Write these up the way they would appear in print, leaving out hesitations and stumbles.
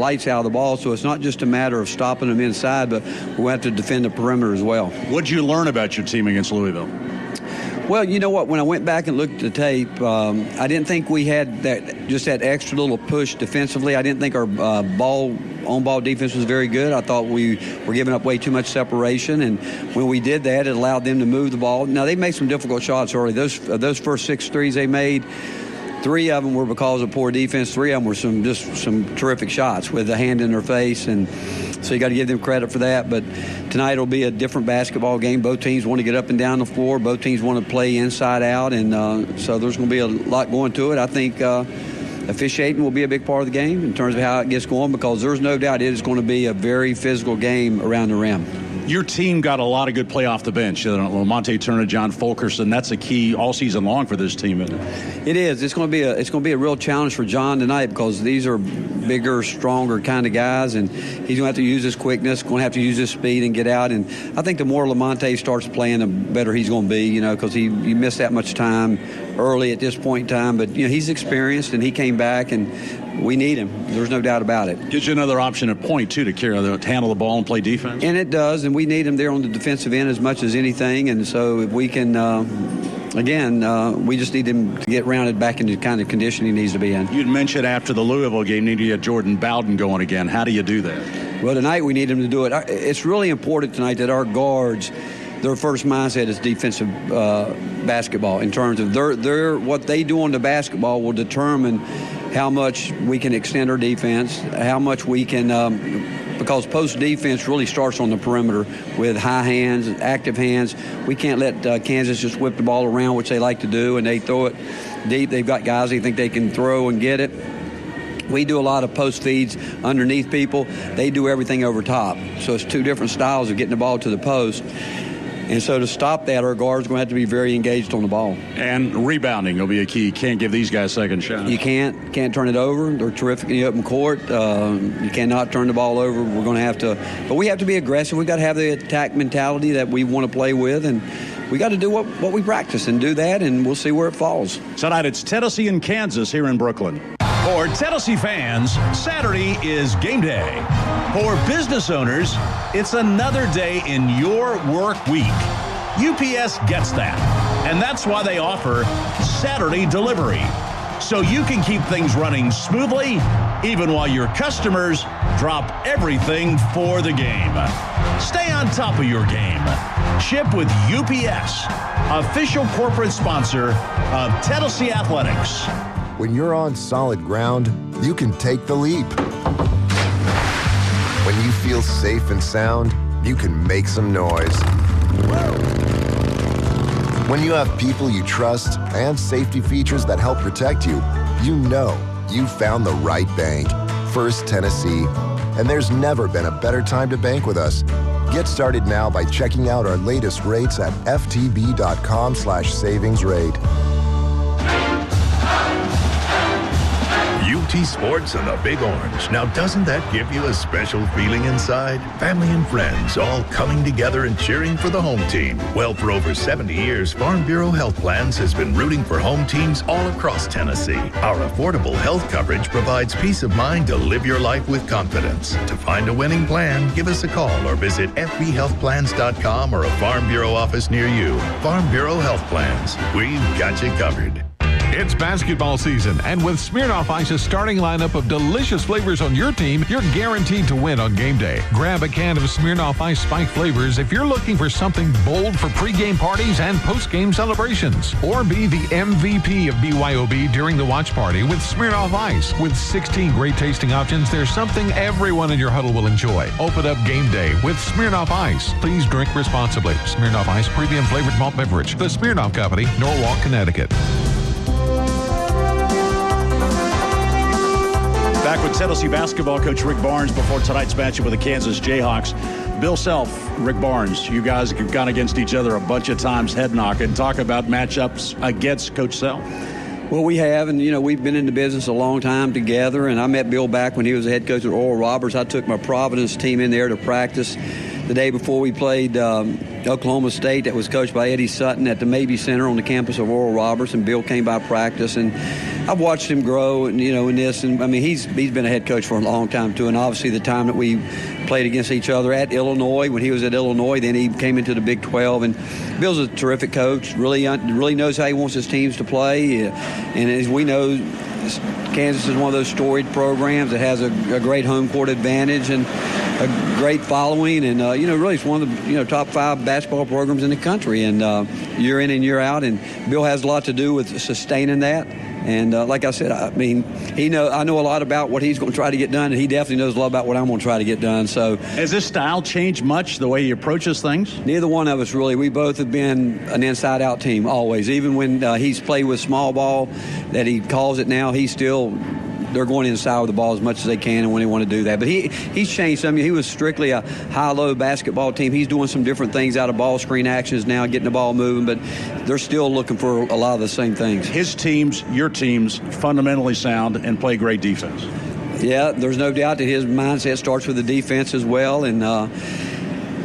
lights out of the ball, so it's not just a matter of stopping them inside, but we have to defend the perimeter as well. What did you learn about your team against Louisville? Well, you know what? When I went back and looked at the tape, I didn't think we had that extra little push defensively. I didn't think our on-ball defense was very good. I thought we were giving up way too much separation, and when we did that, it allowed them to move the ball. Now, they made some difficult shots early. Those first 6 threes they made, 3 of them were because of poor defense. 3 of them were some terrific shots with a hand in their face, and so you got to give them credit for that. But tonight will be a different basketball game. Both teams want to get up and down the floor. Both teams want to play inside out, and so there's going to be a lot going to it. I think officiating will be a big part of the game in terms of how it gets going, because there's no doubt it is going to be a very physical game around the rim. Your team got a lot of good play off the bench. Lamonte Turner, John Fulkerson, that's a key all season long for this team, isn't it? It is. It's going to be a real challenge for John tonight, because these are bigger, stronger kind of guys, and he's going to have to use his quickness, going to have to use his speed and get out. And I think the more Lamonte starts playing, the better he's going to be, because he missed that much time early at this point in time. But, he's experienced, and he came back, and we need him. There's no doubt about it. Gives you another option at point, too, to handle the ball and play defense. And it does, and we need him there on the defensive end as much as anything. And so if we can, we just need him to get rounded back into the kind of condition he needs to be in. You'd mentioned after the Louisville game, you need to get Jordan Bowden going again. How do you do that? Well, tonight we need him to do it. It's really important tonight that our guards, their first mindset is defensive basketball, in terms of what they do on the basketball will determine how much we can extend our defense, how much we can, because post defense really starts on the perimeter with high hands, active hands. We can't let Kansas just whip the ball around, which they like to do, and they throw it deep. They've got guys they think they can throw and get it. We do a lot of post feeds underneath people. They do everything over top. So it's 2 different styles of getting the ball to the post. And so to stop that, our guards are going to have to be very engaged on the ball. And rebounding will be a key. You can't give these guys second shots. You can't turn it over. They're terrific in the open court. You cannot turn the ball over. We're going to have to, but we have to be aggressive. We've got to have the attack mentality that we want to play with, and we got to do what we practice and do that, and we'll see where it falls. Tonight it's Tennessee and Kansas here in Brooklyn. For Tennessee fans, Saturday is game day. For business owners, it's another day in your work week. UPS gets that, and that's why they offer Saturday delivery, so you can keep things running smoothly even while your customers drop everything for the game. Stay on top of your game. Ship with UPS, official corporate sponsor of Tennessee Athletics. When you're on solid ground, you can take the leap. When you feel safe and sound, you can make some noise. When you have people you trust and safety features that help protect you, you know you found the right bank, First Tennessee. And there's never been a better time to bank with us. Get started now by checking out our latest rates at ftb.com/savings rate. UT Sports and the Big Orange. Now, doesn't that give you a special feeling inside? Family and friends all coming together and cheering for the home team. Well, for over 70 years, Farm Bureau Health Plans has been rooting for home teams all across Tennessee. Our affordable health coverage provides peace of mind to live your life with confidence. To find a winning plan, give us a call or visit fbhealthplans.com or a Farm Bureau office near you. Farm Bureau Health Plans. We've got you covered. It's basketball season, and with Smirnoff Ice's starting lineup of delicious flavors on your team, you're guaranteed to win on game day. Grab a can of Smirnoff Ice Spike flavors if you're looking for something bold for pregame parties and postgame celebrations. Or be the MVP of BYOB during the watch party with Smirnoff Ice. With 16 great tasting options, there's something everyone in your huddle will enjoy. Open up game day with Smirnoff Ice. Please drink responsibly. Smirnoff Ice Premium Flavored Malt Beverage. The Smirnoff Company, Norwalk, Connecticut. Back with Tennessee basketball coach Rick Barnes before tonight's matchup with the Kansas Jayhawks. Bill Self, Rick Barnes, you guys have gone against each other a bunch of times head knocking. Talk about matchups against Coach Self. Well, we have, and, we've been in the business a long time together, and I met Bill back when he was the head coach at Oral Roberts. I took my Providence team in there to practice the day before we played Oklahoma State that was coached by Eddie Sutton at the Mabee Center on the campus of Oral Roberts, and Bill came by practice, and I've watched him grow, and in this, and I mean he's been a head coach for a long time too, and obviously the time that we played against each other at Illinois, when he was at Illinois, then he came into the Big 12, and Bill's a terrific coach, really knows how he wants his teams to play, and as we know, Kansas is one of those storied programs that has a great home court advantage and a great following, and really it's one of the top 5 basketball programs in the country, and year in and year out, and Bill has a lot to do with sustaining that. And like I said, I mean, I know a lot about what he's going to try to get done, and he definitely knows a lot about what I'm going to try to get done. So, has this style changed much, the way he approaches things? Neither one of us really. We both have been an inside-out team always. Even when he's played with small ball, that he calls it now, they're going inside with the ball as much as they can and when they want to do that. But he's changed some. He was strictly a high-low basketball team. He's doing some different things out of ball screen actions now, getting the ball moving, but they're still looking for a lot of the same things. His teams, your teams, fundamentally sound and play great defense. Yeah, there's no doubt that his mindset starts with the defense as well, and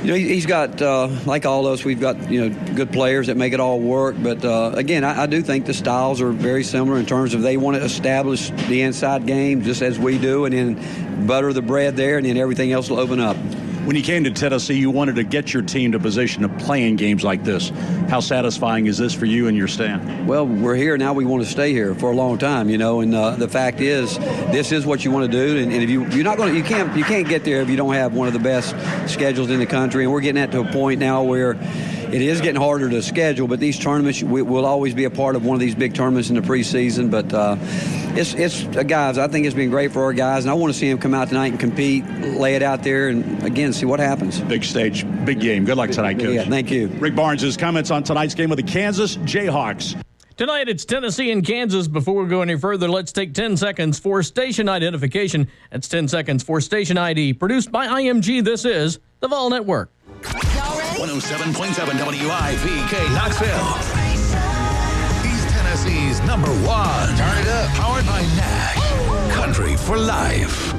he's got, like all of us, we've got, good players that make it all work. But, again, I do think the styles are very similar in terms of they want to establish the inside game just as we do, and then butter the bread there, and then everything else will open up. When you came to Tennessee, you wanted to get your team to position to play in games like this. How satisfying is this for you and your staff? Well, we're here now. We want to stay here for a long time, and the fact is, this is what you want to do. And if you're not going to, you can't get there if you don't have one of the best schedules in the country. And we're getting that to a point now where it is getting harder to schedule. But these tournaments, we'll always be a part of one of these big tournaments in the preseason. But it's guys, I think it's been great for our guys, and I want to see them come out tonight and compete, lay it out there, and again, see what happens. Big stage, big game. Good luck tonight, Coach. Yeah, thank you. Rick Barnes' comments on tonight's game with the Kansas Jayhawks. Tonight it's Tennessee and Kansas. Before we go any further, let's take 10 seconds for station identification. That's 10 seconds for station ID. Produced by IMG, this is the Vol Network. 107.7 WIPK Knoxville. He's Tennessee's number 1. Turn it up. Powered by Nash. Country for life.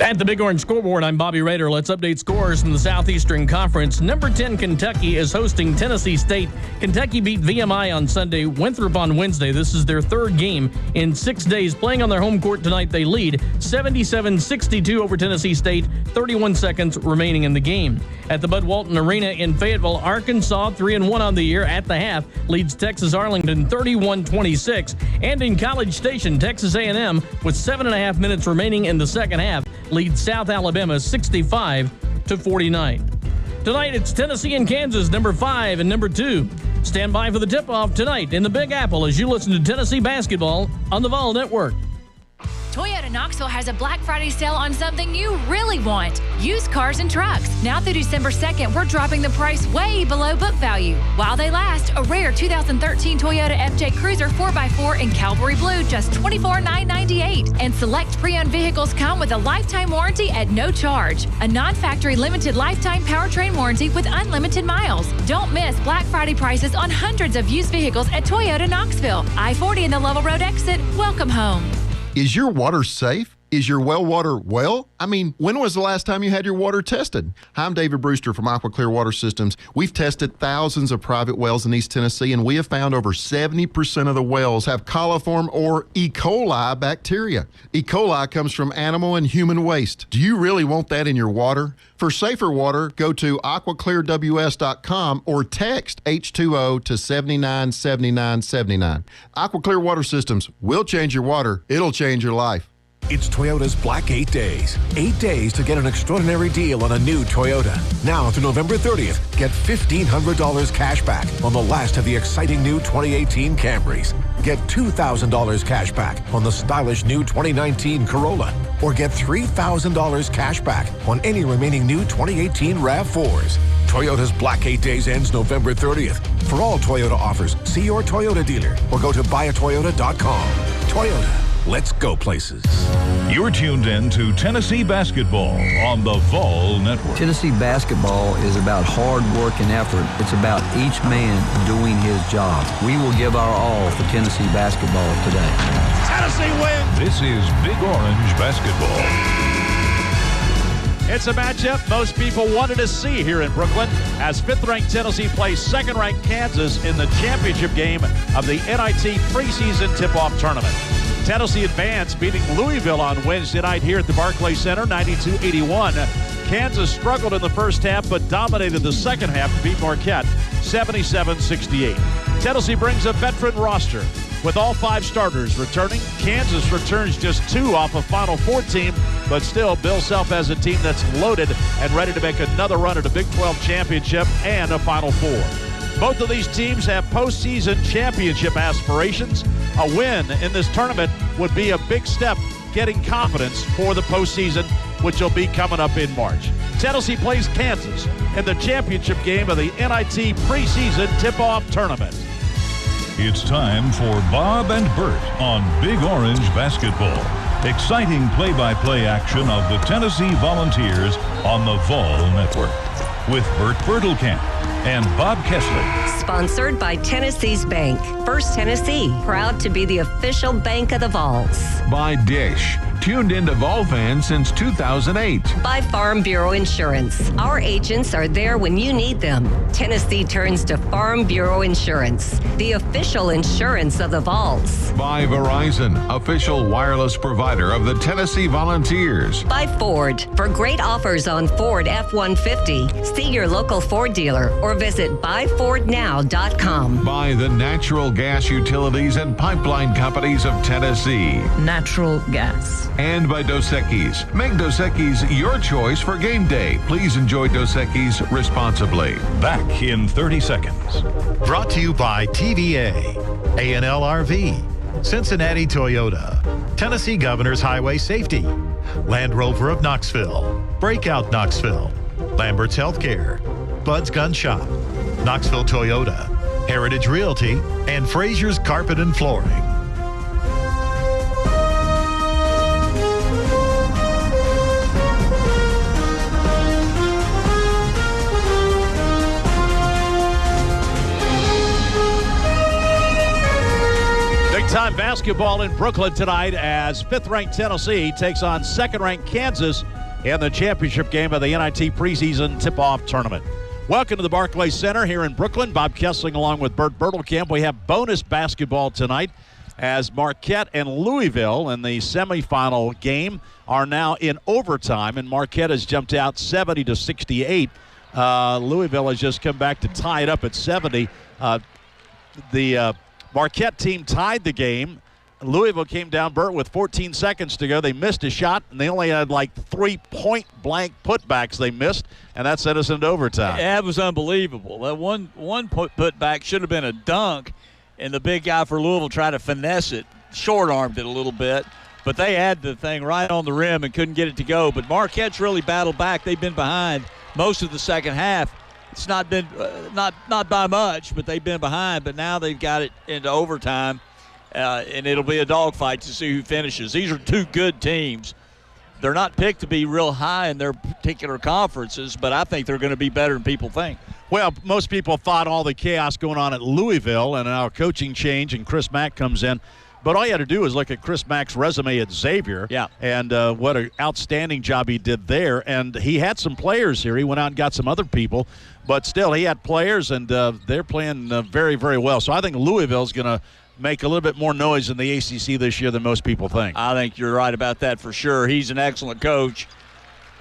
At the Big Orange Scoreboard, I'm Bobby Rader. Let's update scores from the Southeastern Conference. Number 10, Kentucky, is hosting Tennessee State. Kentucky beat VMI on Sunday, Winthrop on Wednesday. This is their 3rd game in 6 days. Playing on their home court tonight, they lead 77-62 over Tennessee State, 31 seconds remaining in the game. At the Bud Walton Arena in Fayetteville, Arkansas, 3-1 on the year at the half, leads Texas Arlington 31-26. And in College Station, Texas A&M, with 7.5 minutes remaining in the second half, leads South Alabama 65-49. Tonight, it's Tennessee and Kansas, number 5 and number 2. Stand by for the tip-off tonight in the Big Apple as you listen to Tennessee basketball on the Vol Network. Toyota Knoxville has a Black Friday sale on something you really want. Used cars and trucks. Now through December 2nd, we're dropping the price way below book value. While they last, a rare 2013 Toyota FJ Cruiser 4x4 in Cavalry Blue, just $24,998. And select pre-owned vehicles come with a lifetime warranty at no charge. A non-factory limited lifetime powertrain warranty with unlimited miles. Don't miss Black Friday prices on hundreds of used vehicles at Toyota Knoxville. I-40 in the Level Road exit. Welcome home. Is your water safe? Is your well water well? I mean, when was the last time you had your water tested? Hi, I'm David Brewster from Aqua Clear Water Systems. We've tested thousands of private wells in East Tennessee, and we have found over 70% of the wells have coliform or E. coli bacteria. E. coli comes from animal and human waste. Do you really want that in your water? For safer water, go to aquaclearws.com or text H2O to 797979. Aqua Clear Water Systems will change your water. It'll change your life. It's Toyota's Black 8 Days. 8 days to get an extraordinary deal on a new Toyota. Now through November 30th, get $1,500 cash back on the last of the exciting new 2018 Camrys. Get $2,000 cash back on the stylish new 2019 Corolla. Or get $3,000 cash back on any remaining new 2018 RAV4s. Toyota's Black 8 Days ends November 30th. For all Toyota offers, see your Toyota dealer or go to buyatoyota.com. Toyota. Let's go places. You're tuned in to Tennessee basketball on the Vol Network. Tennessee basketball is about hard work and effort. It's about each man doing his job. We will give our all for Tennessee basketball today. Tennessee wins. This is Big Orange basketball. It's a matchup most people wanted to see here in Brooklyn as 5th-ranked Tennessee plays 2nd-ranked Kansas in the championship game of the NIT preseason tip-off tournament. Tennessee advanced, beating Louisville on Wednesday night here at the Barclays Center, 92-81. Kansas struggled in the first half but dominated the second half to beat Marquette, 77-68. Tennessee brings a veteran roster with all 5 starters returning. Kansas returns just 2 off a Final Four team, but still Bill Self has a team that's loaded and ready to make another run at a Big 12 championship and a Final Four. Both of these teams have postseason championship aspirations. A win in this tournament would be a big step getting confidence for the postseason, which will be coming up in March. Tennessee plays Kansas in the championship game of the NIT preseason tip-off tournament. It's time for Bob and Bert on Big Orange Basketball. Exciting play-by-play action of the Tennessee Volunteers on the Vol Network. With Bert Bertelkamp and Bob Kessler. Sponsored by Tennessee's Bank. First Tennessee, proud to be the official bank of the Vols. By Dish. Tuned into Vol fans since 2008. By Farm Bureau Insurance. Our agents are there when you need them. Tennessee turns to Farm Bureau Insurance, the official insurance of the Vols. By Verizon, official wireless provider of the Tennessee Volunteers. By Ford. For great offers on Ford F-150, see your local Ford dealer or visit buyfordnow.com. By the natural gas utilities and pipeline companies of Tennessee. Natural gas. And by Dos Equis. Make Dos Equis your choice for game day. Please enjoy Dos Equis responsibly. Back in 30 seconds. Brought to you by TVA, A&L RV, Cincinnati Toyota, Tennessee Governor's Highway Safety, Land Rover of Knoxville, Breakout Knoxville, Lambert's Healthcare, Bud's Gun Shop, Knoxville Toyota, Heritage Realty, and Frazier's Carpet and Flooring. Big-time basketball in Brooklyn tonight as 5th-ranked Tennessee takes on 2nd-ranked Kansas in the championship game of the NIT preseason tip-off tournament. Welcome to the Barclays Center here in Brooklyn. Bob Kessling along with Bert Bertelkamp. We have bonus basketball tonight as Marquette and Louisville in the semifinal game are now in overtime, and Marquette has jumped out 70-68. Louisville has just come back to tie it up at 70. The Marquette team tied the game. Louisville came down, Bert, with 14 seconds to go. They missed a shot, and they only had like 3 point-blank putbacks they missed, and that sent us into overtime. That was unbelievable. That one putback should have been a dunk, and the big guy for Louisville tried to finesse it, short-armed it a little bit, but they had the thing right on the rim and couldn't get it to go. But Marquette's really battled back. They've been behind most of the second half. It's not been not by much, but they've been behind. But now they've got it into overtime, and it'll be a dogfight to see who finishes. These are 2 good teams. They're not picked to be real high in their particular conferences, but I think they're going to be better than people think. Well, most people thought all the chaos going on at Louisville and our coaching change, and Chris Mack comes in. But all you had to do is look at Chris Mack's resume at Xavier, and what an outstanding job he did there. And he had some players here. He went out and got some other people, but still he had players, and they're playing very, very well. So I think Louisville's going to make a little bit more noise in the ACC this year than most people think. I think you're right about that for sure. He's an excellent coach,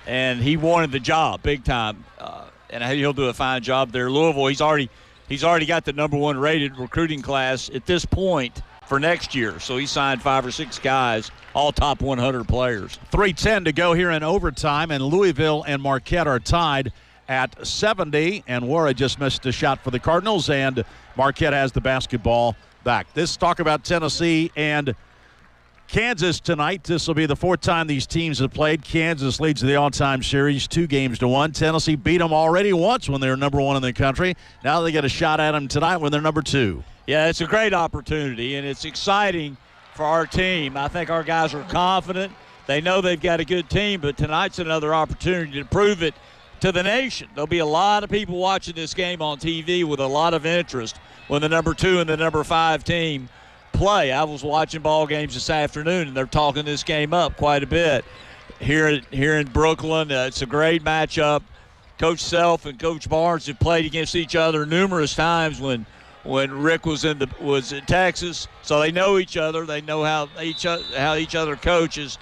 and he wanted the job big time, and he'll do a fine job there. Louisville, he's already got the number 1 rated recruiting class at this point for next year. So he signed 5 or 6 guys, all top 100 players. 3:10 to go here in overtime, and Louisville and Marquette are tied at 70, and Wara just missed a shot for the Cardinals, and Marquette has the basketball back. This talk about Tennessee and Kansas tonight. This will be the 4th time these teams have played. Kansas leads the all-time series 2-1. Tennessee beat them already once when they were number 1 in the country. Now they get a shot at them tonight when they're number 2. Yeah, it's a great opportunity, and it's exciting for our team. I think our guys are confident. They know they've got a good team, but tonight's another opportunity to prove it to the nation. There'll be a lot of people watching this game on TV with a lot of interest when the number 2 and the number 5 team play. I was watching ball games this afternoon, and they're talking this game up quite a bit. here in Brooklyn. It's a great matchup. Coach Self and Coach Barnes have played against each other numerous times when Rick was in Texas, so they know each other. They know how each other coaches.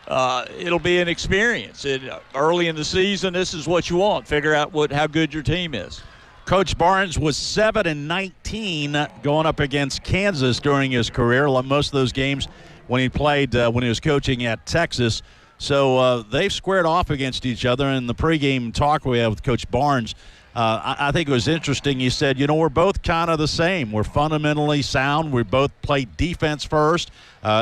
It'll be an experience. Early in the season, this is what you want. Figure out how good your team is. Coach Barnes was 7-19 going up against Kansas during his career. Most of those games when he played when he was coaching at Texas. So they've squared off against each other. In the pregame talk we had with Coach Barnes, I think it was interesting. He said, we're both kind of the same. We're fundamentally sound. We both play defense first,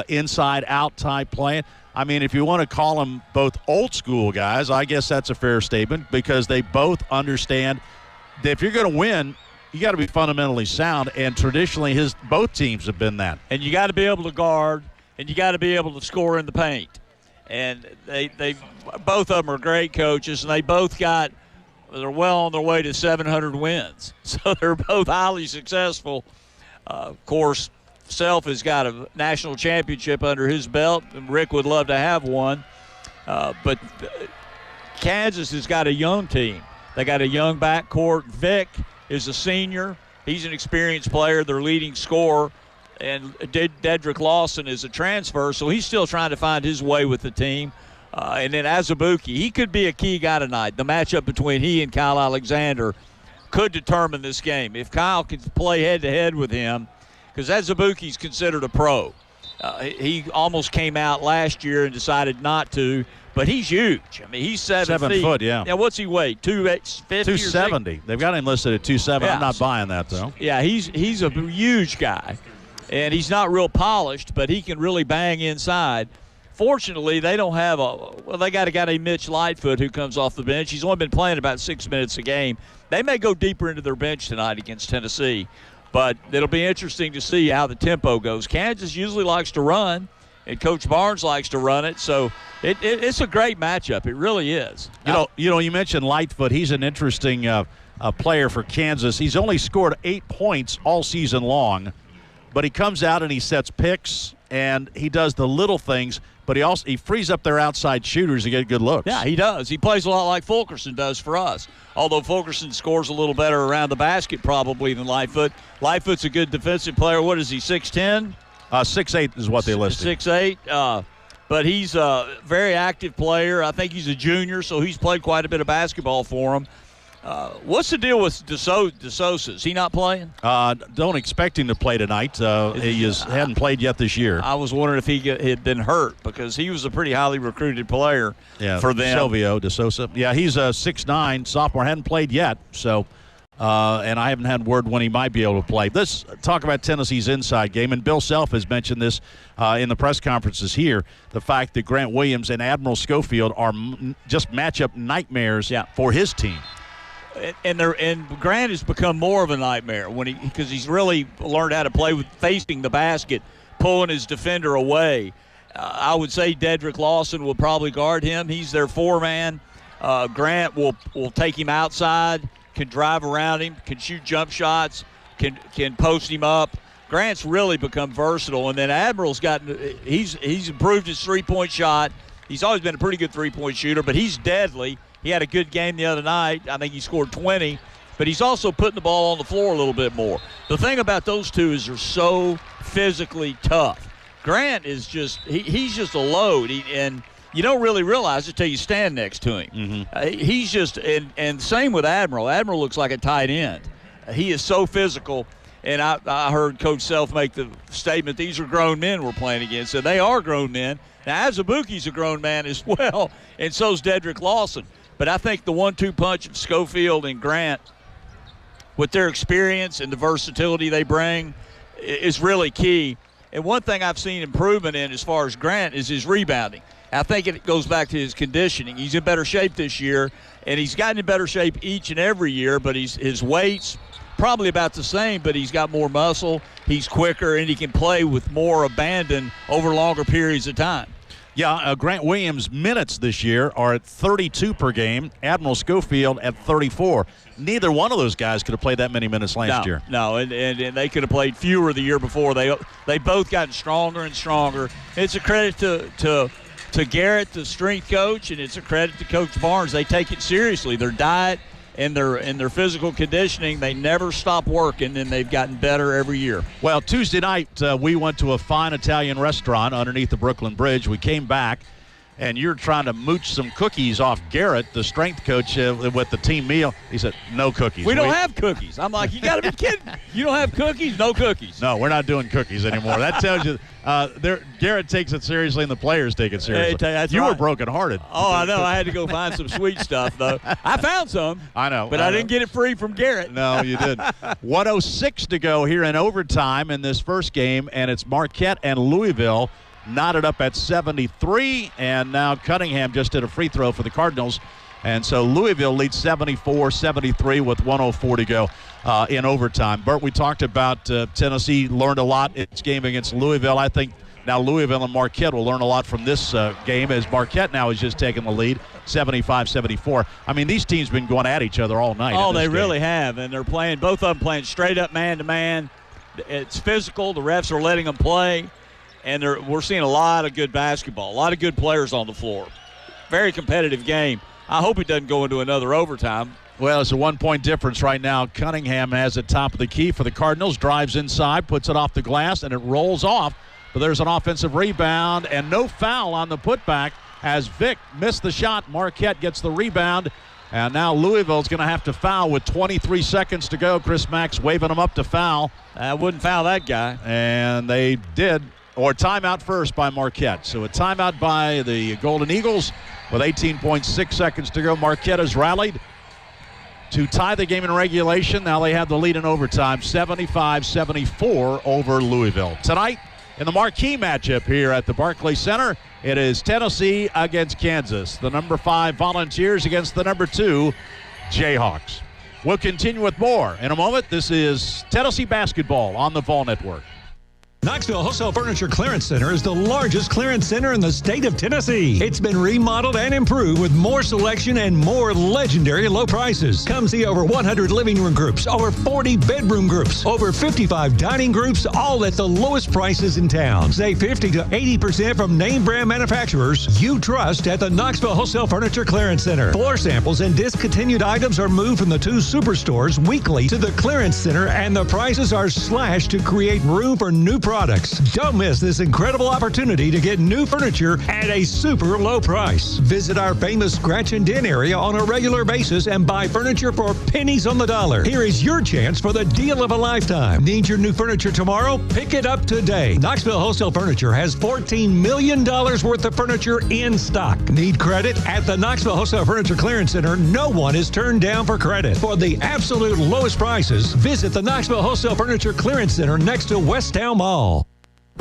inside-out type playing. I mean, if you want to call them both old school guys, I guess that's a fair statement because they both understand that if you're going to win, you got to be fundamentally sound, and traditionally both teams have been that. And you got to be able to guard, and you got to be able to score in the paint. And they both of them are great coaches, and they're well on their way to 700 wins. So they're both highly successful. Of course, Self has got a national championship under his belt, and Rick would love to have one. But Kansas has got a young team. They got a young backcourt. Vic is a senior. He's an experienced player, their leading scorer. And Dedrick Lawson is a transfer, so he's still trying to find his way with the team. And then Azubuike, he could be a key guy tonight. The matchup between he and Kyle Alexander could determine this game. If Kyle can play head-to-head with him, because Azubuike's considered a pro. He almost came out last year and decided not to, but he's huge. I mean, he's 7 feet. 7 foot, yeah. Yeah, what's he weigh? 250? 270. They've got him listed at 270. Yeah. I'm not buying that, though. Yeah, he's a huge guy. And he's not real polished, but he can really bang inside. Fortunately, they don't have they got a guy named Mitch Lightfoot who comes off the bench. He's only been playing about 6 minutes a game. They may go deeper into their bench tonight against Tennessee, but it'll be interesting to see how the tempo goes. Kansas usually likes to run, and Coach Barnes likes to run it, so it's a great matchup. It really is. You mentioned Lightfoot. He's an interesting player for Kansas. He's only scored 8 points all season long. But he comes out and he sets picks and he does the little things, but he frees up their outside shooters to get good looks. Yeah, he does. He plays a lot like Fulkerson does for us, although Fulkerson scores a little better around the basket probably than Lightfoot. Lightfoot's a good defensive player. What is he, 6'10"? 6'8" is what they listed. 6'8". But he's a very active player. I think he's a junior, so he's played quite a bit of basketball for him. What's the deal with DeSosa? Is he not playing? Don't expect him to play tonight. He hadn't played yet this year. I was wondering if he had been hurt because he was a pretty highly recruited player for them. Silvio DeSosa. Yeah, he's a 6'9", sophomore. Hadn't played yet, so and I haven't had word when he might be able to play. Let's talk about Tennessee's inside game, and Bill Self has mentioned this in the press conferences here, the fact that Grant Williams and Admiral Schofield are just matchup nightmares for his team. And Grant has become more of a nightmare because he's really learned how to play with facing the basket, pulling his defender away. I would say Dedrick Lawson will probably guard him. He's their four-man. Grant will take him outside, can drive around him, can shoot jump shots, can post him up. Grant's really become versatile. And then Admiral's he's improved his three-point shot. He's always been a pretty good three-point shooter, but he's deadly. He had a good game the other night. I think he scored 20, but he's also putting the ball on the floor a little bit more. The thing about those two is they're so physically tough. Grant is he's just a load, and you don't really realize it until you stand next to him. Mm-hmm. He's just and same with Admiral. Admiral looks like a tight end. He is so physical, and I heard Coach Self make the statement, these are grown men we're playing against, and they are grown men. Now, Azubuike's a grown man as well, and so's Dedrick Lawson. But I think the 1-2 punch of Schofield and Grant, with their experience and the versatility they bring, is really key. And one thing I've seen improvement in as far as Grant is his rebounding. I think it goes back to his conditioning. He's in better shape this year, and he's gotten in better shape each and every year, but his weight's probably about the same, but he's got more muscle, he's quicker, and he can play with more abandon over longer periods of time. Yeah, Grant Williams' minutes this year are at 32 per game. Admiral Schofield at 34. Neither one of those guys could have played that many minutes last year. No, and they could have played fewer the year before. They both gotten stronger and stronger. It's a credit to to Garrett, the strength coach, and it's a credit to Coach Barnes. They take it seriously. Their diet and their physical conditioning, they never stop working, and they've gotten better every year. Well, Tuesday night, we went to a fine Italian restaurant underneath the Brooklyn Bridge. We came back, and you're trying to mooch some cookies off Garrett, the strength coach, with the team meal. He said, no cookies. We don't have cookies. I'm like, you got to be kidding. You don't have cookies? No cookies. No, we're not doing cookies anymore. That tells you Garrett takes it seriously and the players take it seriously. You were brokenhearted. Oh, I know. I had to go find some sweet stuff, though. I found some. I know. But I didn't get it free from Garrett. No, you didn't. 1:06 to go here in overtime in this first game, and it's Marquette and Louisville knotted up at 73, and now Cunningham just did a free throw for the Cardinals. And so Louisville leads 74-73 with 1:04 to go in overtime. Bert, we talked about Tennessee learned a lot in its game against Louisville. I think now Louisville and Marquette will learn a lot from this game, as Marquette now has just taken the lead, 75-74. I mean, these teams have been going at each other all night. Oh, they really have, and they're playing, both of them playing straight up man-to-man. It's physical. The refs are letting them play, and we're seeing a lot of good basketball, a lot of good players on the floor. Very competitive game. I hope it doesn't go into another overtime. Well, it's a 1-point difference right now. Cunningham has it top of the key for the Cardinals, drives inside, puts it off the glass, and it rolls off. But there's an offensive rebound and no foul on the putback as Vic missed the shot. Marquette gets the rebound, and now Louisville's going to have to foul with 23 seconds to go. Chris Max waving them up to foul. I wouldn't foul that guy. And they did. Or timeout first by Marquette. So a timeout by the Golden Eagles with 18.6 seconds to go. Marquette has rallied to tie the game in regulation. Now they have the lead in overtime, 75-74 over Louisville. Tonight, in the marquee matchup here at the Barclays Center, it is Tennessee against Kansas. The number 5 Volunteers against the number 2 Jayhawks. We'll continue with more in a moment. This is Tennessee basketball on the Vol Network. Knoxville Wholesale Furniture Clearance Center is the largest clearance center in the state of Tennessee. It's been remodeled and improved with more selection and more legendary low prices. Come see over 100 living room groups, over 40 bedroom groups, over 55 dining groups, all at the lowest prices in town. Save 50 to 80% from name brand manufacturers you trust at the Knoxville Wholesale Furniture Clearance Center. Floor samples and discontinued items are moved from the 2 superstores weekly to the clearance center, and the prices are slashed to create room for new products. Don't miss this incredible opportunity to get new furniture at a super low price. Visit our famous scratch and dent area on a regular basis and buy furniture for pennies on the dollar. Here is your chance for the deal of a lifetime. Need your new furniture tomorrow? Pick it up today. Knoxville Wholesale Furniture has $14 million worth of furniture in stock. Need credit? At the Knoxville Wholesale Furniture Clearance Center, no one is turned down for credit. For the absolute lowest prices, visit the Knoxville Wholesale Furniture Clearance Center next to Westtown Mall.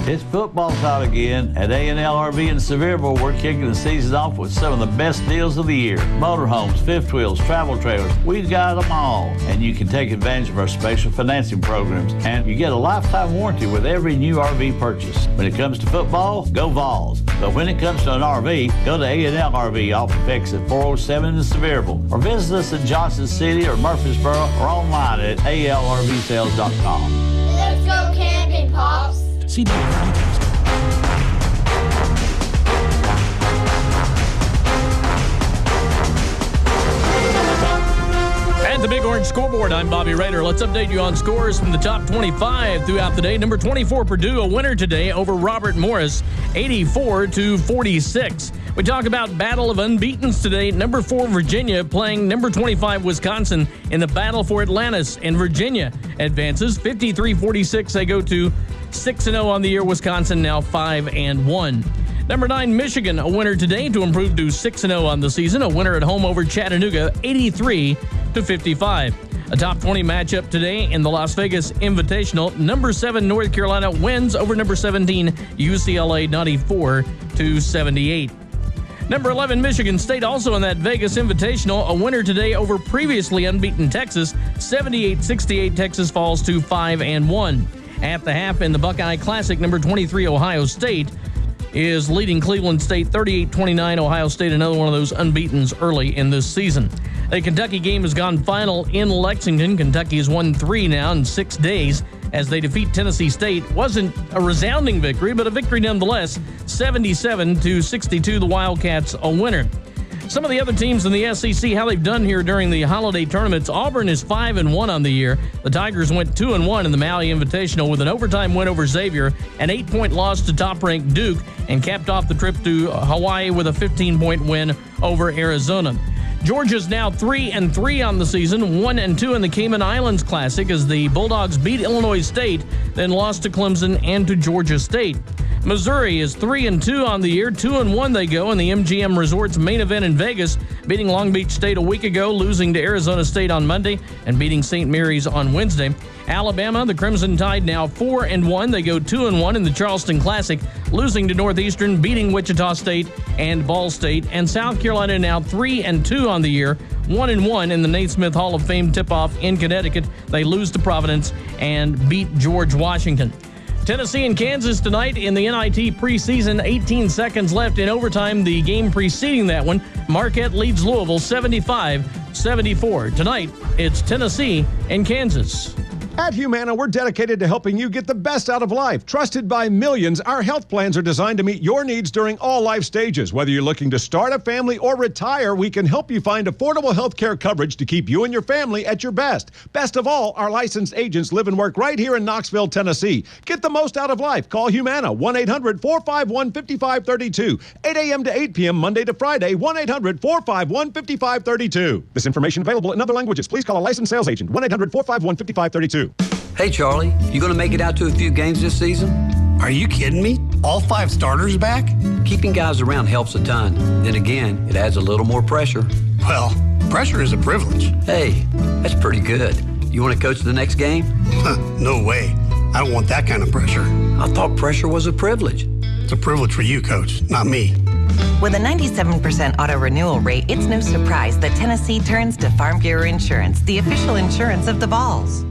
It's football time again. At A&L RV in Sevierville, we're kicking the season off with some of the best deals of the year. Motorhomes, fifth wheels, travel trailers, we've got them all. And you can take advantage of our special financing programs. And you get a lifetime warranty with every new RV purchase. When it comes to football, go Vols. But when it comes to an RV, go to A&L RV off of exit 407 in Sevierville. Or visit us in Johnson City or Murfreesboro or online at alrvsales.com. Let's go camping, Pops. See At the Big Orange Scoreboard, I'm Bobby Rader. Let's update you on scores from the top 25 throughout the day. Number 24, Purdue, a winner today over Robert Morris, 84-46. We talk about battle of unbeatens today. Number 4, Virginia, playing number 25, Wisconsin, in the battle for Atlantis. And Virginia advances 53-46. They go to 6-0 on the year. Wisconsin now 5-1. Number 9, Michigan, a winner today to improve to 6-0 on the season. A winner at home over Chattanooga, 83-55. A top 20 matchup today in the Las Vegas Invitational. Number 7, North Carolina wins over number 17, UCLA, 94-78. Number 11, Michigan State, also in that Vegas Invitational, a winner today over previously unbeaten Texas, 78-68. Texas falls to 5-1. At the half in the Buckeye Classic, number 23, Ohio State, is leading Cleveland State 38-29. Ohio State, another one of those unbeatens early in this season. The Kentucky game has gone final in Lexington. Kentucky has won 3 now in 6 days as they defeat Tennessee State. Wasn't a resounding victory, but a victory nonetheless. 77-62, the Wildcats a winner. Some of the other teams in the SEC, how they've done here during the holiday tournaments. Auburn is 5-1 on the year. The Tigers went 2-1 in the Maui Invitational with an overtime win over Xavier, an 8-point loss to top-ranked Duke, and capped off the trip to Hawaii with a 15-point win over Arizona. Georgia's now 3-3 on the season, 1-2 in the Cayman Islands Classic as the Bulldogs beat Illinois State, then lost to Clemson and to Georgia State. Missouri is 3-2 on the year, 2-1 they go in the MGM Resorts main event in Vegas, beating Long Beach State a week ago, losing to Arizona State on Monday, and beating St. Mary's on Wednesday. Alabama, the Crimson Tide, now 4-1. They go 2-1 in the Charleston Classic, losing to Northeastern, beating Wichita State and Ball State. And South Carolina now 3-2 on the year, 1-1 in the Naismith Hall of Fame tip-off in Connecticut. They lose to Providence and beat George Washington. Tennessee and Kansas tonight in the NIT preseason. 18 seconds left in overtime. The game preceding that one, Marquette leads Louisville 75-74. Tonight, it's Tennessee and Kansas. At Humana, we're dedicated to helping you get the best out of life. Trusted by millions, our health plans are designed to meet your needs during all life stages. Whether you're looking to start a family or retire, we can help you find affordable health care coverage to keep you and your family at your best. Best of all, our licensed agents live and work right here in Knoxville, Tennessee. Get the most out of life. Call Humana, 1-800-451-5532. 8 a.m. to 8 p.m. Monday to Friday, 1-800-451-5532. This information available in other languages. Please call a licensed sales agent, 1-800-451-5532. Hey, Charlie, you going to make it out to a few games this season? Are you kidding me? All 5 starters back? Keeping guys around helps a ton. Then again, it adds a little more pressure. Well, pressure is a privilege. Hey, that's pretty good. You want to coach the next game? No way. I don't want that kind of pressure. I thought pressure was a privilege. It's a privilege for you, Coach, not me. With a 97% auto renewal rate, it's no surprise that Tennessee turns to Farm Bureau Insurance, the official insurance of the Vols.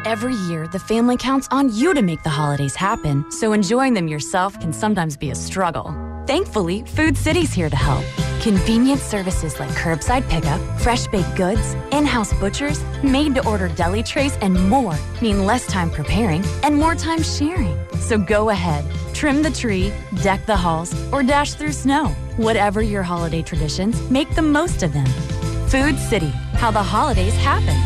Every year, the family counts on you to make the holidays happen, so enjoying them yourself can sometimes be a struggle. Thankfully, Food City's here to help. Convenient services like curbside pickup, fresh baked goods, in-house butchers, made-to-order deli trays, and more mean less time preparing and more time sharing. So go ahead, trim the tree, deck the halls, or dash through snow. Whatever your holiday traditions, make the most of them. Food City, how the holidays happen.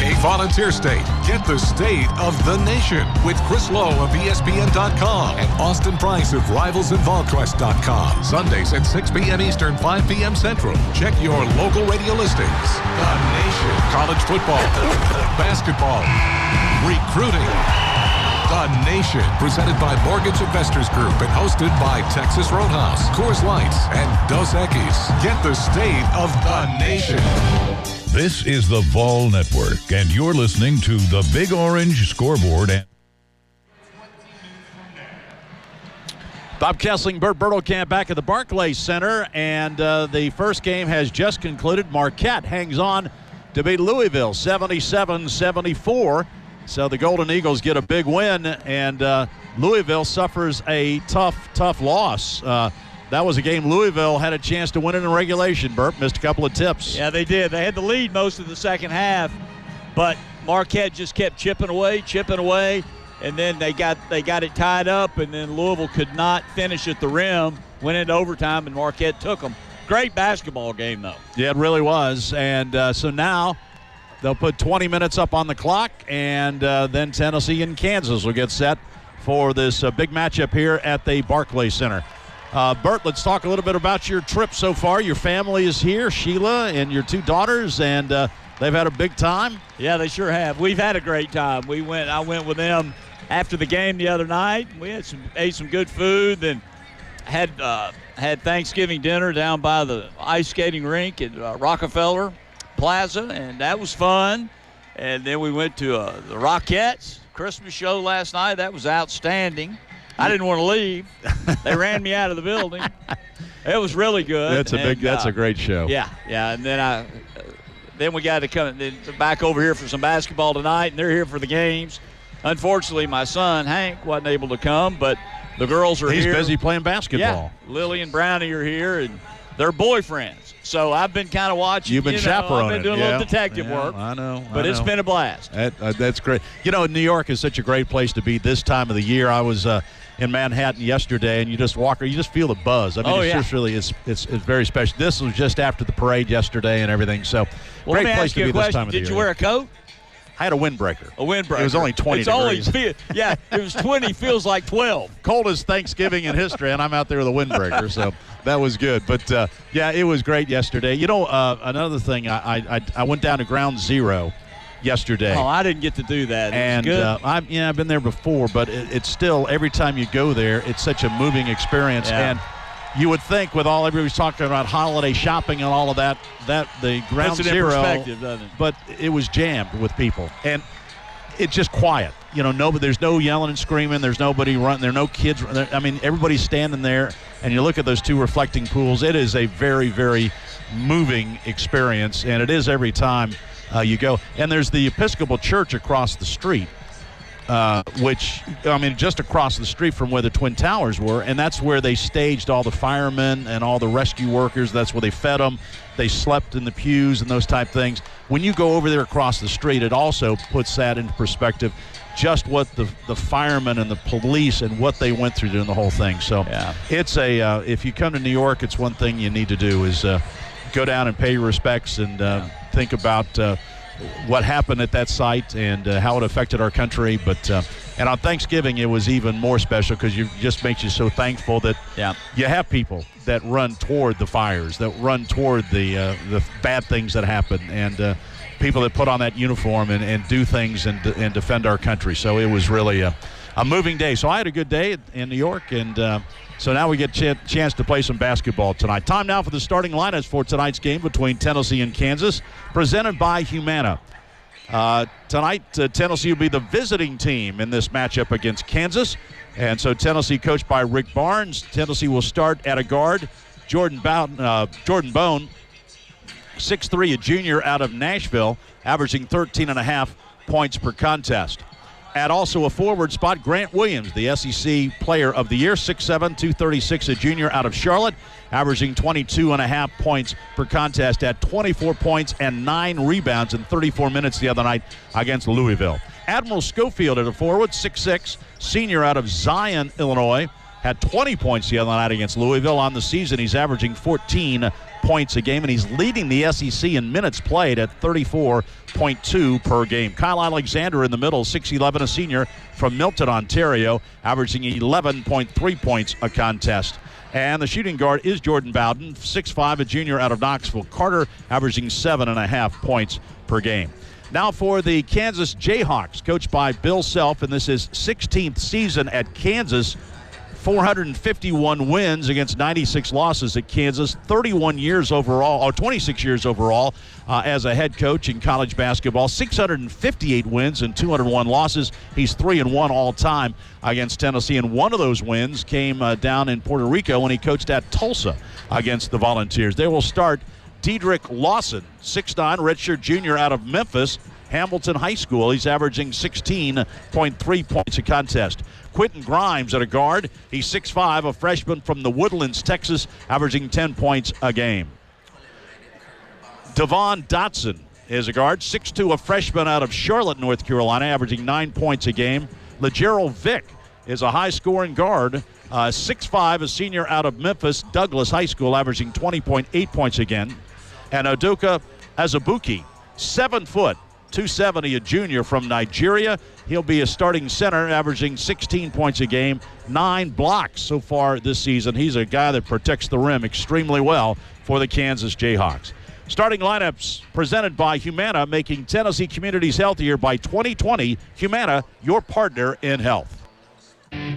A volunteer state. Get the state of the nation with Chris Lowe of ESPN.com and Austin Price of RivalsAndVolQuest.com. Sundays at 6 p.m. Eastern, 5 p.m. Central. Check your local radio listings. The nation. College football. Basketball. Recruiting. The Nation, presented by Mortgage Investors Group and hosted by Texas Roadhouse, Coors Light, and Dos Equis. Get the state of the nation. This is the Vol Network, and you're listening to the Big Orange Scoreboard. And Bob Kessling, Bert Bertelkamp back at the Barclays Center, and the first game has just concluded. Marquette hangs on to beat Louisville 77-74. So the Golden Eagles get a big win, and Louisville suffers a tough loss. That was a game Louisville had a chance to win it in regulation. Burt missed a couple of tips. Yeah, they did. They had the lead most of the second half, but Marquette just kept chipping away, and then they got it tied up, and then Louisville could not finish at the rim, went into overtime, and Marquette took them. Great basketball game, though. Yeah, it really was. And so now they'll put 20 minutes up on the clock, and then Tennessee and Kansas will get set for this big matchup here at the Barclays Center. Bert, let's talk a little bit about your trip so far. Your family is here, Sheila and your 2 daughters, and they've had a big time. Yeah, they sure have. We've had a great time. I went with them after the game the other night. We ate some good food, and had Thanksgiving dinner down by the ice skating rink at Rockefeller Plaza, and that was fun. And then we went to the Rockettes Christmas show last night. That was outstanding. I didn't want to leave. They ran me out of the building. It was really good. That's a great show. Yeah. And then we got to come back over here for some basketball tonight, and they're here for the games. Unfortunately, my son Hank wasn't able to come, but the girls are here. He's busy playing basketball. Yeah. Lily and Brownie are here, and they're boyfriends. So I've been kind of watching. You've been chaperoning. I've been doing a little detective work. I know. But it's been a blast. That's great. New York is such a great place to be this time of the year. I was in Manhattan yesterday, and you just feel the buzz. I mean, just really it's very special. This was just after the parade yesterday and everything. So great place to be this time of the year. Did you wear a coat? I had a windbreaker. A windbreaker. It was only 20 degrees. It was 20. Feels like 12. Coldest Thanksgiving in history, and I'm out there with a windbreaker, so that was good. But, it was great yesterday. Another thing, I went down to Ground Zero yesterday. Oh, I didn't get to do that. And good. I've been there before, but it's still, every time you go there, it's such a moving experience. Yeah. And you would think with all everybody's talking about holiday shopping and all of that the Ground Zero, perspective, doesn't it? But it was jammed with people, and it's just quiet. There's no yelling and screaming. There's nobody running. There are no kids. I mean, everybody's standing there, and you look at those two reflecting pools. It is a very, very moving experience, and it is every time you go. And there's the Episcopal Church across the street. Just across the street from where the Twin Towers were, and that's where they staged all the firemen and all the rescue workers. That's where they fed them. They slept in the pews and those type things. When you go over there across the street, it also puts that into perspective, just what the firemen and the police and what they went through during the whole thing. So it's if you come to New York, it's one thing you need to do is go down and pay your respects and think about what happened at that site and how it affected our country. But and on Thanksgiving, it was even more special because it just makes you so thankful that you have people that run toward the fires, that run toward the bad things that happen, and people that put on that uniform and do things and defend our country. So it was really a moving day. So I had a good day in New York, and so now we get a chance to play some basketball tonight. Time now for the starting lineups for tonight's game between Tennessee and Kansas, presented by Humana. Tonight, Tennessee will be the visiting team in this matchup against Kansas. And so Tennessee, coached by Rick Barnes. Tennessee will start at a guard. Jordan Bone, 6'3", a junior out of Nashville, averaging 13.5 points per contest. At also a forward spot, Grant Williams, the SEC Player of the Year, 6'7", 236, a junior out of Charlotte, averaging 22.5 points per contest at 24 points and 9 rebounds in 34 minutes the other night against Louisville. Admiral Schofield at a forward, 6'6", senior out of Zion, Illinois, had 20 points the other night against Louisville. On the season, he's averaging 14 points a game, and he's leading the SEC in minutes played at 34.2 per game. Kyle Alexander in the middle, 6'11", a senior from Milton, Ontario, averaging 11.3 points a contest. And the shooting guard is Jordan Bowden, 6'5", a junior out of Knoxville, Carter, averaging 7.5 points per game. Now for the Kansas Jayhawks, coached by Bill Self, and this is 16th season at Kansas. 451 wins against 96 losses at Kansas, 26 years overall as a head coach in college basketball, 658 wins and 201 losses. He's 3-1 all time against Tennessee, and one of those wins came down in Puerto Rico when he coached at Tulsa against the Volunteers. They will start Dedrick Lawson, 6'9", redshirt junior out of Memphis, Hamilton High School. He's averaging 16.3 points a contest. Quentin Grimes at a guard. He's 6'5", a freshman from the Woodlands, Texas, averaging 10 points a game. Devon Dotson is a guard, 6'2", a freshman out of Charlotte, North Carolina, averaging 9 points a game. LeGerald Vick is a high-scoring guard, 6'5", a senior out of Memphis, Douglas High School, averaging 20.8 points a game. And Odoka Azubuike, 7 foot, 270, a junior from Nigeria. He'll be a starting center, averaging 16 points a game, 9 blocks so far this season. He's a guy that protects the rim extremely well for the Kansas Jayhawks. Starting lineups presented by Humana, making Tennessee communities healthier by 2020. Humana, your partner in health.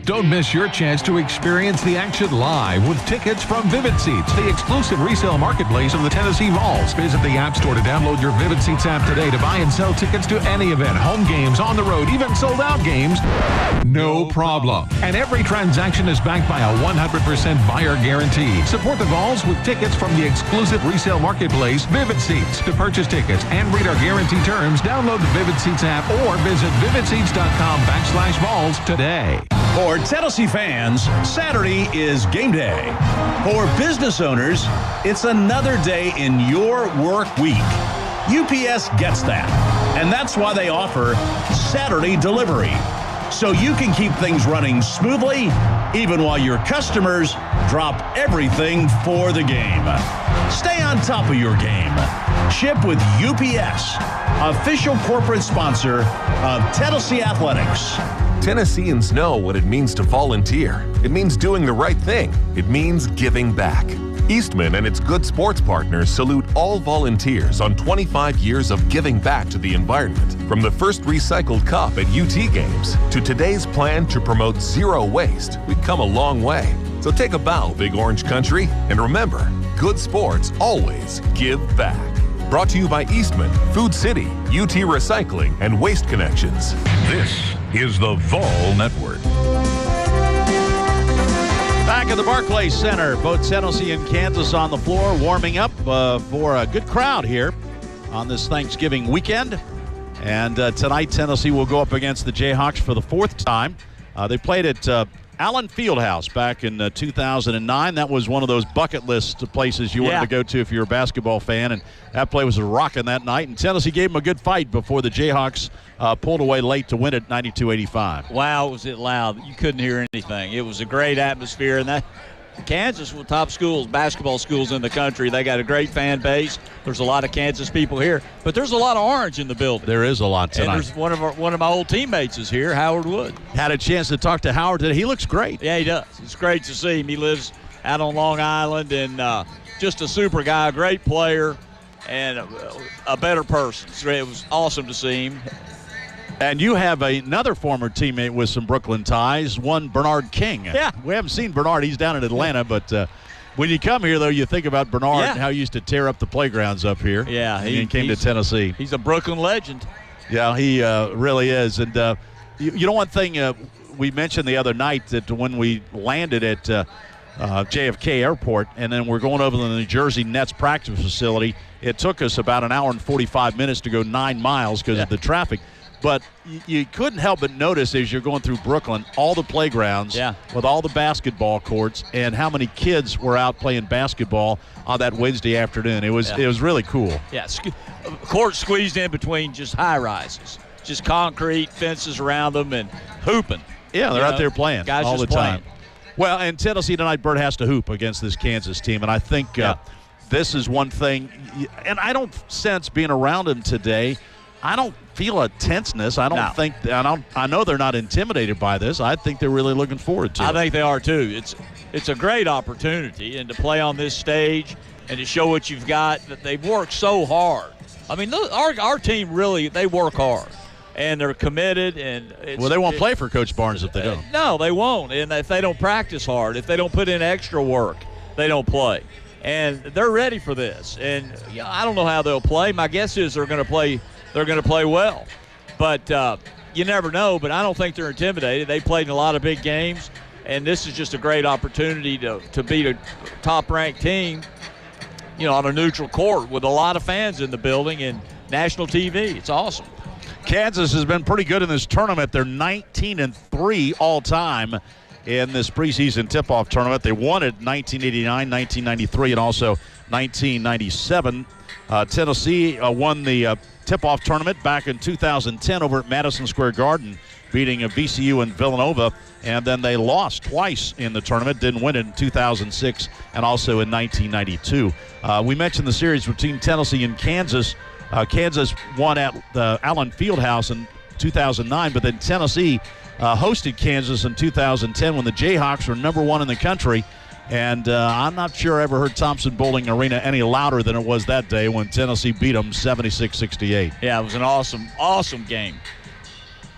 Don't miss your chance to experience the action live with tickets from Vivid Seats, the exclusive resale marketplace of the Tennessee Vols. Visit the App Store to download your Vivid Seats app today to buy and sell tickets to any event, home games, on the road, even sold-out games. No problem. And every transaction is backed by a 100% buyer guarantee. Support the Vols with tickets from the exclusive resale marketplace, Vivid Seats. To purchase tickets and read our guarantee terms, download the Vivid Seats app or visit vividseats.com/Vols today. For Tennessee fans, Saturday is game day. For business owners, it's another day in your work week. UPS gets that, and that's why they offer Saturday delivery, so you can keep things running smoothly even while your customers drop everything for the game. Stay on top of your game. Ship with UPS, official corporate sponsor of Tennessee Athletics. Tennesseans know what it means to volunteer. It means doing the right thing. It means giving back. Eastman and its Good Sports partners salute all volunteers on 25 years of giving back to the environment. From the first recycled cup at UT games to today's plan to promote zero waste, we've come a long way. So take a bow, Big Orange Country, and remember, good sports always give back. Brought to you by Eastman, Food City, UT Recycling, and Waste Connections. This is the Vol Network. Back at the Barclays Center, both Tennessee and Kansas on the floor, warming up for a good crowd here on this Thanksgiving weekend. And tonight, Tennessee will go up against the Jayhawks for the fourth time. They played at Allen Fieldhouse back in 2009. That was one of those bucket list places you wanted to go to if you're a basketball fan, and that play was rocking that night. And Tennessee gave them a good fight before the Jayhawks pulled away late to win it 92-85. Wow, was it loud. You couldn't hear anything. It was a great atmosphere, and that Kansas was top schools, basketball schools in the country. They got a great fan base. There's a lot of Kansas people here, but there's a lot of orange in the building. There is a lot tonight. And there's one of my old teammates is here, Howard Wood. Had a chance to talk to Howard today. He looks great. Yeah, he does. It's great to see him. He lives out on Long Island, and just a super guy, a great player, and a better person. It was awesome to see him. And you have another former teammate with some Brooklyn ties, one Bernard King. Yeah. We haven't seen Bernard. He's down in Atlanta, but when you come here, though, you think about Bernard and how he used to tear up the playgrounds up here. Yeah. He came to Tennessee. He's a Brooklyn legend. Yeah, he really is. And you know one thing we mentioned the other night, that when we landed at JFK Airport and then we're going over to the New Jersey Nets practice facility, it took us about an hour and 45 minutes to go 9 miles because of the traffic. But you couldn't help but notice as you're going through Brooklyn, all the playgrounds with all the basketball courts and how many kids were out playing basketball on that Wednesday afternoon. It was really cool. Yeah, courts squeezed in between just high-rises, just concrete, fences around them, and hooping. Yeah, they're out there playing guys all the playing. time. Well, and Tennessee tonight, Bert, has to hoop against this Kansas team, and I think this is one thing, and I don't sense being around him today, I don't feel a tenseness. I don't think. I know they're not intimidated by this. I think they're really looking forward to it. I think they are too. It's a great opportunity, and to play on this stage and to show what you've got. That they've worked so hard. I mean, our team really, they work hard, and they're committed. And they won't play for Coach Barnes if they don't. No, they won't. And if they don't practice hard, if they don't put in extra work, they don't play. And they're ready for this. And I don't know how they'll play. My guess is they're going to play. They're going to play well. But you never know, but I don't think they're intimidated. They played in a lot of big games, and this is just a great opportunity to beat a top-ranked team, on a neutral court with a lot of fans in the building and national TV. It's awesome. Kansas has been pretty good in this tournament. They're 19-3 all-time in this preseason tip-off tournament. They won it in 1989, 1993, and also 1997. Tennessee won the tip-off tournament back in 2010 over at Madison Square Garden, beating VCU and Villanova, and then they lost twice in the tournament, didn't win it in 2006 and also in 1992. We mentioned the series between Tennessee and Kansas. Kansas won at the Allen Fieldhouse in 2009, but then Tennessee hosted Kansas in 2010 when the Jayhawks were number one in the country. And I'm not sure I ever heard Thompson Bowling Arena any louder than it was that day when Tennessee beat them 76-68. Yeah, it was an awesome game.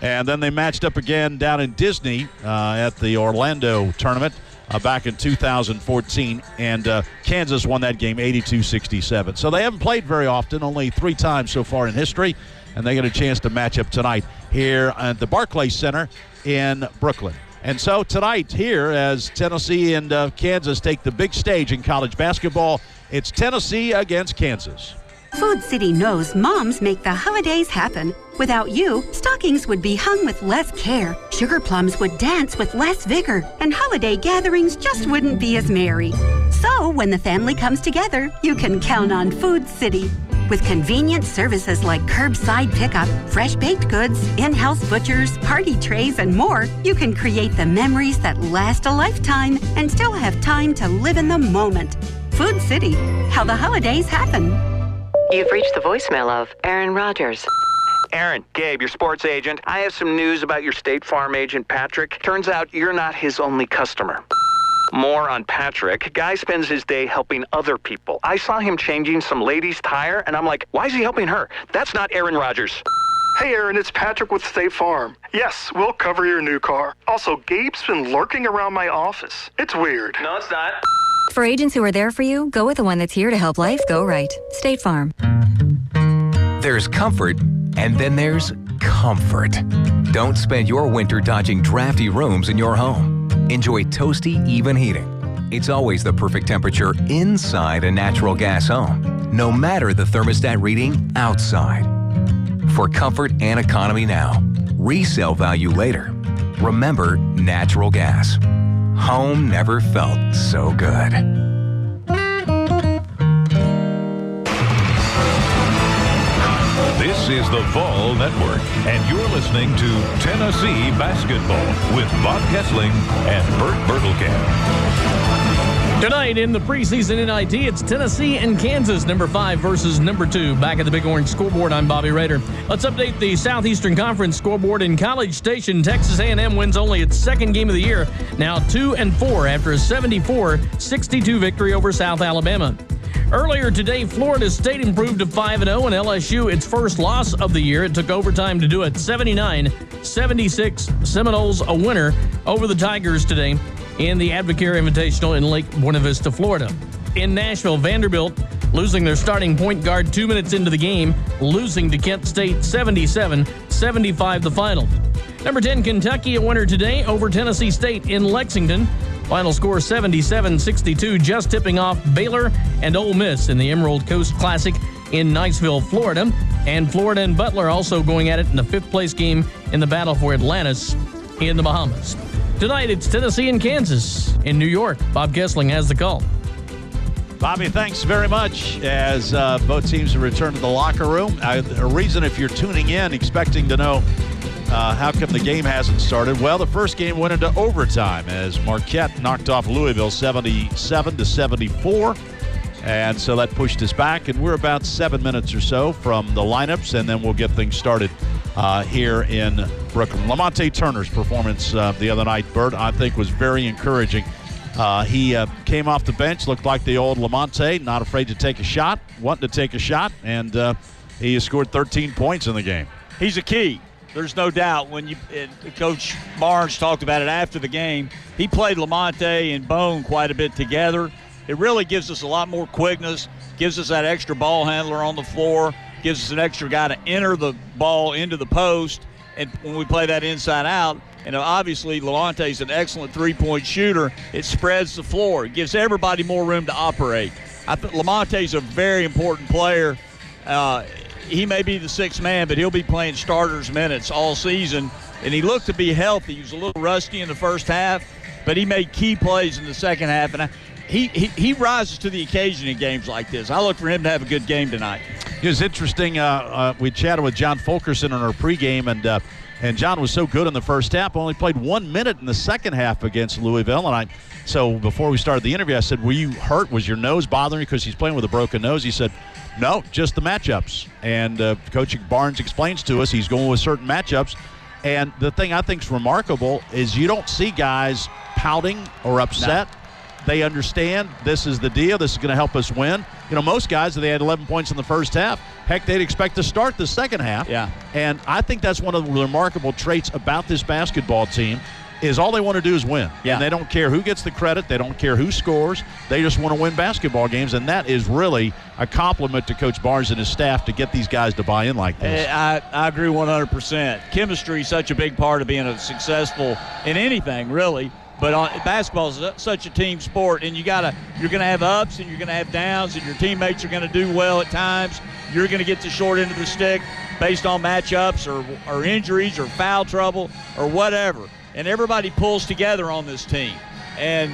And then they matched up again down in Disney at the Orlando tournament back in 2014. And Kansas won that game 82-67. So they haven't played very often, only 3 times so far in history. And they get a chance to match up tonight here at the Barclays Center in Brooklyn. And so tonight here, as Tennessee and Kansas take the big stage in college basketball, it's Tennessee against Kansas. Food City knows moms make the holidays happen. Without you, stockings would be hung with less care, sugar plums would dance with less vigor, and holiday gatherings just wouldn't be as merry. So when the family comes together, you can count on Food City. With convenient services like curbside pickup, fresh baked goods, in-house butchers, party trays, and more, you can create the memories that last a lifetime and still have time to live in the moment. Food City, how the holidays happen. You've reached the voicemail of Aaron Rodgers. Aaron, Gabe, your sports agent. I have some news about your State Farm agent, Patrick. Turns out you're not his only customer. More on Patrick. Guy spends his day helping other people. I saw him changing some lady's tire, and I'm like, why is he helping her? That's not Aaron Rodgers. Hey, Aaron, it's Patrick with State Farm. Yes, we'll cover your new car. Also, Gabe's been lurking around my office. It's weird. No, it's not. For agents who are there for you, go with the one that's here to help life go right. State Farm. There's comfort, and then there's comfort. Don't spend your winter dodging drafty rooms in your home. Enjoy toasty, even heating. It's always the perfect temperature inside a natural gas home, no matter the thermostat reading outside. For comfort and economy now, resale value later. Remember natural gas. Home never felt so good. This is the Vol Network, and you're listening to Tennessee Basketball with Bob Kessling and Bert Bertelkamp. Tonight in the preseason NIT, it's Tennessee and Kansas, number 5 versus number 2. Back at the Big Orange Scoreboard, I'm Bobby Rader. Let's update the Southeastern Conference scoreboard. In College Station, Texas A&M wins only its second game of the year, now 2-4 after a 74-62 victory over South Alabama. Earlier today, Florida State improved to 5-0, and LSU, its first loss of the year. It took overtime to do it. 79-76. Seminoles a winner over the Tigers today in the Advocare Invitational in Lake Buena Vista, Florida. In Nashville, Vanderbilt losing their starting point guard 2 minutes into the game, losing to Kent State 77-75 the final. Number 10, Kentucky a winner today over Tennessee State in Lexington. Final score 77-62, just tipping off Baylor and Ole Miss in the Emerald Coast Classic in Niceville, Florida. And Florida and Butler also going at it in the 5th place game in the battle for Atlantis in the Bahamas. Tonight, it's Tennessee and Kansas in New York. Bob Kessling has the call. Bobby, thanks very much as both teams return to the locker room. A reason if you're tuning in expecting to know how come the game hasn't started? Well, the first game went into overtime as Marquette knocked off Louisville 77-74. And so that pushed us back, and we're about 7 minutes or so from the lineups, and then we'll get things started here in Brooklyn. Lamonte Turner's performance the other night, Bert, I think was very encouraging. He came off the bench, looked like the old Lamonte, not afraid to take a shot, wanting to take a shot, and he scored 13 points in the game. He's a key. There's no doubt. When Coach Barnes talked about it after the game, he played Lamonte and Bone quite a bit together. It really gives us a lot more quickness, gives us that extra ball handler on the floor, gives us an extra guy to enter the ball into the post, and when we play that inside out, and obviously Lamonte's an excellent three-point shooter, it spreads the floor. It gives everybody more room to operate. I think Lamonte's a very important player. He may be the sixth man, but he'll be playing starters minutes all season. And he looked to be healthy. He was a little rusty in the first half, but he made key plays in the second half. And he rises to the occasion in games like this. I look for him to have a good game tonight. It was interesting. We chatted with John Fulkerson on our pregame, and John was so good in the first half, only played 1 minute in the second half against Louisville. And so before we started the interview, I said, were you hurt? Was your nose bothering you? Because he's playing with a broken nose. He said, no, just the matchups. And Coach Barnes explains to us he's going with certain matchups. And the thing I think is remarkable is you don't see guys pouting or upset. No. They understand this is the deal. This is going to help us win. You know, most guys, if they had 11 points in the first half, heck, they'd expect to start the second half. Yeah. And I think that's one of the remarkable traits about this basketball team is all they want to do is win. Yeah. And they don't care who gets the credit. They don't care who scores. They just want to win basketball games, and that is really a compliment to Coach Barnes and his staff to get these guys to buy in like this. I agree 100%. Chemistry is such a big part of being successful in anything, really. But basketball is such a team sport, and you're going to have ups and you're going to have downs, and your teammates are going to do well at times. You're going to get the short end of the stick based on matchups or injuries or foul trouble or whatever. And everybody pulls together on this team. And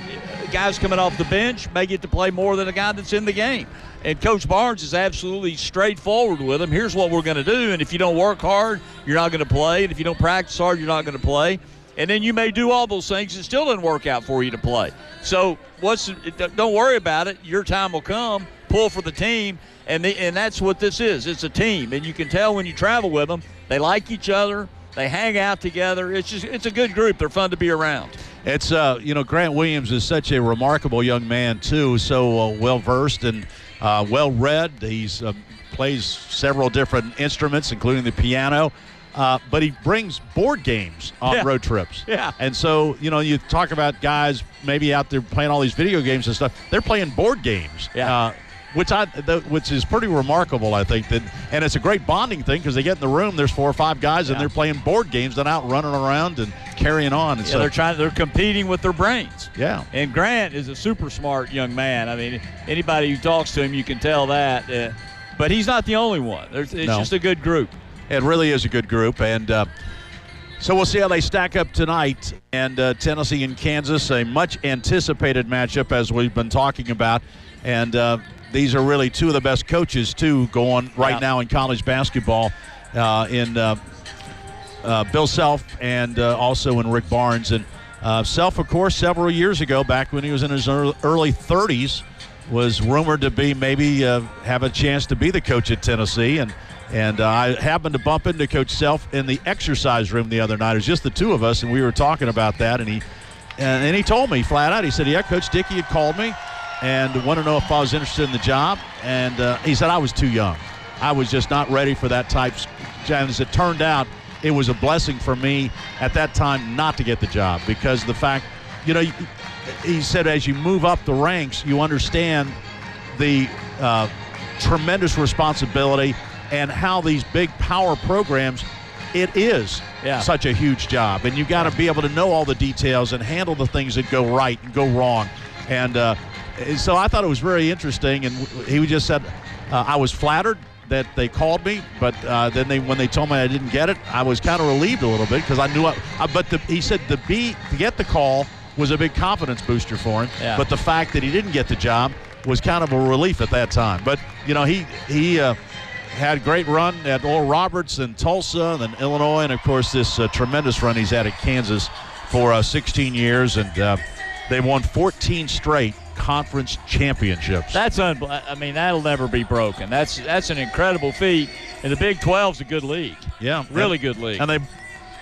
guys coming off the bench may get to play more than a guy that's in the game. And Coach Barnes is absolutely straightforward with them. Here's what we're going to do, and if you don't work hard, you're not going to play. And if you don't practice hard, you're not going to play. And then you may do all those things. It still doesn't work out for you to play. So don't worry about it. Your time will come. Pull for the team, and that's what this is. It's a team, and you can tell when you travel with them. They like each other. They hang out together. It's a good group. They're fun to be around. It's Grant Williams is such a remarkable young man too. So well versed and well read. He's plays several different instruments, including the piano. But he brings board games on road trips. Yeah. And so, you talk about guys maybe out there playing all these video games and stuff. They're playing board games. Yeah. Which is pretty remarkable, I think. And it's a great bonding thing because they get in the room, there's 4 or 5 guys, and they're playing board games. They're out running around and carrying on. And so they're competing with their brains. Yeah. And Grant is a super smart young man. I mean, anybody who talks to him, you can tell that. But he's not the only one. It's just a good group. It really is a good group, and so we'll see how they stack up tonight. And Tennessee and Kansas, a much-anticipated matchup, as we've been talking about. And these are really 2 of the best coaches, too, going right now in college basketball in Bill Self and also in Rick Barnes. And Self, of course, several years ago, back when he was in his early 30s, was rumored to be maybe have a chance to be the coach at Tennessee. And I happened to bump into Coach Self in the exercise room the other night. It was just the 2 of us, and we were talking about that. And he told me flat out, he said, yeah, Coach Dickey had called me and wanted to know if I was interested in the job. And he said I was too young. I was just not ready for that type. And as it turned out, it was a blessing for me at that time not to get the job because the fact, he said as you move up the ranks, you understand the tremendous responsibility and how these big power programs, it is such a huge job. And you've got to be able to know all the details and handle the things that go right and go wrong. And so I thought it was very interesting. And he just said, I was flattered that they called me, but then when they told me I didn't get it, I was kind of relieved a little bit because I knew he said to get the call was a big confidence booster for him. Yeah. But the fact that he didn't get the job was kind of a relief at that time. But, he had a great run at Oral Roberts and Tulsa and then Illinois, and, of course, this tremendous run he's had at Kansas for 16 years. And they've won 14 straight conference championships. That'll never be broken. That's an incredible feat. And the Big 12's a good league. Yeah. Really good league. And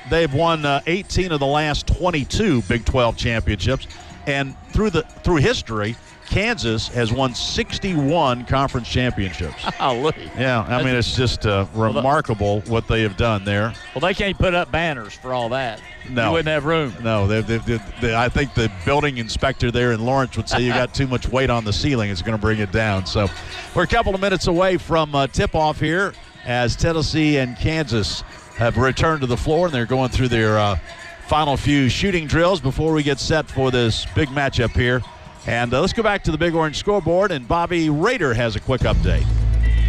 they've won 18 of the last 22 Big 12 championships. And through history, Kansas has won 61 conference championships. Golly. Yeah, it's just remarkable what they have done there. Well, they can't put up banners for all that. No. You wouldn't have room. No, I think the building inspector there in Lawrence would say you got too much weight on the ceiling. It's going to bring it down. So we're a couple of minutes away from tip-off here as Tennessee and Kansas have returned to the floor, and they're going through their final few shooting drills before we get set for this big matchup here. And let's go back to the Big Orange Scoreboard, and Bobby Rader has a quick update.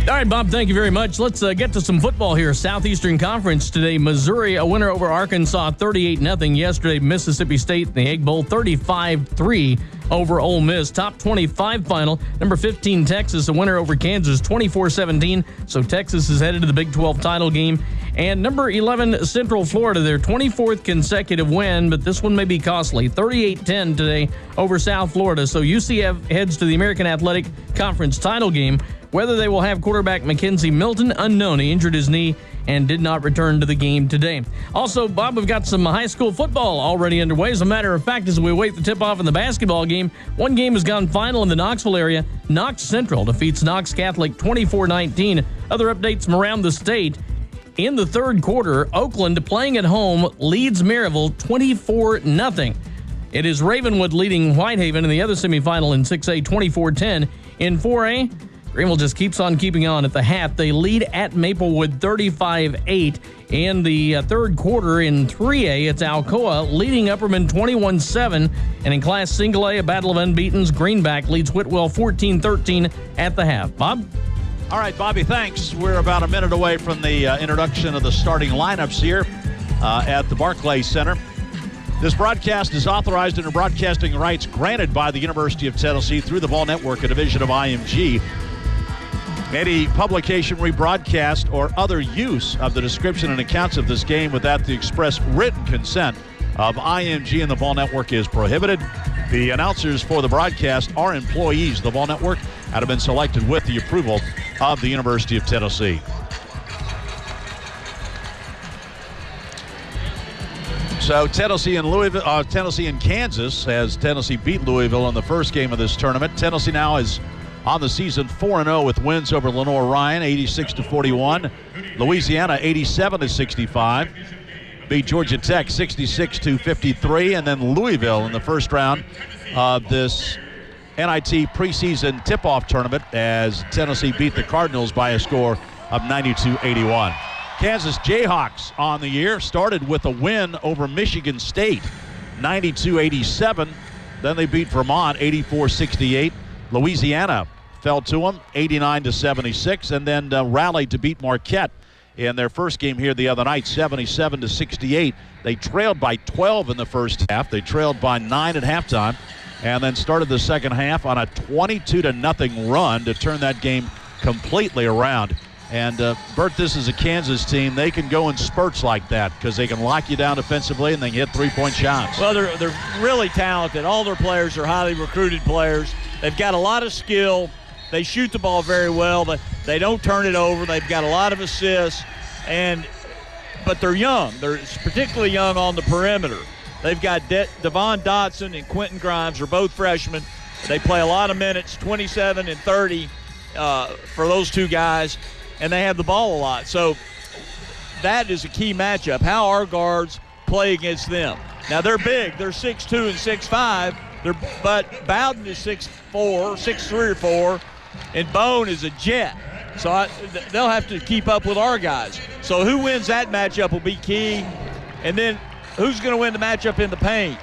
All right, Bob, thank you very much. Let's get to some football here. Southeastern Conference today. Missouri, a winner over Arkansas, 38-0. Yesterday, Mississippi State in the Egg Bowl, 35-3 over Ole Miss. Top 25 final. Number 15, Texas, a winner over Kansas, 24-17. So Texas is headed to the Big 12 title game. And number 11, Central Florida, their 24th consecutive win, but this one may be costly. 38-10 today over South Florida. So UCF heads to the American Athletic Conference title game. Whether they will have quarterback Mackenzie Milton, unknown. He injured his knee and did not return to the game today. Also, Bob, we've got some high school football already underway. As a matter of fact, as we await the tip-off in the basketball game, one game has gone final in the Knoxville area. Knox Central defeats Knox Catholic 24-19. Other updates from around the state. In the third quarter, Oakland, playing at home, leads Maryville 24-0. It is Ravenwood leading Whitehaven in the other semifinal in 6A 24-10. In 4A, Greenville just keeps on keeping on at the half. They lead at Maplewood 35-8. In the third quarter in 3A, it's Alcoa leading Upperman 21-7. And in Class Single A, a battle of unbeatens, Greenback leads Whitwell 14-13 at the half. Bob? All right, Bobby, thanks. We're about a minute away from the introduction of the starting lineups here at the Barclays Center. This broadcast is authorized under broadcasting rights granted by the University of Tennessee through the Ball Network, a division of IMG. Any publication, rebroadcast, or other use of the description and accounts of this game without the express written consent of IMG and the Ball Network is prohibited. The announcers for the broadcast are employees of the Ball Network and have been selected with the approval of the University of Tennessee. So Tennessee and Kansas, as Tennessee beat Louisville in the first game of this tournament. Tennessee now is on the season 4-0 with wins over Lenore Ryan, 86-41. Louisiana, 87-65. Beat Georgia Tech, 66-53. And then Louisville in the first round of this NIT preseason tip-off tournament as Tennessee beat the Cardinals by a score of 92-81. Kansas Jayhawks on the year started with a win over Michigan State, 92-87. Then they beat Vermont, 84-68. Louisiana fell to them, 89-76, and then rallied to beat Marquette in their first game here the other night, 77-68. They trailed by 12 in the first half. They trailed by 9 at halftime, and then started the second half on a 22-0 run to turn that game completely around. And, Bert, this is a Kansas team. They can go in spurts like that because they can lock you down defensively and they can hit three-point shots. Well, they're really talented. All their players are highly recruited players. They've got a lot of skill. They shoot the ball very well, but they don't turn it over. They've got a lot of assists, but they're young. They're particularly young on the perimeter. They've got Devon Dotson and Quentin Grimes are both freshmen. They play a lot of minutes, 27 and 30 for those two guys. And they have the ball a lot. So that is a key matchup, how our guards play against them. Now, they're big. They're 6'2 and 6'5", but Bowden is 6'4", 6'3 or 4, and Bone is a jet. So they'll have to keep up with our guys. So who wins that matchup will be key. And then who's going to win the matchup in the paint?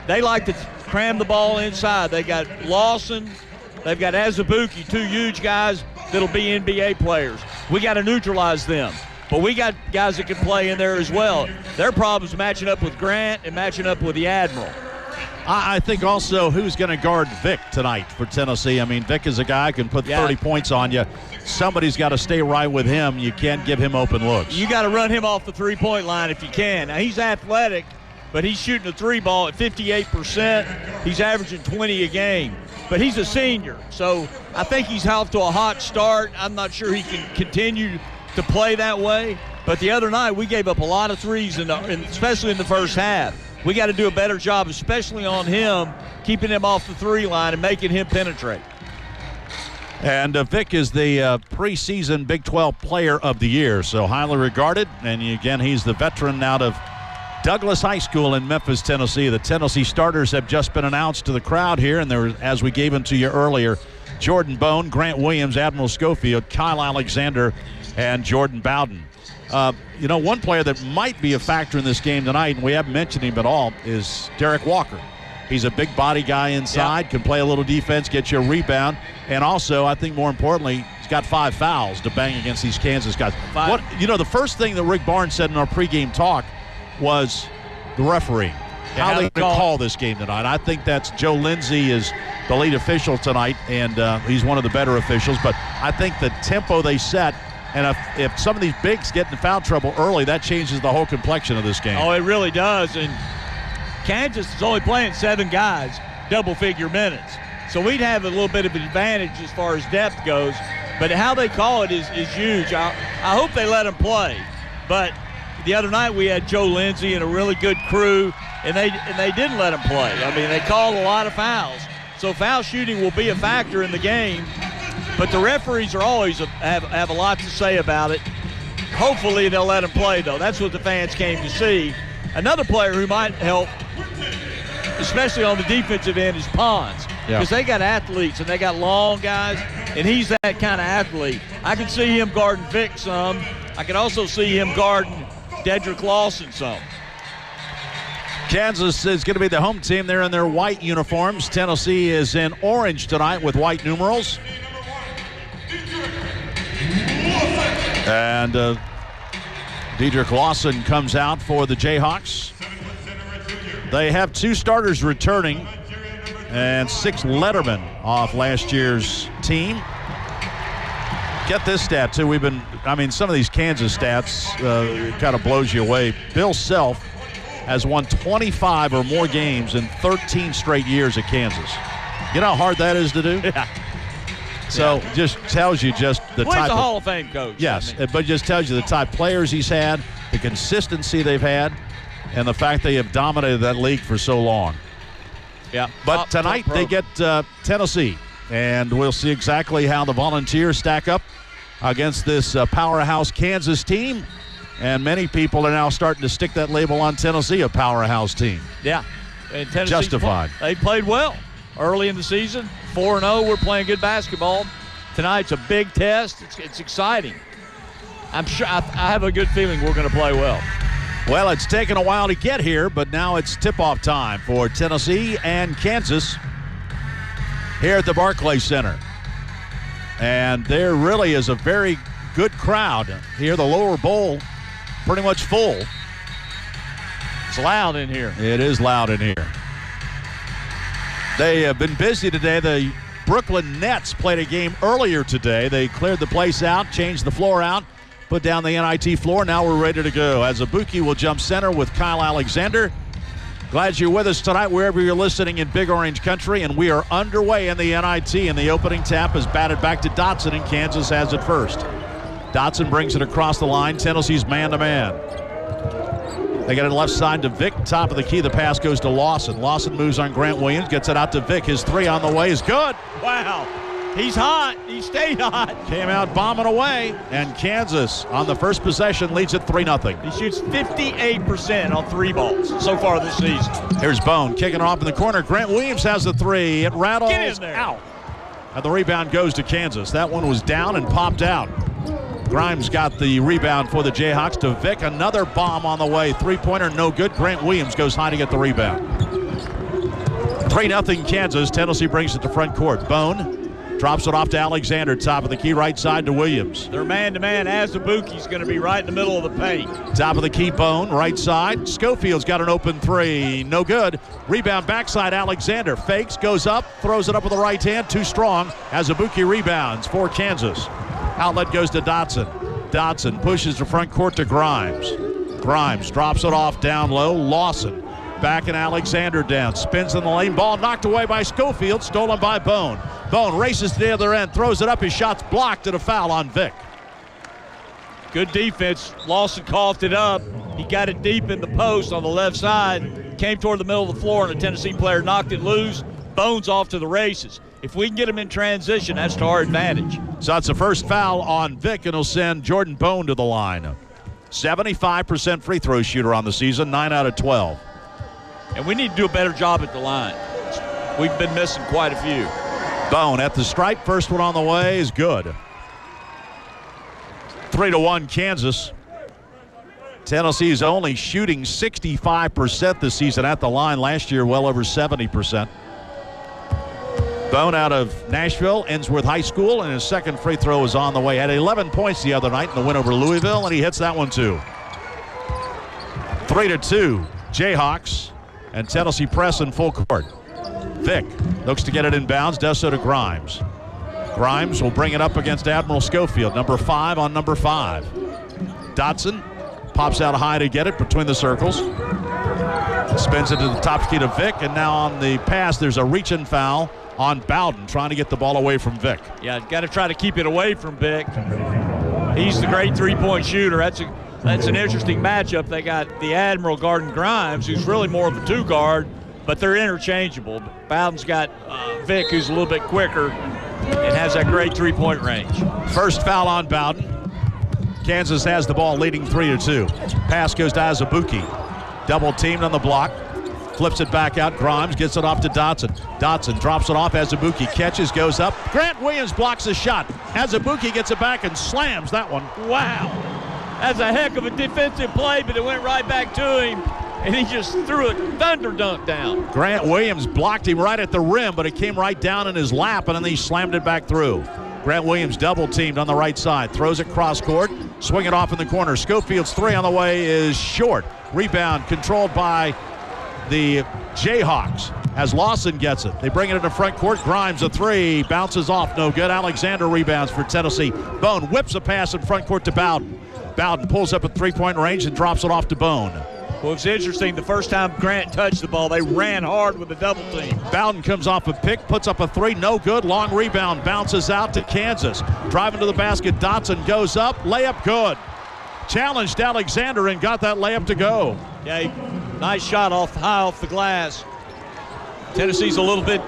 They like to cram the ball inside. They got Lawson. They've got Azubuike, two huge guys that'll be NBA players. We got to neutralize them. But we got guys that can play in there as well. Their problem's matching up with Grant and matching up with the Admiral. I think also who's going to guard Vic tonight for Tennessee. I mean, Vic is a guy who can put 30 points on you. Somebody's got to stay right with him. You can't give him open looks. You got to run him off the three-point line if you can. Now, he's athletic, but he's shooting the three ball at 58%. He's averaging 20 a game. But he's a senior, so I think he's off to a hot start. I'm not sure he can continue to play that way. But the other night, we gave up a lot of threes, especially in the first half. We got to do a better job, especially on him, keeping him off the three line and making him penetrate. And Vic is the preseason Big 12 Player of the Year, so highly regarded. And again, he's the veteran out of Douglas High School in Memphis, Tennessee. The Tennessee starters have just been announced to the crowd here, and there, as we gave them to you earlier, Jordan Bone, Grant Williams, Admiral Schofield, Kyle Alexander, and Jordan Bowden. One player that might be a factor in this game tonight, and we haven't mentioned him at all, is Derek Walker. He's a big body guy inside, can play a little defense, get you a rebound, and also, I think more importantly, he's got 5 fouls to bang against these Kansas guys. The first thing that Rick Barnes said in our pregame talk was the referee. How they call this game tonight. I think that's Joe Lindsay is the lead official tonight, and he's one of the better officials. But I think the tempo they set, and if some of these bigs get in foul trouble early, that changes the whole complexion of this game. Oh, it really does. And Kansas is only playing 7 guys, double-figure minutes. So we'd have a little bit of an advantage as far as depth goes. But how they call it is huge. I hope they let them play. But the other night we had Joe Lindsay and a really good crew, and they didn't let him play. I mean, they called a lot of fouls. So foul shooting will be a factor in the game, but the referees are always have a lot to say about it. Hopefully they'll let him play, though. That's what the fans came to see. Another player who might help, especially on the defensive end, is Pons, because they got athletes and they got long guys, and he's that kind of athlete. I can see him guarding Vic some. I can also see him guarding Dedrick Lawson some. Kansas is going to be the home team. They're in their white uniforms. Tennessee is in orange tonight with white numerals. And Dedrick Lawson comes out for the Jayhawks. They have 2 starters returning and 6 lettermen off last year's team. Get this stat, too. Some of these Kansas stats kind of blows you away. Bill Self has won 25 or more games in 13 straight years at Kansas. You know how hard that is to do? Yeah. So just tells you just the Well, type he's a of Hall of Fame coach. Yes, but just tells you the type of players he's had, the consistency they've had, and the fact they have dominated that league for so long. Yeah. But tonight they get Tennessee, and we'll see exactly how the Volunteers stack up against this powerhouse Kansas team. And many people are now starting to stick that label on Tennessee, a powerhouse team. Yeah. And Tennessee's Justified. They played well early in the season. 4-0. We're playing good basketball. Tonight's a big test. It's exciting. I'm sure I have a good feeling we're going to play well. Well, it's taken a while to get here, but now it's tip-off time for Tennessee and Kansas here at the Barclays Center. And there really is a very good crowd here. The lower bowl pretty much full. It's loud in here. It is loud in here. They have been busy today. The Brooklyn Nets played a game earlier today. They cleared the place out, changed the floor out, put down the NIT floor. Now we're ready to go. Azubuike will jump center with Kyle Alexander. Glad you're with us tonight wherever you're listening in Big Orange Country, and we are underway in the NIT, and the opening tap is batted back to Dotson, and Kansas has it first. Dotson brings it across the line. Tennessee's man-to-man. They get it left side to Vick. Top of the key, the pass goes to Lawson. Lawson moves on Grant Williams, gets it out to Vick. His 3 on the way is good. Wow. He's hot. He stayed hot. Came out bombing away, and Kansas on the first possession leads it 3-0. He shoots 58% on 3 balls so far this season. Here's Bone kicking it off in the corner. Grant Williams has the 3. It rattles out. And the rebound goes to Kansas. That one was down and popped out. Grimes got the rebound for the Jayhawks to Vick. Another bomb on the way. 3-pointer, no good. Grant Williams goes high to get the rebound. 3-0 Kansas. Tennessee brings it to front court. Bone drops it off to Alexander. Top of the key, right side to Williams. They're man-to-man. Azubuike's going to be right in the middle of the paint. Top of the key, Bone, right side. Schofield's got an open 3. No good. Rebound backside, Alexander. Fakes, goes up, throws it up with the right hand. Too strong. Azubuike rebounds for Kansas. Outlet goes to Dotson. Dotson pushes the front court to Grimes. Grimes drops it off down low. Lawson backing Alexander down. Spins in the lane. Ball knocked away by Schofield. Stolen by Bone. Bone races to the other end. Throws it up. His shot's blocked and a foul on Vick. Good defense. Lawson coughed it up. He got it deep in the post on the left side. Came toward the middle of the floor, and a Tennessee player knocked it loose. Bone's off to the races. If we can get him in transition, that's to our advantage. So that's the first foul on Vick, and it'll send Jordan Bone to the line. 75% free throw shooter on the season, 9 out of 12. And we need to do a better job at the line. We've been missing quite a few. Bone at the stripe. First one on the way is good. 3-1 Kansas. Tennessee's only shooting 65% this season at the line. Last year, well over 70%. Bone out of Nashville, Ensworth High School, and his second free throw is on the way. Had 11 points the other night in the win over Louisville, and he hits that one too. 3-2 Jayhawks, and Tennessee press in full court. Vick looks to get it in bounds, does so to Grimes. Grimes will bring it up against Admiral Schofield, number 5 on number 5. Dotson pops out high to get it between the circles. Spins it to the top key to Vick, and now on the pass there's a reach-in foul on Bowden, trying to get the ball away from Vick. Yeah, got to try to keep it away from Vick. He's the great three-point shooter. That's an interesting matchup. They got the Admiral guarding Grimes, who's really more of a 2-guard, but they're interchangeable. Bowden's got Vick, who's a little bit quicker and has that great three-point range. First foul on Bowden. Kansas has the ball, leading 3-2. Pass goes to Azubuike. Double teamed on the block. Flips it back out. Grimes gets it off to Dotson. Dotson drops it off. Azubuike catches, goes up. Grant Williams blocks the shot. Azubuike gets it back and slams that one. Wow. That's a heck of a defensive play, but it went right back to him, and he just threw a thunder dunk down. Grant Williams blocked him right at the rim, but it came right down in his lap, and then he slammed it back through. Grant Williams double-teamed on the right side. Throws it cross-court. Swing it off in the corner. Schofield's three on the way is short. Rebound controlled by the Jayhawks as Lawson gets it. They bring it into front court. Grimes a three. Bounces off. No good. Alexander rebounds for Tennessee. Bone whips a pass in front court to Bowden. Bowden pulls up at three-point range and drops it off to Bone. Well, it's interesting. The first time Grant touched the ball, they ran hard with the double team. Bowden comes off a pick, puts up a three, no good. Long rebound, bounces out to Kansas. Driving to the basket, Dotson goes up, layup good. Challenged Alexander and got that layup to go. Yeah, nice shot high off the glass. Tennessee's a little bit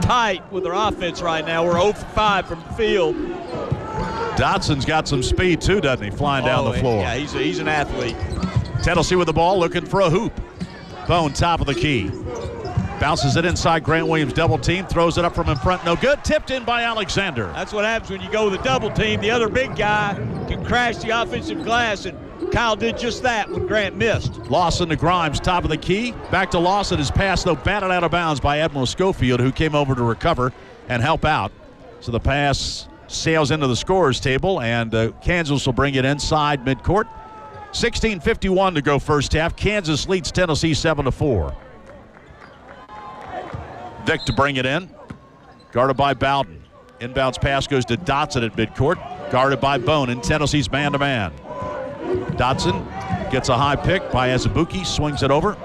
tight with their offense right now. We're 0 for 5 from the field. Dotson's got some speed too, doesn't he? Flying down the floor. Yeah, he's an athlete. Tennessee with the ball, looking for a hoop. Bone top of the key. Bounces it inside. Grant Williams double team. Throws it up from in front. No good. Tipped in by Alexander. That's what happens when you go with a double team. The other big guy can crash the offensive glass, and Kyle did just that when Grant missed. Lawson to Grimes, top of the key. Back to Lawson. His pass, though, batted out of bounds by Admiral Schofield, who came over to recover and help out. So the pass sails into the scorer's table, and Kansas will bring it inside midcourt. 16:51 to go first half. Kansas leads Tennessee 7-4. Vick to bring it in. Guarded by Bowden. Inbounds pass goes to Dotson at midcourt. Guarded by Bone in Tennessee's man-to-man. Dotson gets a high pick by Azubuike. Swings it over.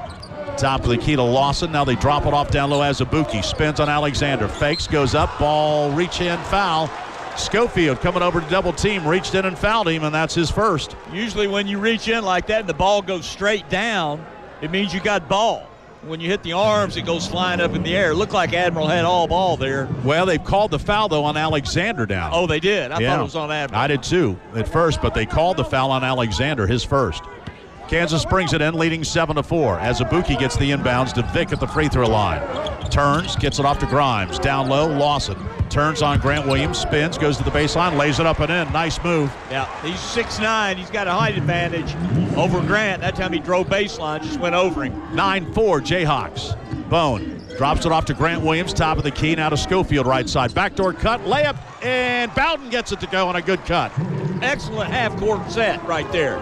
Top of the key to Lawson. Now they drop it off down low. Azubuike spins on Alexander. Fakes, goes up. Ball, reach in, foul. Schofield coming over to double team, reached in and fouled him, and that's his first. Usually when you reach in like that and the ball goes straight down, it means you got ball. When you hit the arms, it goes flying up in the air. It looked like Admiral had all ball there. Well, they've called the foul, though, on Alexander down. Oh, they did? I thought it was on Admiral. I did, too, at first, but they called the foul on Alexander, his first. Kansas brings it in, leading 7-4. Azubuike gets the inbounds to Vick at the free throw line. Turns, gets it off to Grimes. Down low, Lawson. Turns on Grant Williams, spins, goes to the baseline, lays it up and in. Nice move. Yeah, he's 6'9". He's got a height advantage over Grant. That time he drove baseline, just went over him. 9-4, Jayhawks. Bone drops it off to Grant Williams, top of the key, now to Schofield, right side. Backdoor cut, layup, and Bowden gets it to go on a good cut. Excellent half-court set right there.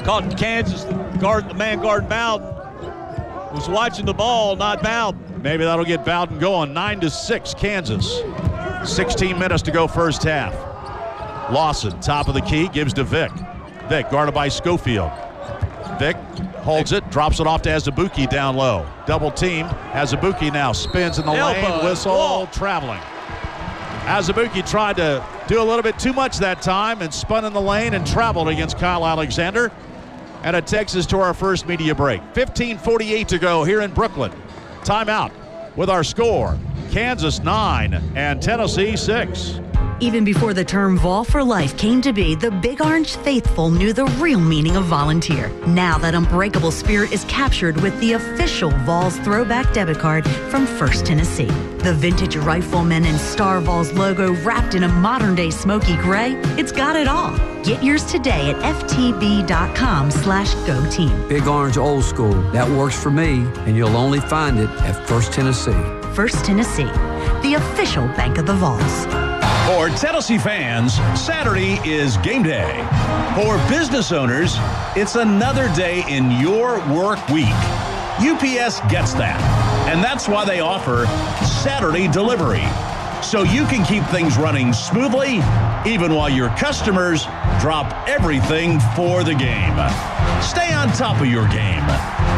Caught Kansas, the man guarding Bowden was watching the ball, not Bowden. Maybe that'll get Bowden going. 9-6, Kansas. 16 minutes to go first half. Lawson, top of the key, gives to Vick. Vick guarded by Schofield. Vick holds it, drops it off to Azubuike down low. Double teamed. Azubuike now spins in the lane, whistle, traveling. Azubuike tried to do a little bit too much that time and spun in the lane and traveled against Kyle Alexander. And it takes us to our first media break. 15:48 to go here in Brooklyn. Timeout with our score. Kansas 9 and Tennessee 6. Even before the term Vol for Life came to be, the Big Orange faithful knew the real meaning of volunteer. Now that unbreakable spirit is captured with the official Vols throwback debit card from First Tennessee. The vintage rifleman and Star Vols logo wrapped in a modern-day smoky gray, it's got it all. Get yours today at ftb.com/GoTeam. Big Orange old school. That works for me, and you'll only find it at First Tennessee. First Tennessee, the official bank of the Vols. For Tennessee fans, Saturday is game day. For business owners, it's another day in your work week. UPS gets that, and that's why they offer Saturday delivery. So you can keep things running smoothly, even while your customers drop everything for the game. Stay on top of your game.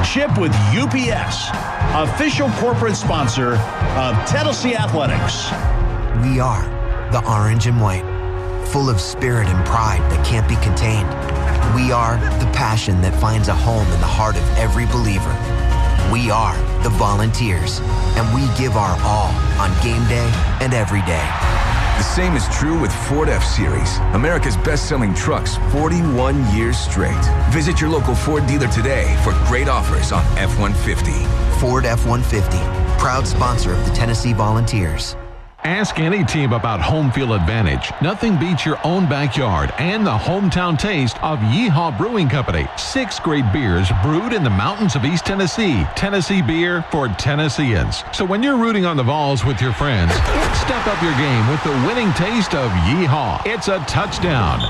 Ship with UPS, official corporate sponsor of Tennessee Athletics. We are the orange and white, full of spirit and pride that can't be contained. We are the passion that finds a home in the heart of every believer. We are the Volunteers, and we give our all on game day and every day. The same is true with Ford F-Series, America's best-selling trucks 41 years straight. Visit your local Ford dealer today for great offers on F-150. Ford F-150, proud sponsor of the Tennessee Volunteers. Ask any team about home field advantage. Nothing beats your own backyard and the hometown taste of Yeehaw Brewing Company. 6 great beers brewed in the mountains of East Tennessee. Tennessee beer for Tennesseans. So when you're rooting on the Vols with your friends, step up your game with the winning taste of Yeehaw. It's a touchdown.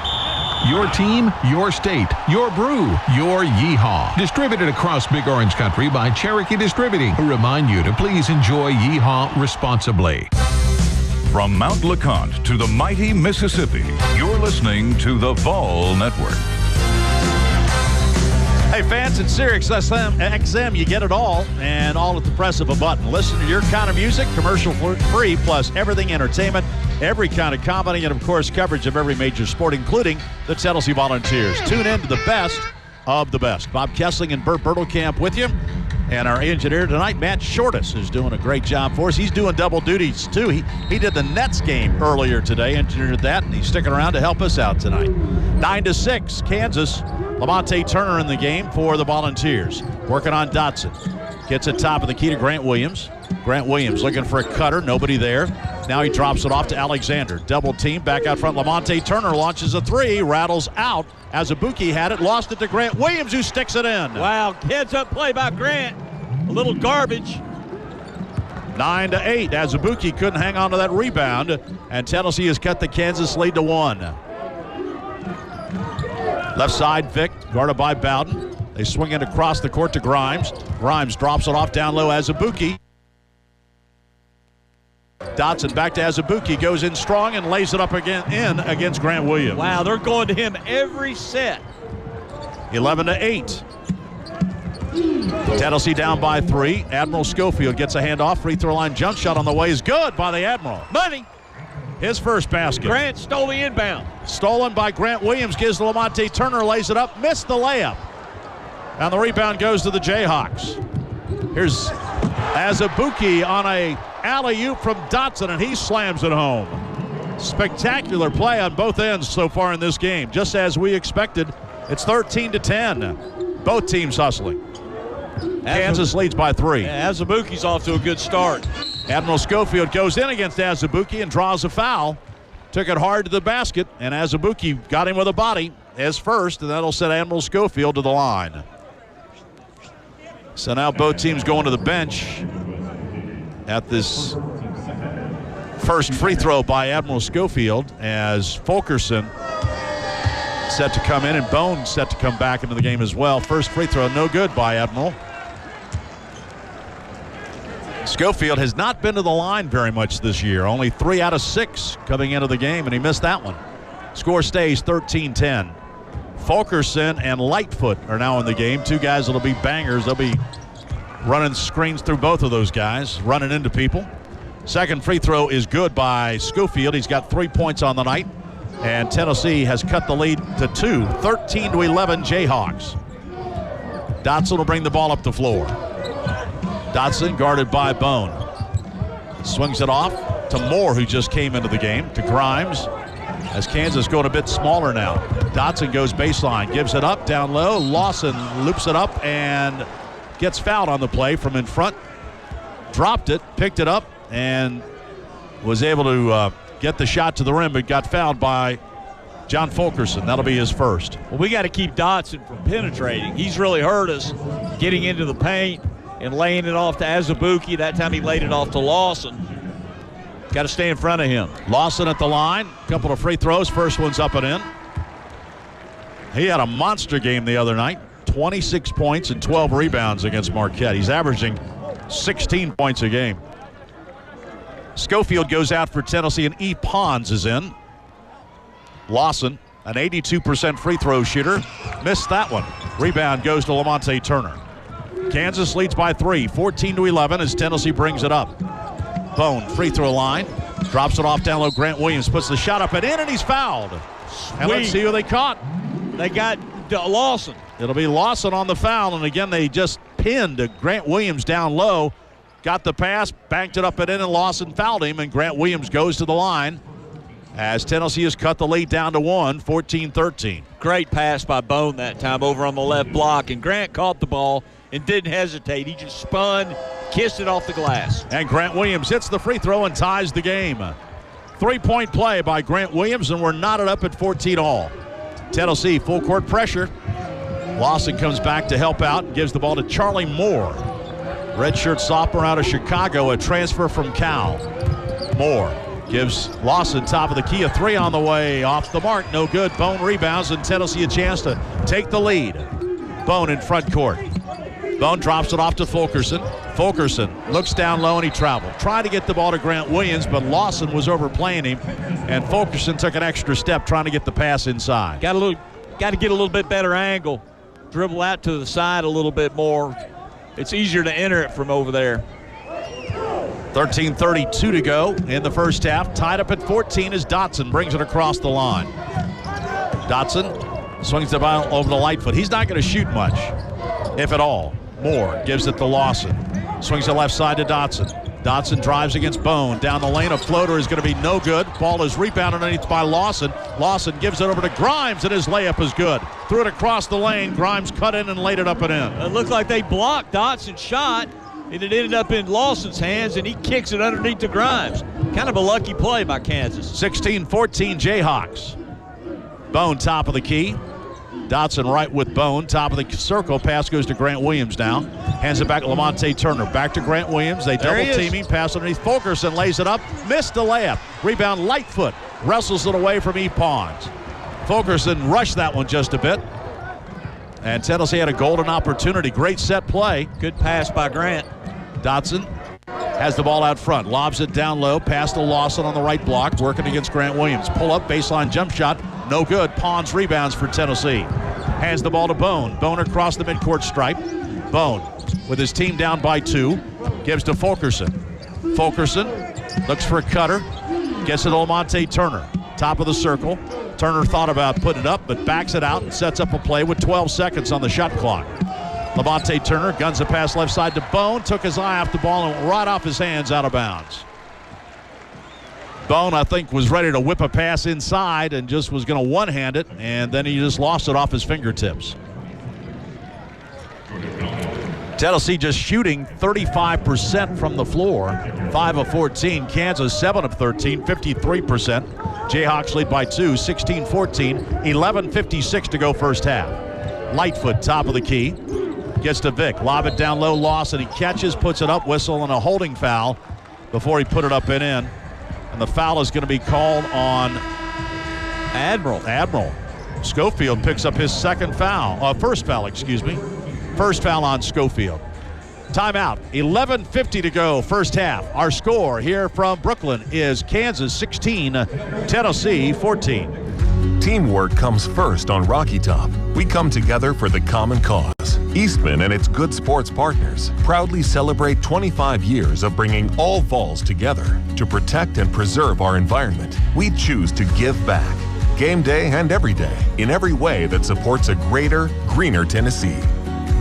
Your team, your state, your brew, your Yeehaw. Distributed across Big Orange Country by Cherokee Distributing, who remind you to please enjoy Yeehaw responsibly. From Mount LeConte to the mighty Mississippi, you're listening to the Vol Network. Hey fans, at SiriusXM, you get it all, and all at the press of a button. Listen to your kind of music, commercial free, plus everything entertainment, every kind of comedy, and of course coverage of every major sport, including the Tennessee Volunteers. Tune in to the best of the best. Bob Kessling and Burt Bertelkamp with you. And our engineer tonight, Matt Shortis, is doing a great job for us. He's doing double duties, too. He did the Nets game earlier today, engineered that, and he's sticking around to help us out tonight. 9-6, Kansas. Lamonte Turner in the game for the Volunteers. Working on Dotson. Gets it top of the key to Grant Williams. Grant Williams looking for a cutter. Nobody there. Now he drops it off to Alexander. Double team back out front. Lamonte Turner launches a 3. Rattles out. Azubuike had it. Lost it to Grant Williams, who sticks it in. Wow, heads up play by Grant. A little garbage. 9-8. Azubuike couldn't hang on to that rebound. And Tennessee has cut the Kansas lead to 1. Left side, Vick, guarded by Bowden. They swing it across the court to Grimes. Grimes drops it off down low. Azubuike. Dotson back to Azubuike, goes in strong and lays it up again in against Grant Williams. Wow, they're going to him every set. 11-8. Tennessee down by 3. Admiral Schofield gets a handoff. Free throw line jump shot on the way is good by the Admiral. Money. His first basket. Grant stole the inbound. Stolen by Grant Williams. Gives to Lamonte Turner. Lays it up. Missed the layup. And the rebound goes to the Jayhawks. Here's Azubuike on a alley-oop from Dotson, and he slams it home. Spectacular play on both ends so far in this game. Just as we expected, it's 13-10. Both teams hustling. Kansas leads by 3. Yeah, Azubuike's off to a good start. Admiral Schofield goes in against Azubuike and draws a foul. Took it hard to the basket, and Azubuike got him with a body as first, and that'll set Admiral Schofield to the line. So now both teams going to the bench at this first free throw by Admiral Schofield, as Fulkerson set to come in and Bone set to come back into the game as well. First free throw no good by Admiral. Schofield has not been to the line very much this year. Only 3 out of 6 coming into the game, and he missed that one. Score stays 13-10. Fulkerson and Lightfoot are now in the game. 2 guys that'll be bangers. They'll be running screens through both of those guys, running into people. Second free throw is good by Schofield. He's got 3 points on the night. And Tennessee has cut the lead to 2, 13-11 Jayhawks. Dotson will bring the ball up the floor. Dotson guarded by Bone. Swings it off to Moore, who just came into the game, to Grimes, as Kansas going a bit smaller now. Dotson goes baseline, gives it up down low. Lawson loops it up and gets fouled on the play from in front. Dropped it, picked it up, and was able to get the shot to the rim, but got fouled by John Fulkerson. That'll be his first. Well, we got to keep Dotson from penetrating. He's really hurt us getting into the paint and laying it off to Azubuike. That time he laid it off to Lawson. Got to stay in front of him. Lawson at the line. Couple of free throws. First one's up and in. He had a monster game the other night. 26 points and 12 rebounds against Marquette. He's averaging 16 points a game. Schofield goes out for Tennessee, and E. Pons is in. Lawson, an 82% free throw shooter, missed that one. Rebound goes to Lamonte Turner. Kansas leads by 3, 14-11 as Tennessee brings it up. Bone, free throw line, drops it off down low. Grant Williams puts the shot up and in, and he's fouled. And let's see who they caught. They got Lawson. It'll be Lawson on the foul, and again they just pinned Grant Williams down low. Got the pass, banked it up and in, and Lawson fouled him, and Grant Williams goes to the line as Tennessee has cut the lead down to 1, 14-13. Great pass by Bone that time over on the left block, and Grant caught the ball and didn't hesitate. He just spun, kissed it off the glass. And Grant Williams hits the free throw and ties the game. 3-point play by Grant Williams, and we're knotted up at 14 all. Tennessee full court pressure. Lawson comes back to help out and gives the ball to Charlie Moore. Redshirt sophomore out of Chicago, a transfer from Cal. Moore gives Lawson top of the key, a three on the way, off the mark, no good. Bone rebounds, and Tennessee a chance to take the lead. Bone in front court. Bone drops it off to Fulkerson. Fulkerson looks down low and he traveled. Tried to get the ball to Grant Williams, but Lawson was overplaying him, and Fulkerson took an extra step trying to get the pass inside. Got to get a little bit better angle. Dribble out to the side a little bit more. It's easier to enter it from over there. 13:32 to go in the first half. Tied up at 14 as Dotson brings it across the line. Dotson swings the ball over to Lightfoot. He's not going to shoot much, if at all. Moore gives it to Lawson. Swings the left side to Dotson. Dotson drives against Bone. Down the lane, a floater is going to be no good. Ball is rebounded underneath by Lawson. Lawson gives it over to Grimes, and his layup is good. Threw it across the lane. Grimes cut in and laid it up and in. It looked like they blocked Dotson's shot, and it ended up in Lawson's hands, and he kicks it underneath to Grimes. Kind of a lucky play by Kansas. 16-14 Jayhawks. Bone top of the key. Dotson right with Bone, top of the circle. Pass goes to Grant Williams now. Hands it back to Lamonte Turner. Back to Grant Williams. They double team him. Pass underneath. Fulkerson lays it up. Missed the layup. Rebound Lightfoot. Wrestles it away from E. Pons. Fulkerson rushed that one just a bit. And Tennessee had a golden opportunity. Great set play. Good pass by Grant. Dotson has the ball out front. Lobs it down low. Pass to Lawson on the right block. Working against Grant Williams. Pull up. Baseline jump shot. No good. Pons rebounds for Tennessee. Hands the ball to Bone. Bone across the midcourt stripe. Bone with his team down by 2. Gives to Fulkerson. Fulkerson looks for a cutter. Gets it to Lamonte Turner. Top of the circle. Turner thought about putting it up, but backs it out and sets up a play with 12 seconds on the shot clock. Lamonte Turner guns a pass left side to Bone. Took his eye off the ball and went right off his hands out of bounds. Bone, I think, was ready to whip a pass inside and just was going to one-hand it, and then he just lost it off his fingertips. Tennessee just shooting 35% from the floor. 5 of 14. Kansas 7 of 13, 53%. Jayhawks lead by 2, 16-14. 11:56 to go first half. Lightfoot top of the key. Gets to Vick. Lob it down low. Lawson. He catches, puts it up, whistle, and a holding foul before he put it up and in. And the foul is going to be called on Admiral. Schofield picks up his first foul. First foul on Schofield. Timeout. 11:50 to go first half. Our score here from Brooklyn is Kansas 16, Tennessee 14. Teamwork comes first on Rocky Top. We come together for the common cause. Eastman and its good sports partners proudly celebrate 25 years of bringing all Vols together to protect and preserve our environment. We choose to give back. Game day and every day in every way that supports a greater, greener Tennessee.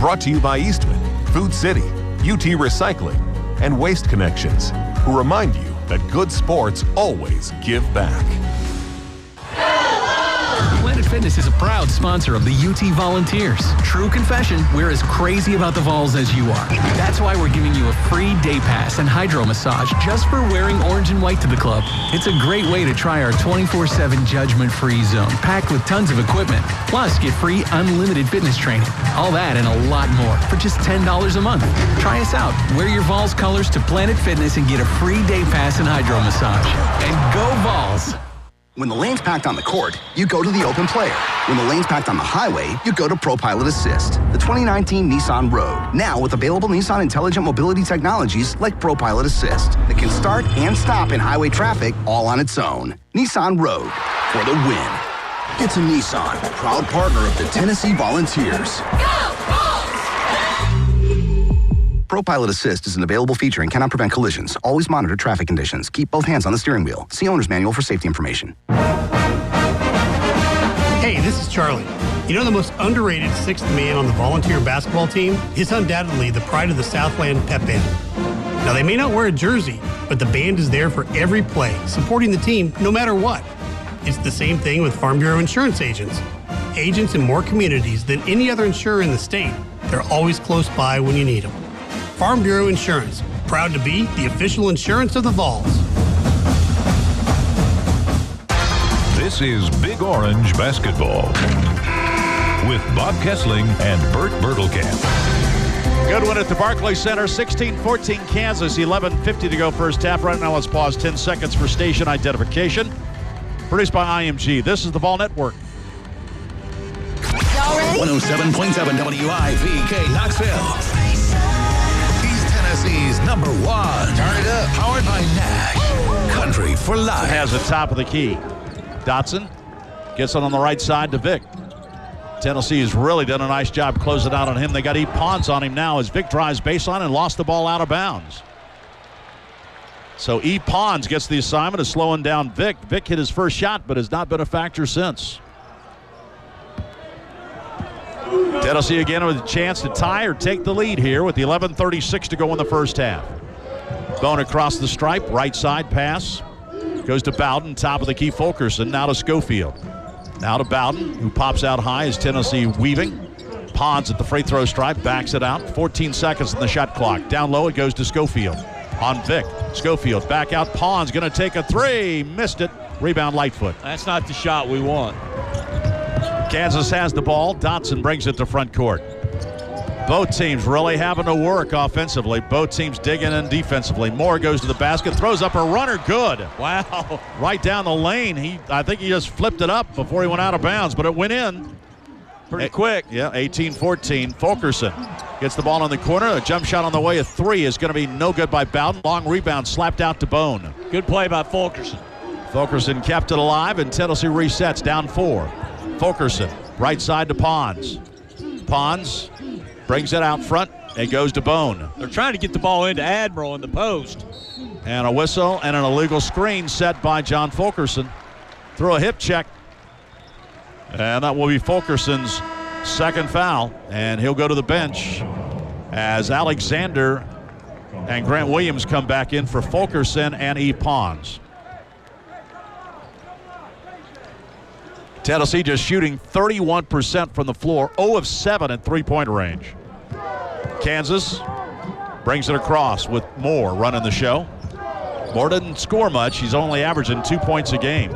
Brought to you by Eastman, Food City, UT Recycling, and Waste Connections, who remind you that good sports always give back. Planet Fitness is a proud sponsor of the UT Volunteers. True confession, we're as crazy about the Vols as you are. That's why we're giving you a free day pass and hydro massage just for wearing orange and white to the club. It's a great way to try our 24/7 judgment-free zone, packed with tons of equipment. Plus, get free unlimited fitness training. All that and a lot more for just $10 a month. Try us out. Wear your Vols colors to Planet Fitness and get a free day pass and hydro massage. And go Vols! When the lane's packed on the court, you go to the open player. When the lane's packed on the highway, you go to ProPilot Assist, the 2019 Nissan Rogue. Now with available Nissan intelligent mobility technologies like ProPilot Assist that can start and stop in highway traffic all on its own. Nissan Rogue, for the win. It's a Nissan, proud partner of the Tennessee Volunteers. ProPilot Assist is an available feature and cannot prevent collisions. Always monitor traffic conditions. Keep both hands on the steering wheel. See owner's manual for safety information. Hey, this is Charlie. You know the most underrated sixth man on the volunteer basketball team is undoubtedly the pride of the Southland Pep Band. Now, they may not wear a jersey, but the band is there for every play, supporting the team no matter what. It's the same thing with Farm Bureau insurance agents. Agents in more communities than any other insurer in the state. They're always close by when you need them. Farm Bureau Insurance, proud to be the official insurance of the Vols. This is Big Orange Basketball with Bob Kessling and Bert Bertelkamp. Good one at the Barclays Center, 16-14 Kansas, 11:50 to go first half. Right now, let's pause 10 seconds for station identification. Produced by IMG. This is the Vol Network. 107.7 WIVK Knoxville. East Tennessee's #1. Turn it up. Powered by Nash. Country for life. Has the top of the key. Dotson gets it on the right side to Vic. Tennessee has really done a nice job closing out on him. They got E. Pons on him now as Vic drives baseline and lost the ball out of bounds. So E. Pons gets the assignment of slowing down Vic. Vic hit his first shot but has not been a factor since. Tennessee again with a chance to tie or take the lead here with the 11:36 to go in the first half. Bone across the stripe, right side pass. Goes to Bowden, top of the key Fulkerson, now to Schofield. Now to Bowden, who pops out high as Tennessee weaving. Pons at the free throw stripe, backs it out. 14 seconds in the shot clock. Down low, it goes to Schofield. On Vic. Schofield back out. Pons going to take a three. Missed it. Rebound Lightfoot. That's not the shot we want. Kansas has the ball. Dotson brings it to front court. Both teams really having to work offensively. Both teams digging in defensively. Moore goes to the basket, throws up a runner. Good. Wow. Right down the lane. I think he just flipped it up before he went out of bounds, but it went in. Pretty quick. Yeah, 18-14. Fulkerson gets the ball in the corner. A jump shot on the way. A three is going to be no good by Bowden. Long rebound slapped out to Bone. Good play by Fulkerson. Fulkerson kept it alive, and Tennessee resets down 4. Fulkerson, right side to Pons. Pons brings it out front. It goes to Bone. They're trying to get the ball into Admiral in the post. And a whistle and an illegal screen set by John Fulkerson. Through a hip check. And that will be Fulkerson's second foul. And he'll go to the bench as Alexander and Grant Williams come back in for Fulkerson and E. Pons. Tennessee just shooting 31% from the floor, 0 of 7 at three-point range. Kansas brings it across with Moore running the show. Moore doesn't score much. He's only averaging 2 points a game.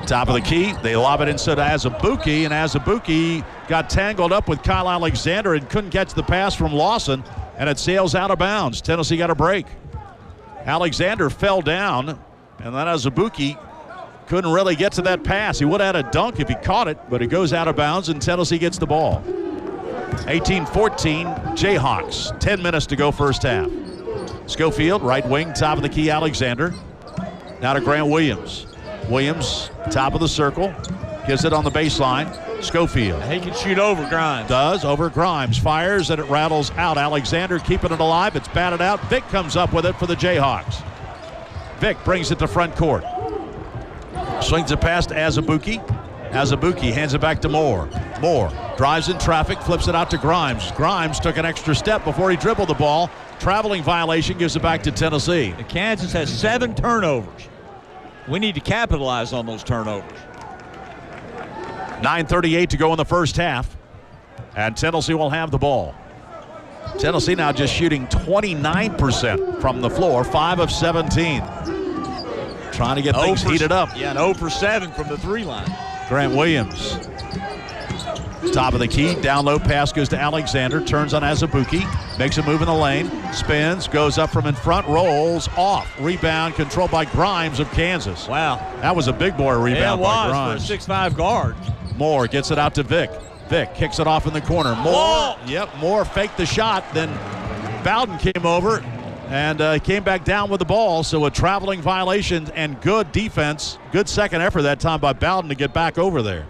Top of the key. They lob it inside to Azubuike, and Azubuike got tangled up with Kyle Alexander and couldn't catch the pass from Lawson, and it sails out of bounds. Tennessee got a break. Alexander fell down, and then Azubuike couldn't really get to that pass. He would have had a dunk if he caught it, but it goes out of bounds, and Tennessee gets the ball. 18-14 Jayhawks. 10 minutes to go first half. Schofield, right wing, top of the key, Alexander. Now to Grant Williams. Williams, top of the circle. Gives it on the baseline. Schofield. He can shoot over Grimes. Does, over Grimes. Fires, and it rattles out. Alexander keeping it alive. It's batted out. Vic comes up with it for the Jayhawks. Vic brings it to front court. Swings it past Azubuike. Azubuike hands it back to Moore. Moore drives in traffic, flips it out to Grimes. Grimes took an extra step before he dribbled the ball. Traveling violation, gives it back to Tennessee. Kansas has 7 turnovers. We need to capitalize on those turnovers. 9:38 to go in the first half, and Tennessee will have the ball. Tennessee now just shooting 29% from the floor, 5 of 17. Trying to get things heated up. Yeah, and 0 for 7 from the three line. Grant Williams. Top of the key. Down low pass goes to Alexander. Turns on Azubuike. Makes a move in the lane. Spins. Goes up from in front. Rolls off. Rebound controlled by Grimes of Kansas. Wow. That was a big boy rebound by Grimes. For a 6'5" guard. Moore gets it out to Vic. Vic kicks it off in the corner. Moore. Yep. Moore faked the shot. Then Bowden came over and came back down with the ball. So a traveling violation and good defense. Good second effort that time by Bowden to get back over there.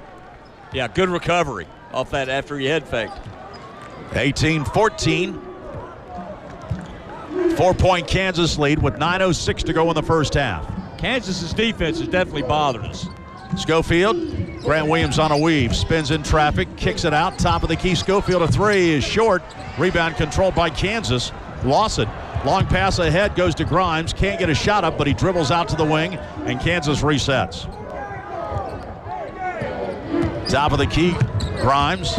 Yeah, good recovery off that after he head faked. 18-14. 4-point Kansas lead with 9:06 to go in the first half. Kansas's defense has definitely bothered us. Schofield, Grant Williams on a weave, spins in traffic, kicks it out, top of the key. Schofield, a three is short. Rebound controlled by Kansas. Lawson, long pass ahead, goes to Grimes. Can't get a shot up, but he dribbles out to the wing, and Kansas resets. Top of the key, Grimes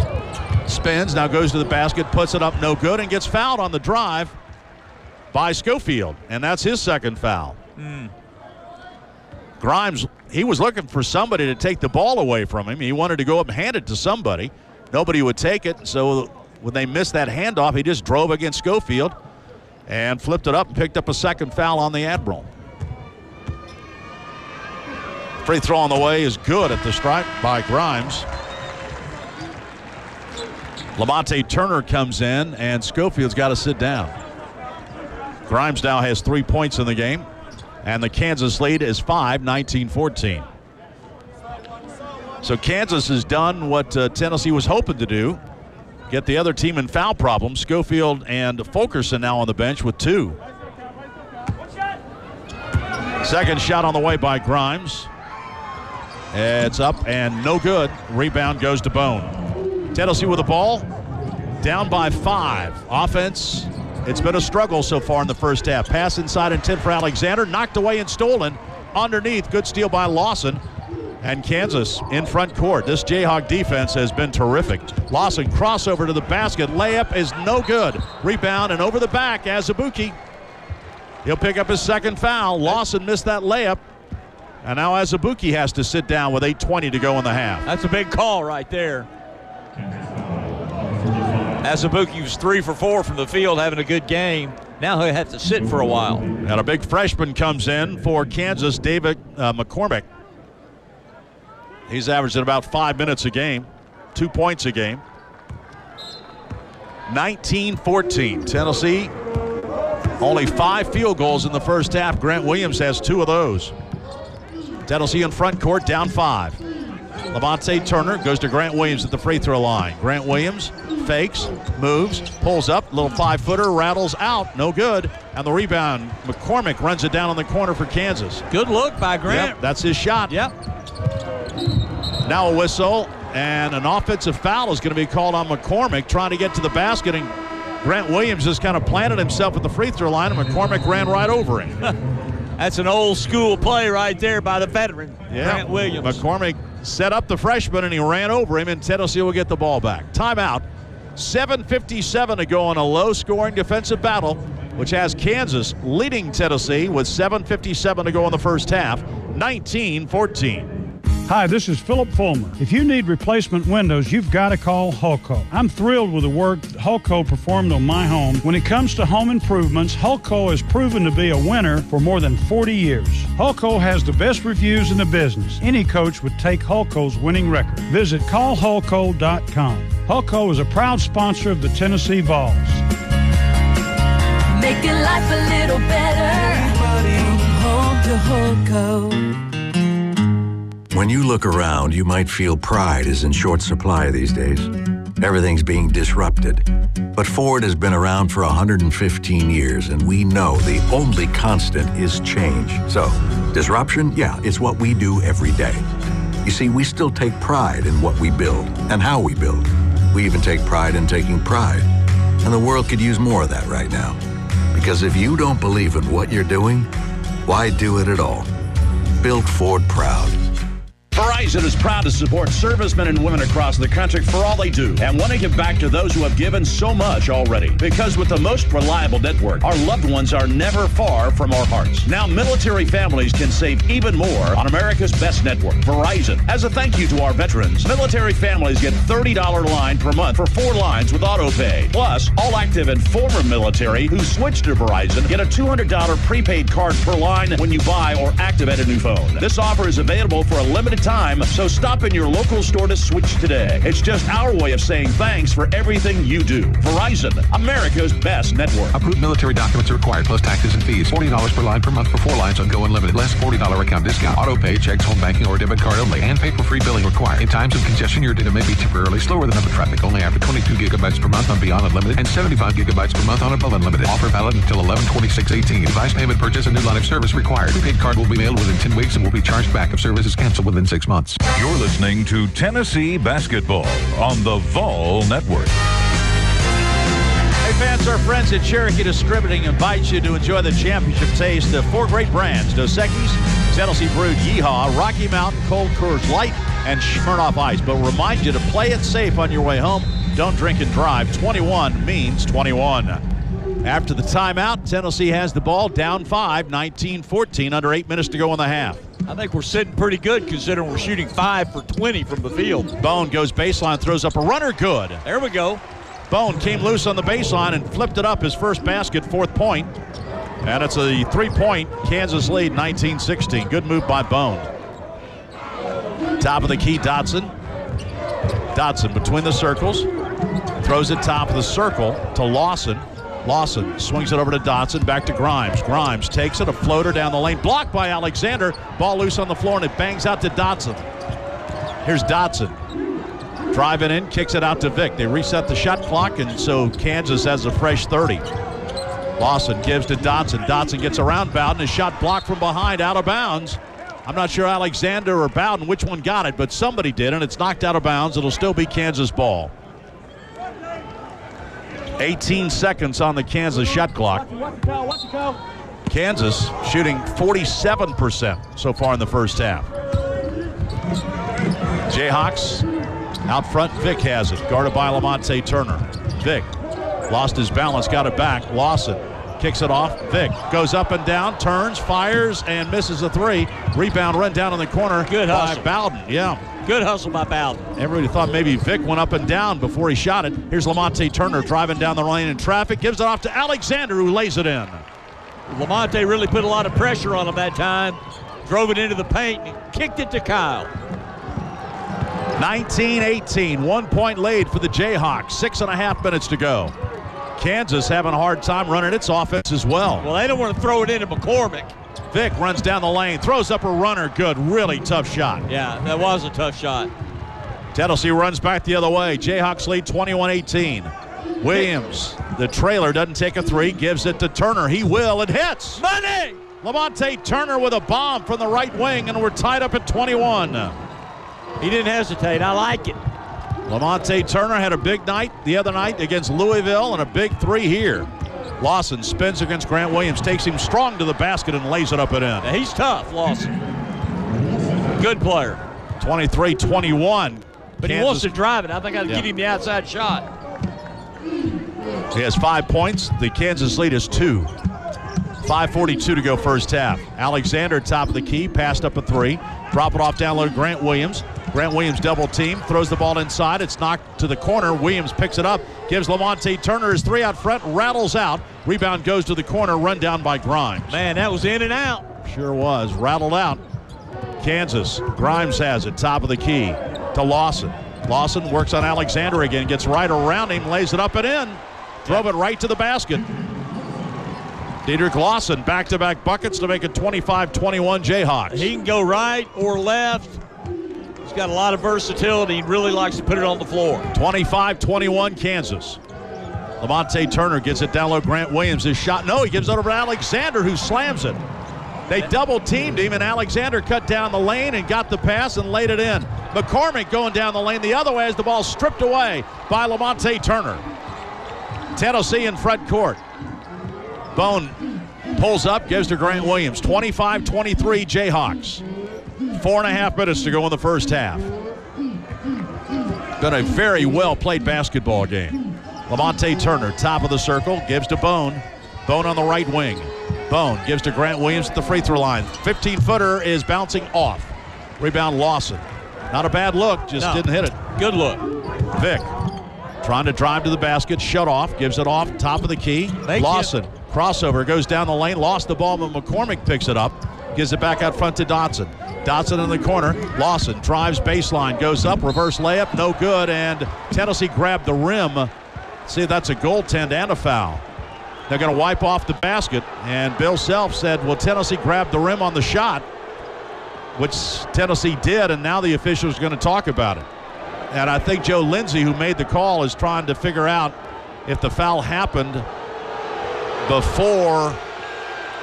spins, now goes to the basket, puts it up, no good, and gets fouled on the drive by Schofield. And that's his second foul. Grimes, he was looking for somebody to take the ball away from him. He wanted to go up and hand it to somebody. Nobody would take it, so when they missed that handoff, he just drove against Schofield and flipped it up and picked up a second foul on the Admiral. Free throw on the way is good at the stripe by Grimes. Lamonte Turner comes in, and Schofield's got to sit down. Grimes now has 3 points in the game, and the Kansas lead is 5, 19-14. So Kansas has done what Tennessee was hoping to do, get the other team in foul problems. Schofield and Fulkerson now on the bench with 2. Second shot on the way by Grimes. It's up and no good. Rebound goes to Bone. Tennessee with the ball, down by 5. Offense, it's been a struggle so far in the first half. Pass inside intent for Alexander, knocked away and stolen. Underneath, good steal by Lawson. And Kansas in front court. This Jayhawk defense has been terrific. Lawson crossover to the basket. Layup is no good. Rebound and over the back, Azubuike. He'll pick up his second foul. Lawson missed that layup. And now Azubuike has to sit down with 8:20 to go in the half. That's a big call right there. Azubuike was 3 for 4 from the field, having a good game. Now he'll have to sit for a while. And a big freshman comes in for Kansas, David McCormick. He's averaging about 5 minutes a game, 2 points a game. 19-14. Tennessee, only 5 field goals in the first half. Grant Williams has 2 of those. Tennessee in front court, down 5. Lamonte Turner goes to Grant Williams at the free throw line. Grant Williams fakes, moves, pulls up, little 5-footer, rattles out, no good. And the rebound, McCormick runs it down on the corner for Kansas. Good look by Grant. Yep, that's his shot. Yep. Now a whistle, and an offensive foul is going to be called on McCormick, trying to get to the basket, and Grant Williams just kind of planted himself at the free throw line, and McCormick ran right over him. That's an old school play right there by the veteran, Grant Williams. McCormick set up the freshman, and he ran over him, and Tennessee will get the ball back. Timeout. 7:57 to go in a low-scoring defensive battle, which has Kansas leading Tennessee with 7:57 to go in the first half, 19-14. Hi, this is Philip Fulmer. If you need replacement windows, you've got to call Hulco. I'm thrilled with the work Hulco performed on my home. When it comes to home improvements, Hulco has proven to be a winner for more than 40 years. Hulco has the best reviews in the business. Any coach would take Hulco's winning record. Visit callhulco.com. Hulco is a proud sponsor of the Tennessee Vols. Making life a little better. Home to Hulco. When you look around, you might feel pride is in short supply these days. Everything's being disrupted. But Ford has been around for 115 years, and we know the only constant is change. So, disruption, yeah, it's what we do every day. You see, we still take pride in what we build and how we build. We even take pride in taking pride. And the world could use more of that right now. Because if you don't believe in what you're doing, why do it at all? Build Ford proud. Verizon is proud to support servicemen and women across the country for all they do and want to give back to those who have given so much already. Because with the most reliable network, our loved ones are never far from our hearts. Now military families can save even more on America's best network, Verizon. As a thank you to our veterans, military families get $30 line per month for 4 lines with auto pay. Plus, all active and former military who switch to Verizon get a $200 prepaid card per line when you buy or activate a new phone. This offer is available for a limited time, so stop in your local store to switch today. It's just our way of saying thanks for everything you do. Verizon, America's best network. Approved military documents are required, plus taxes and fees. $40 per line per month for 4 lines on Go Unlimited. Less $40 account discount. Auto pay, checks, home banking, or debit card only. And paper-free billing required. In times of congestion, your data may be temporarily slower than other traffic. Only after 22 gigabytes per month on Beyond Unlimited and 75 gigabytes per month on Above Unlimited. Offer valid until 11/26/18. Device payment purchase and new line of service required. Prepaid card will be mailed within 10 weeks and will be charged back if service is canceled within 6 months. You're listening to Tennessee Basketball on the Vol Network. Hey fans, our friends at Cherokee Distributing invite you to enjoy the championship taste of 4 great brands: Dos Equis, Tennessee Brewed Yeehaw, Rocky Mountain Cold Coors Light, and Smirnoff Ice. But remind you to play it safe on your way home. don't drink and drive. 21 means 21. After the timeout, Tennessee has the ball down 5, 19-14, under 8 minutes to go in the half. I think we're sitting pretty good considering we're shooting 5 for 20 from the field. Bone goes baseline, throws up a runner, good. There we go. Bone came loose on the baseline and flipped it up, his first basket, 4th point. And it's a 3-point Kansas lead, 19-16. Good move by Bone. Top of the key, Dotson. Dotson between the circles. Throws it top of the circle to Lawson. Lawson swings it over to Dotson, back to Grimes. Grimes takes it, a floater down the lane, blocked by Alexander. Ball loose on the floor, and it bangs out to Dotson. Here's Dotson. Driving in, kicks it out to Vick. They reset the shot clock, and so Kansas has a fresh 30. Lawson gives to Dotson. Dotson gets around Bowden. A shot blocked from behind, out of bounds. I'm not sure Alexander or Bowden which one got it, but somebody did, and it's knocked out of bounds. It'll still be Kansas ball. 18 seconds on the Kansas shot clock. Kansas shooting 47% so far in the first half. Jayhawks out front. Vick has it, guarded by Lamonte Turner. Vick lost his balance, got it back. Lawson kicks it off. Vick goes up and down, turns, fires, and misses a 3. Rebound run down in the corner. Good hustle by Bowden. Yeah. Good hustle by Bowden. Everybody thought maybe Vick went up and down before he shot it. Here's Lamonte Turner driving down the lane in traffic. Gives it off to Alexander, who lays it in. Lamonte really put a lot of pressure on him that time. Drove it into the paint and kicked it to Kyle. 19-18, 1-point lead for the Jayhawks. 6.5 minutes to go. Kansas having a hard time running its offense as well. Well, they don't want to throw it into McCormick. Vick runs down the lane, throws up a runner. Good, really tough shot. Yeah, that was a tough shot. Tennessee runs back the other way. Jayhawks lead 21-18. Williams, the trailer, doesn't take a 3, gives it to Turner. He will, it hits. Money! Lamonte Turner with a bomb from the right wing, and we're tied up at 21. He didn't hesitate. I like it. Lamonte Turner had a big night the other night against Louisville and a big 3 here. Lawson spins against Grant Williams, takes him strong to the basket and lays it up and in. Now, he's tough, Lawson. Good player. 23-21. But Kansas, he wants to drive it. I think I'd get him the outside shot. He has 5 points. The Kansas lead is 2. 5:42 to go first half. Alexander top of the key, passed up a 3. Drop it off down low to Grant Williams. Grant Williams double team, throws the ball inside. It's knocked to the corner. Williams picks it up, gives Lamonte Turner his 3 out front, rattles out. Rebound goes to the corner, run down by Grimes. Man, that was in and out. Sure was, rattled out. Kansas, Grimes has it, top of the key to Lawson. Lawson works on Alexander again, gets right around him, lays it up and in. Drove it right to the basket. Dedrick Lawson, back-to-back buckets to make it 25-21 Jayhawks. He can go right or left. He's got a lot of versatility. He really likes to put it on the floor. 25-21 Kansas. Lamonte Turner gets it down low. Grant Williams, his shot. No, he gives it over to Alexander, who slams it. They double-teamed him, and Alexander cut down the lane and got the pass and laid it in. McCormick going down the lane the other way as the ball stripped away by Lamonte Turner. Tennessee in front court. Bone pulls up, gives to Grant Williams. 25-23 Jayhawks. 4.5 minutes to go in the first half. Been a very well-played basketball game. Lamonte Turner, top of the circle, gives to Bone. Bone on the right wing. Bone gives to Grant Williams at the free throw line. 15-footer is bouncing off. Rebound Lawson. Not a bad look, just didn't hit it. Good look. Vick trying to drive to the basket, shut off, gives it off, top of the key. Lawson, crossover, goes down the lane, lost the ball, but McCormick picks it up, gives it back out front to Dotson. Dotson in the corner. Lawson drives baseline, goes up, reverse layup, no good, and Tennessee grabbed the rim. See, that's a goaltend and a foul. They're going to wipe off the basket, and Bill Self said, well, Tennessee grabbed the rim on the shot, which Tennessee did, and now the officials are going to talk about it. And I think Joe Lindsay, who made the call, is trying to figure out if the foul happened before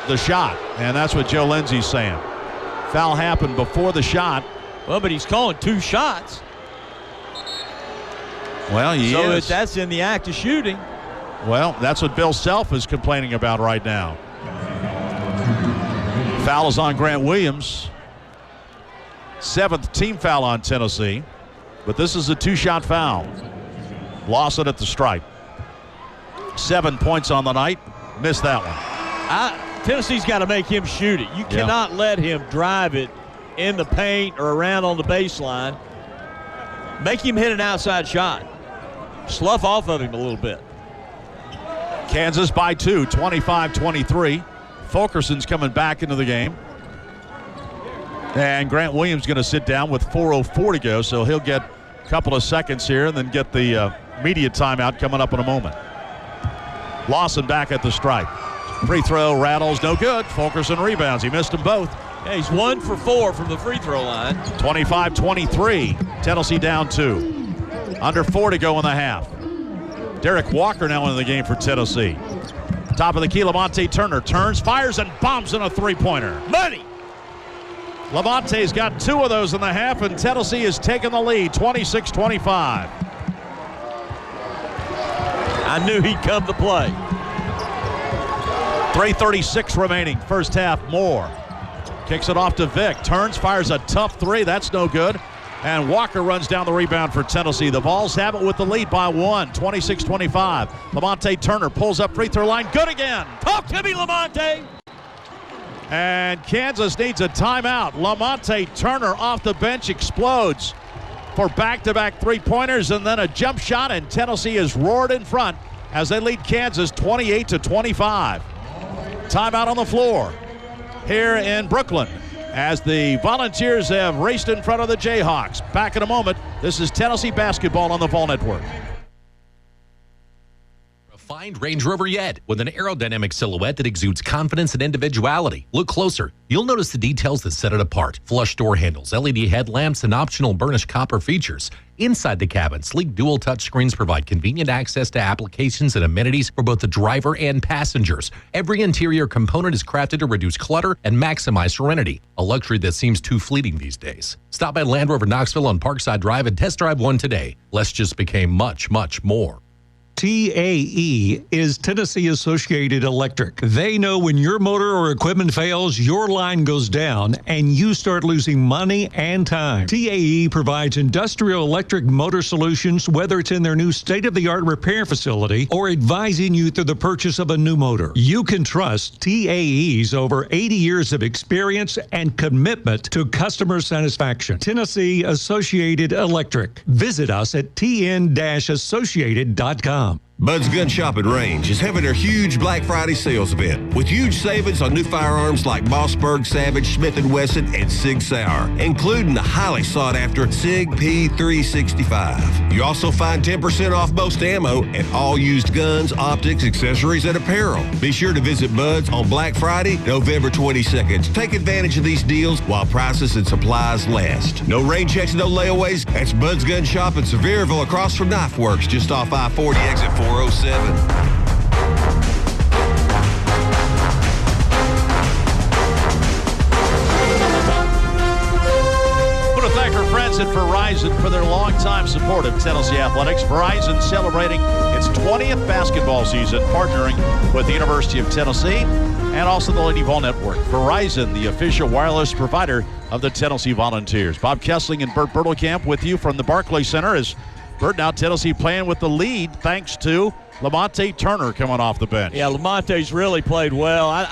the shot, and that's what Joe Lindsay's saying. Foul happened before the shot. Well, but he's calling 2 shots. Well, he is. So that's in the act of shooting. Well, that's what Bill Self is complaining about right now. Foul is on Grant Williams. 7th team foul on Tennessee. But this is a 2-shot foul. Lawson at the stripe. 7 points on the night. Missed that one. Tennessee's got to make him shoot it. You cannot let him drive it in the paint or around on the baseline. Make him hit an outside shot. Slough off of him a little bit. Kansas by 2, 25-23. Fulkerson's coming back into the game. And Grant Williams going to sit down with 4:04 to go, so he'll get a couple of seconds here and then get the media timeout coming up in a moment. Lawson back at the stripe. Free throw rattles, no good. Fulkerson rebounds. He missed them both. Yeah, he's 1 for 4 from the free throw line. 25-23. Tennessee down 2. Under 4 to go in the half. Derek Walker now in the game for Tennessee. Top of the key, Lamonte Turner turns, fires, and bombs in a three-pointer. Money! Lamonte's got 2 of those in the half, and Tennessee has taken the lead, 26-25. I knew he'd come to play. 3:36 remaining, first half. Moore kicks it off to Vick. Turns, fires a tough 3. That's no good. And Walker runs down the rebound for Tennessee. The Vols have it with the lead by 1, 26-25. Lamonte Turner pulls up free throw line. Good again. Talk to me, Lamonte. And Kansas needs a timeout. Lamonte Turner off the bench explodes for back-to-back three-pointers and then a jump shot, and Tennessee is roared in front as they lead Kansas 28-25. Timeout on the floor here in Brooklyn as the Volunteers have raced in front of the Jayhawks. Back in a moment. This is Tennessee basketball on the Vol Network. Refined Range Rover yet with an aerodynamic silhouette that exudes confidence and individuality. Look closer. You'll notice the details that set it apart. Flush door handles, LED headlamps, and optional burnished copper features. Inside the cabin, sleek dual touchscreens provide convenient access to applications and amenities for both the driver and passengers. Every interior component is crafted to reduce clutter and maximize serenity, a luxury that seems too fleeting these days. Stop by Land Rover Knoxville on Parkside Drive and test drive one today. Less just became much, much more. TAE is Tennessee Associated Electric. They know when your motor or equipment fails, your line goes down, and you start losing money and time. TAE provides industrial electric motor solutions, whether it's in their new state-of-the-art repair facility or advising you through the purchase of a new motor. You can trust TAE's over 80 years of experience and commitment to customer satisfaction. Tennessee Associated Electric. Visit us at tn-associated.com. Bud's Gun Shop and Range is having their huge Black Friday sales event with huge savings on new firearms like Mossberg, Savage, Smith & Wesson, and Sig Sauer, including the highly sought-after Sig P365. You also find 10% off most ammo and all used guns, optics, accessories, and apparel. Be sure to visit Bud's on Black Friday, November 22nd. Take advantage of these deals while prices and supplies last. No rain checks, no layaways. That's Bud's Gun Shop in Sevierville across from Knife Works, just off I-40 exit 407. Want to thank our friends at Verizon for their longtime support of Tennessee Athletics. Verizon celebrating its 20th basketball season, partnering with the University of Tennessee and also the Lady Vol Network. Verizon, the official wireless provider of the Tennessee Volunteers. Bob Kessling and Bert Bertelkamp with you from the Barclays Center as Bert, now Tennessee playing with the lead thanks to Lamonte Turner coming off the bench. Yeah, Lamonte's really played well.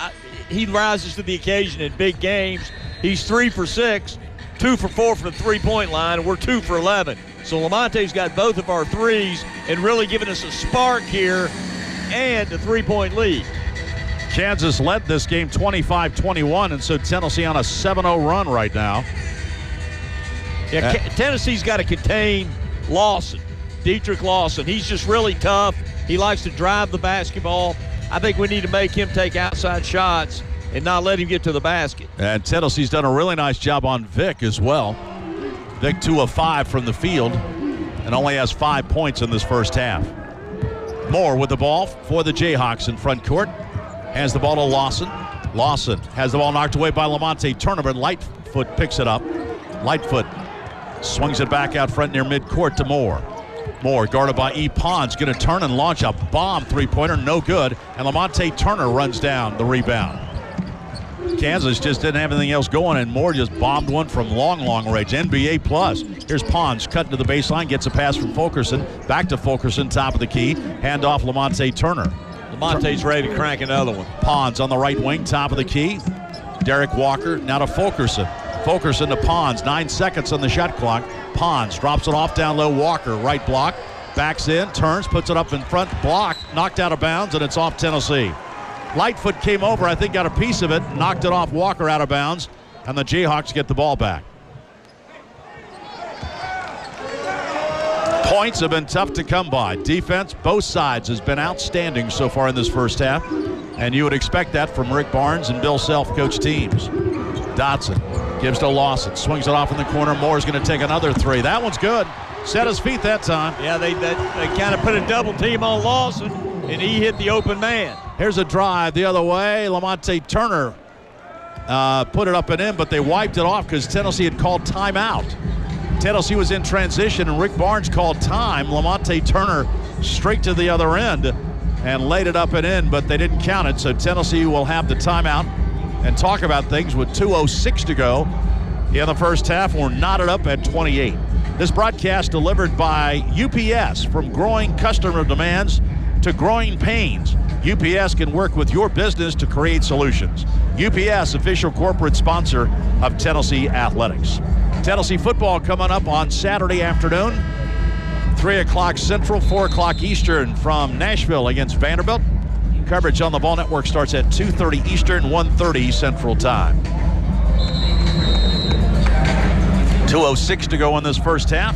He rises to the occasion in big games. He's 3 for 6, 2 for 4 from the three-point line, and we're 2 for 11. So Lamonte's got both of our threes and really giving us a spark here and a three-point lead. Kansas led this game 25-21, and so Tennessee on a 7-0 run right now. Yeah, Tennessee's got to contain Lawson, Dietrich Lawson. He's just really tough. He likes to drive the basketball. I think we need to make him take outside shots and not let him get to the basket. And Tennessee's done a really nice job on Vick as well. Vick 2 of 5 from the field and only has 5 points in this first half. Moore with the ball for the Jayhawks in front court. Hands the ball to Lawson. Lawson has the ball knocked away by Lamonte Turner, but Lightfoot picks it up. Lightfoot swings it back out front near midcourt to Moore. Moore guarded by E. Pons, going to turn and launch a bomb three-pointer, no good. And Lamonte Turner runs down the rebound. Kansas just didn't have anything else going, and Moore just bombed one from long range. NBA plus. Here's Pons cutting to the baseline, gets a pass from Fulkerson. Back to Fulkerson, top of the key. Hand off Lamonte Turner. Lamonte's ready to crank another one. Pons on the right wing, top of the key. Derek Walker now to Fulkerson. Fulkerson to Pons. 9 seconds on the shot clock. Pons drops it off down low. Walker, right block. Backs in, turns, puts it up in front. Block, knocked out of bounds, and it's off Tennessee. Lightfoot came over, I think got a piece of it, knocked it off Walker out of bounds, and the Jayhawks get the ball back. Points have been tough to come by. Defense, both sides, has been outstanding so far in this first half, and you would expect that from Rick Barnes and Bill Self coach teams. Dotson gives to Lawson, swings it off in the corner. Moore's going to take another three. That one's good. Set his feet that time. Yeah, they kind of put a double team on Lawson, and he hit the open man. Here's a drive the other way. Lamonte Turner put it up and in, but they wiped it off because Tennessee had called timeout. Tennessee was in transition, and Rick Barnes called time. Lamonte Turner straight to the other end and laid it up and in, but they didn't count it, so Tennessee will have the timeout and talk about things with 2:06 to go in the first half. We're knotted up at 28. This broadcast delivered by UPS. From growing customer demands to growing pains, UPS can work with your business to create solutions. UPS, official corporate sponsor of Tennessee Athletics. Tennessee football coming up on Saturday afternoon, 3 o'clock Central, 4 o'clock Eastern from Nashville against Vanderbilt. Coverage on the Ball Network starts at 2:30 Eastern, 1:30 Central Time. 2:06 to go in this first half.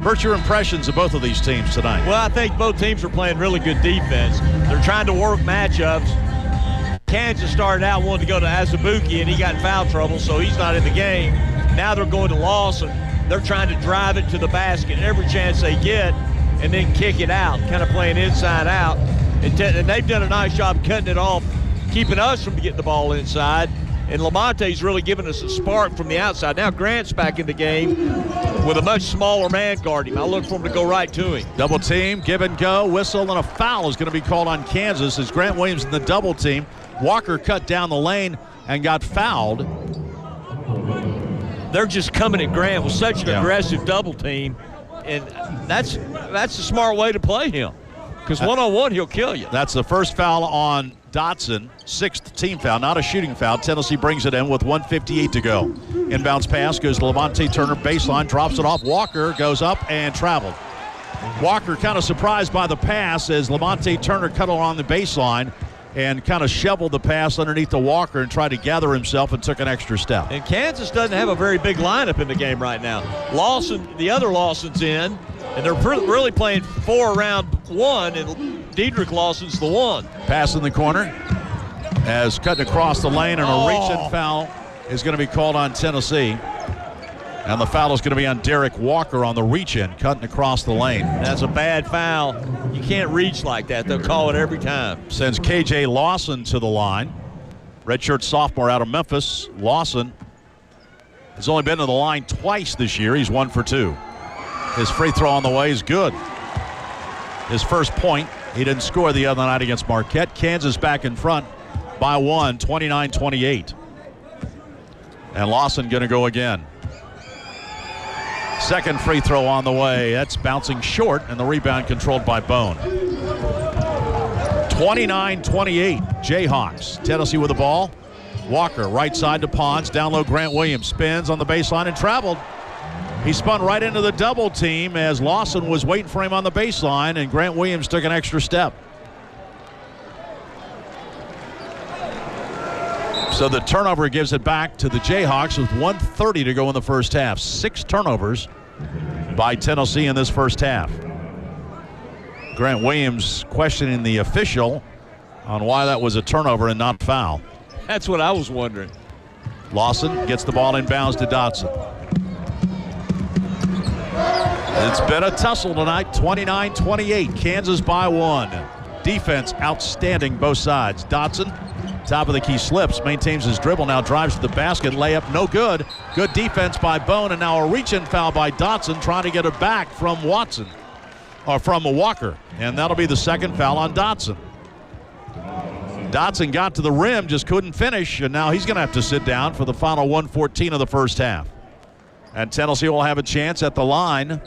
Bert, your impressions of both of these teams tonight? Well, I think both teams are playing really good defense. They're trying to work matchups. Kansas started out wanting to go to Azubuike, and he got in foul trouble, so he's not in the game. Now they're going to Lawson. They're trying to drive it to the basket every chance they get and then kick it out, kind of playing inside out. And they've done a nice job cutting it off, keeping us from getting the ball inside. And Lamonte's really given us a spark from the outside. Now Grant's back in the game with a much smaller man guarding him. I look for him to go right to him. Double team, give and go, whistle, and a foul is going to be called on Kansas as Grant Williams in the double team. Walker cut down the lane and got fouled. They're just coming at Grant with such an aggressive double team, and that's a smart way to play him, because one-on-one he'll kill you. That's the first foul on Dotson, 6th team foul, not a shooting foul. Tennessee brings it in with 1:58 to go. Inbounds pass goes to Lamonte Turner, baseline, drops it off. Walker goes up and traveled. Walker kind of surprised by the pass as Lamonte Turner cut along the baseline and kind of shoveled the pass underneath the Walker and tried to gather himself and took an extra step. And Kansas doesn't have a very big lineup in the game right now. Lawson, the other Lawson's in, and they're really playing 4 around 1, and Dedrick Lawson's the one. Pass in the corner as cutting across the lane, and a reach-in foul is going to be called on Tennessee. And the foul is going to be on Derek Walker on the reach-in, cutting across the lane. That's a bad foul. You can't reach like that. They'll call it every time. Sends K.J. Lawson to the line. Redshirt sophomore out of Memphis. Lawson has only been to the line twice this year. He's 1 for 2. His free throw on the way is good. His first point, he didn't score the other night against Marquette. Kansas back in front by 1, 29-28. And Lawson going to go again. Second free throw on the way. That's bouncing short, and the rebound controlled by Bone. 29-28, Jayhawks. Tennessee with the ball. Walker, right side to Pons. Down low, Grant Williams spins on the baseline and traveled. He spun right into the double team as Lawson was waiting for him on the baseline, and Grant Williams took an extra step. So the turnover gives it back to the Jayhawks with 1:30 to go in the first half. 6 turnovers by Tennessee in this first half. Grant Williams questioning the official on why that was a turnover and not foul. That's what I was wondering. Lawson gets the ball inbounds to Dotson. It's been a tussle tonight, 29-28. Kansas by 1. Defense outstanding both sides. Dotson, top of the key, slips, maintains his dribble, now drives to the basket, layup no good. Good defense by Bone, and now a reach-in foul by Dotson trying to get it back from from Walker, and that'll be the second foul on Dotson. Dotson got to the rim, just couldn't finish, and now he's going to have to sit down for the final 1:14 of the first half. And Tennessee will have a chance at the line.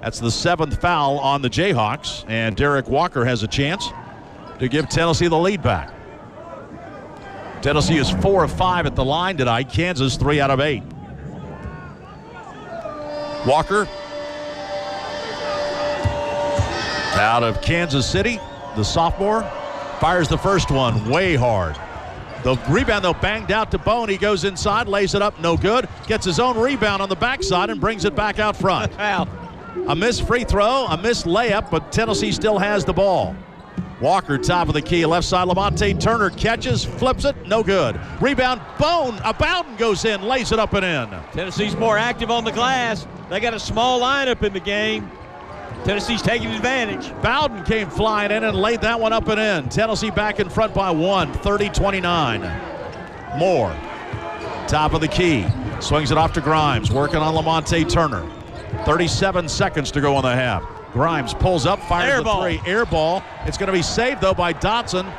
That's the 7th foul on the Jayhawks, and Derek Walker has a chance to give Tennessee the lead back. Tennessee is 4 of 5 at the line tonight. Kansas 3 out of 8. Walker out of Kansas City, the sophomore, fires the first one way hard. The rebound, though, banged out to Bone. He goes inside, lays it up, no good. Gets his own rebound on the backside and brings it back out front. A missed free throw, a missed layup, but Tennessee still has the ball. Walker, top of the key, left side. Lamonte Turner catches, flips it, no good. Rebound, Bone, Bowden goes in, lays it up and in. Tennessee's more active on the glass. They got a small lineup in the game. Tennessee's taking advantage. Bowden came flying in and laid that one up and in. Tennessee back in front by 1, 30-29. Moore, top of the key, swings it off to Grimes, working on Lamonte Turner. 37 seconds to go in the half. Grimes pulls up, fires the three. Air ball. It's going to be saved, though, by Dotson.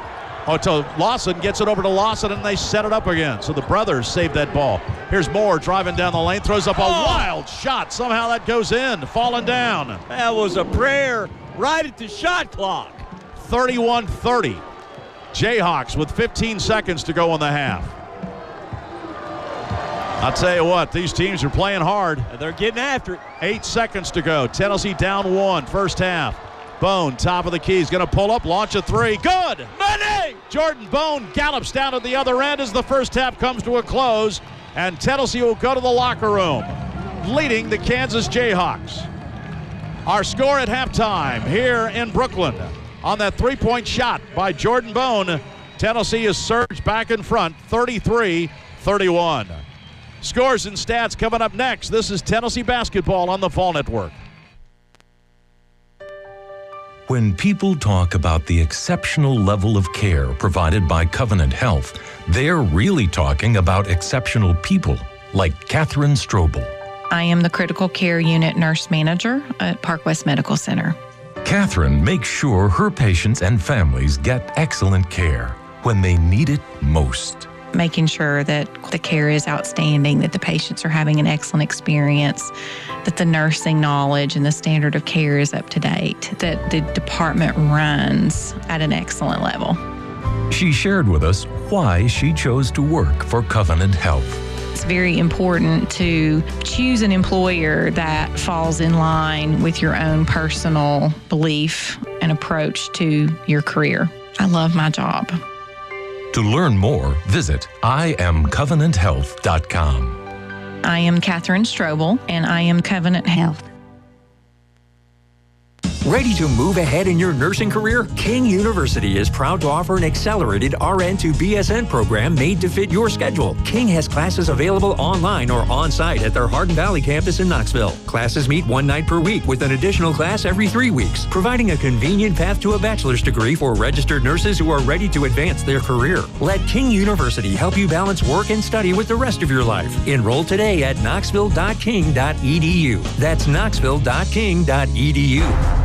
To Lawson, gets it over to Lawson, and they set it up again. So the brothers saved that ball. Here's Moore driving down the lane, throws up a wild shot. Somehow that goes in, falling down. That was a prayer right at the shot clock. 31-30. Jayhawks with 15 seconds to go in the half. I'll tell you what, these teams are playing hard. They're getting after it. 8 seconds to go. Tennessee down 1, first half. Bone, top of the key, is going to pull up, launch a three. Good! Money! Jordan Bone gallops down at the other end as the first half comes to a close, and Tennessee will go to the locker room, leading the Kansas Jayhawks. Our score at halftime here in Brooklyn on that three-point shot by Jordan Bone. Tennessee is surged back in front, 33-31. Scores and stats coming up next. This is Tennessee basketball on the Fall Network. When people talk about the exceptional level of care provided by Covenant Health, they're really talking about exceptional people like Catherine Strobel. I am the critical care unit nurse manager at Park West Medical Center. Catherine makes sure her patients and families get excellent care when they need it most. Making sure that the care is outstanding, that the patients are having an excellent experience, that the nursing knowledge and the standard of care is up to date, that the department runs at an excellent level. She shared with us why she chose to work for Covenant Health. It's very important to choose an employer that falls in line with your own personal belief and approach to your career. I love my job. To learn more, visit IamCovenantHealth.com. I am Catherine Strobel, and I am Covenant Health. Ready to move ahead in your nursing career? King University is proud to offer an accelerated RN to BSN program made to fit your schedule. King has classes available online or on-site at their Hardin Valley campus in Knoxville. Classes meet one night per week with an additional class every 3 weeks, providing a convenient path to a bachelor's degree for registered nurses who are ready to advance their career. Let King University help you balance work and study with the rest of your life. Enroll today at knoxville.king.edu. That's knoxville.king.edu.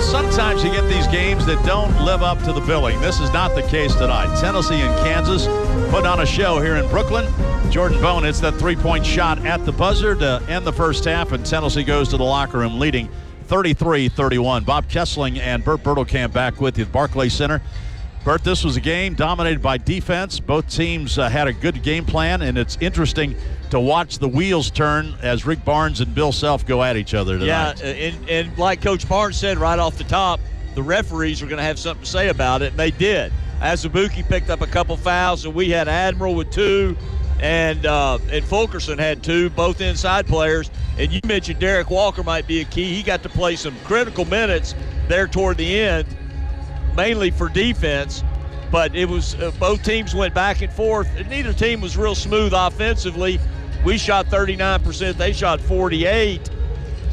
Sometimes you get these games that don't live up to the billing. This is not the case tonight. Tennessee and Kansas putting on a show here in Brooklyn. Jordan Bone hits that three-point shot at the buzzer to end the first half, and Tennessee goes to the locker room leading 33-31. Bob Kessling and Bert Bertelkamp back with you at Barclays Center. Bert, this was a game dominated by defense. Both teams had a good game plan, and it's interesting to watch the wheels turn as Rick Barnes and Bill Self go at each other tonight. Yeah, and like Coach Barnes said right off the top, the referees were going to have something to say about it, and they did. Azubuike picked up a couple fouls, and we had Admiral with 2, and Fulkerson had 2, both inside players. And you mentioned Derek Walker might be a key. He got to play some critical minutes there toward the end, mainly for defense. But it was both teams went back and forth. Neither team was real smooth offensively. We shot 39%. They shot 48%.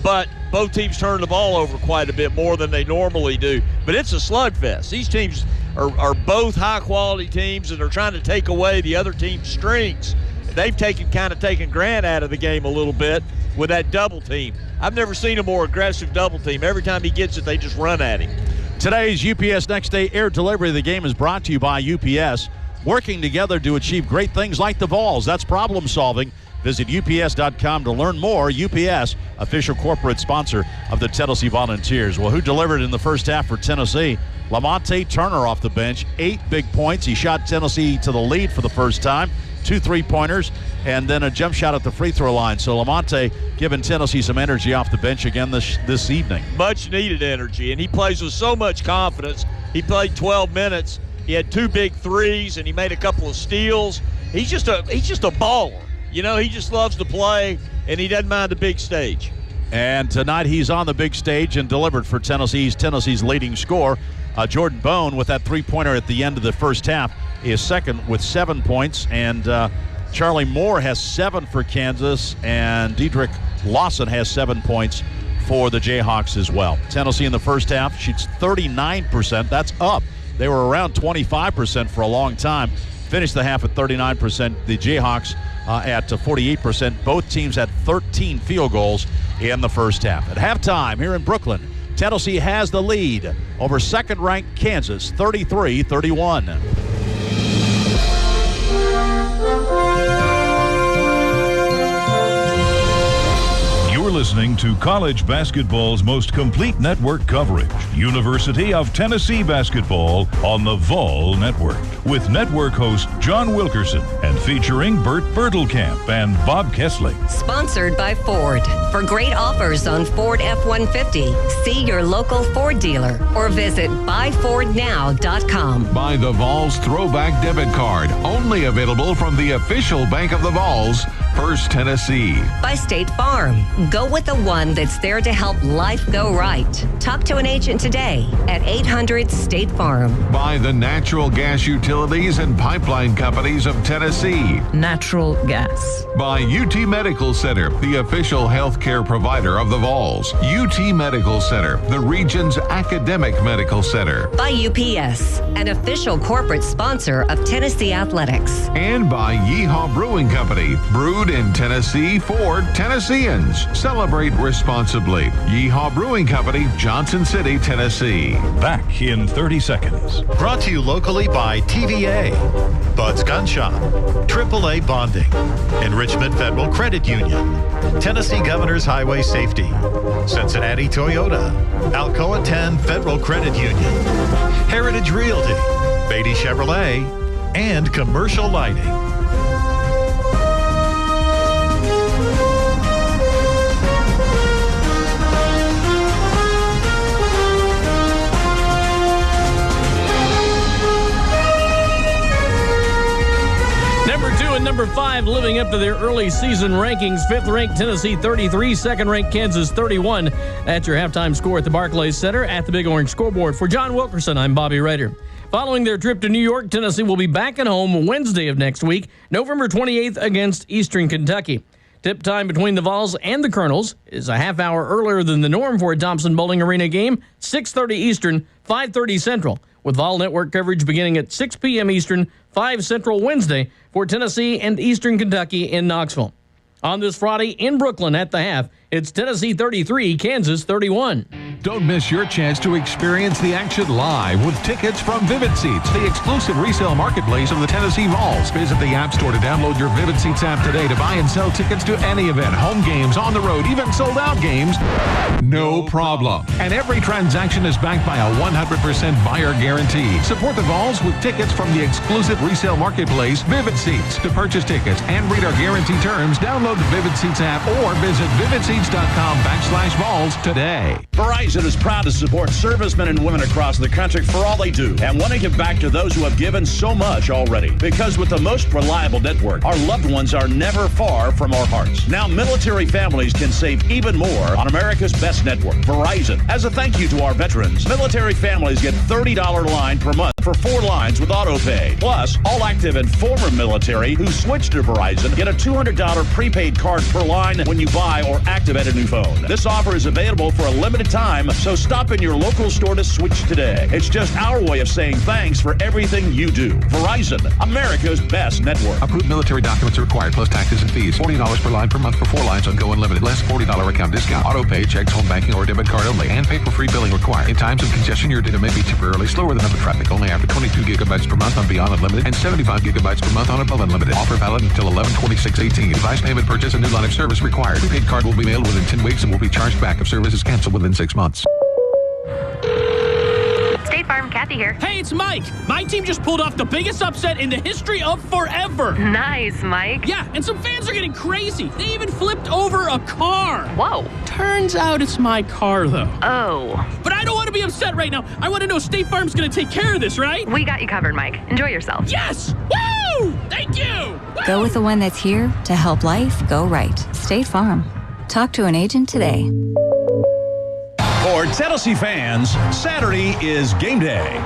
But both teams turned the ball over quite a bit more than they normally do. But it's a slugfest. These teams are both high-quality teams, and they're trying to take away the other team's strengths. they've taken Grant out of the game a little bit with that double team. I've never seen a more aggressive double team. Every time he gets it, they just run at him. Today's UPS Next Day air delivery of the game is brought to you by UPS, working together to achieve great things like the Vols. That's problem solving. Visit ups.com to learn more. UPS, official corporate sponsor of the Tennessee Volunteers. Well, who delivered in the first half for Tennessee? Lamonte Turner off the bench, 8 big points. He shot Tennessee to the lead for the first time. 2 3-pointers, and then a jump shot at the free throw line. So Lamonte giving Tennessee some energy off the bench again this evening. Much needed energy, and he plays with so much confidence. He played 12 minutes. He had 2 big threes, and he made a couple of steals. He's just a baller. You know, he just loves to play, and he doesn't mind the big stage. And tonight he's on the big stage and delivered for Tennessee's leading scorer. Jordan Bone with that 3-pointer at the end of the first half is second with 7 points. And Charlie Moore has 7 for Kansas, and Dedrick Lawson has 7 points for the Jayhawks as well. Tennessee in the first half shoots 39%. That's up. They were around 25% for a long time. Finished the half at 39%. The Jayhawks at 48%. Both teams had 13 field goals in the first half. At halftime here in Brooklyn, Tennessee has the lead over second-ranked Kansas, 33-31. You're listening to college basketball's most complete network coverage, University of Tennessee basketball on the Vol Network, with network host John Wilkerson and featuring Bert Bertelkamp and Bob Kessling. Sponsored by Ford. For great offers on Ford F-150, see your local Ford dealer or visit buyfordnow.com. By the Vols Throwback Debit Card, only available from the official bank of the Vols, First Tennessee. By State Farm. Go with the one that's there to help life go right. Talk to an agent today at 800 State Farm. By the natural gas utilities and pipeline companies of Tennessee. Natural gas. By UT Medical Center, the official healthcare provider of the Vols. UT Medical Center, the region's academic medical center. By UPS, an official corporate sponsor of Tennessee Athletics. And by Yeehaw Brewing Company, brewed in Tennessee for Tennesseans. Celebrate responsibly. Yeehaw Brewing Company, Johnson City, Tennessee. Back in 30 seconds. Brought to you locally by TVA, Bud's Gun Shop, AAA Bonding, Enrichment Federal Credit Union, Tennessee Governor's Highway Safety, Cincinnati Toyota, Alcoa 10 Federal Credit Union, Heritage Realty, Beatty Chevrolet, and Commercial Lighting. Number 2 and number 5 living up to their early season rankings. 5th ranked Tennessee 33, 2nd ranked Kansas 31. That's your halftime score at the Barclays Center at the Big Orange Scoreboard. For John Wilkerson, I'm Bobby Rader. Following their trip to New York, Tennessee will be back at home Wednesday of next week, November 28th against Eastern Kentucky. Tip time between the Vols and the Colonels is a half hour earlier than the norm for a Thompson Bowling Arena game, 6:30 Eastern, 5:30 Central, with Vol Network coverage beginning at 6 p.m. Eastern, 5 Central Wednesday for Tennessee and Eastern Kentucky in Knoxville. On this Friday in Brooklyn at the half, it's Tennessee 33, Kansas 31. Don't miss your chance to experience the action live with tickets from Vivid Seats, the exclusive resale marketplace of the Tennessee Vols. Visit the App Store to download your Vivid Seats app today to buy and sell tickets to any event, home games, on the road, even sold-out games. No problem. And every transaction is backed by a 100% buyer guarantee. Support the Vols with tickets from the exclusive resale marketplace, Vivid Seats. To purchase tickets and read our guarantee terms, download the Vivid Seats app or visit vividseats.com/Vols today. Verizon is proud to support servicemen and women across the country for all they do and want to give back to those who have given so much already. Because with the most reliable network, our loved ones are never far from our hearts. Now military families can save even more on America's best network, Verizon. As a thank you to our veterans, military families get $30 line per month for 4 lines with auto pay. Plus, all active and former military who switch to Verizon get a $200 prepaid card per line when you buy or activate a new phone. This offer is available for a limited time, so stop in your local store to switch today. It's just our way of saying thanks for everything you do. Verizon, America's best network. Approved military documents are required, plus taxes and fees. $40 per line per month for 4 lines on Go Unlimited. Less $40 account discount. Auto pay, checks, home banking, or debit card only. And paper-free billing required. In times of congestion, your data may be temporarily slower than other traffic. Only after 22 gigabytes per month on Beyond Unlimited and 75 gigabytes per month on Above Unlimited. Offer valid until 11/26/18. Device payment purchase and new line of service required. Prepaid card will be mailed within 10 weeks and will be charged back if service is canceled within 6 months. State Farm, Kathy here. Hey, it's Mike. My team just pulled off the biggest upset in the history of forever. Nice, Mike. Yeah, and some fans are getting crazy. They even flipped over a car. Whoa. Turns out it's my car, though. Oh. But I don't want to be upset right now. I want to know State Farm's going to take care of this, right? We got you covered, Mike. Enjoy yourself. Yes! Woo! Thank you! Go with the one that's here to help life go right. State Farm. Talk to an agent today. For Tennessee fans, Saturday is game day.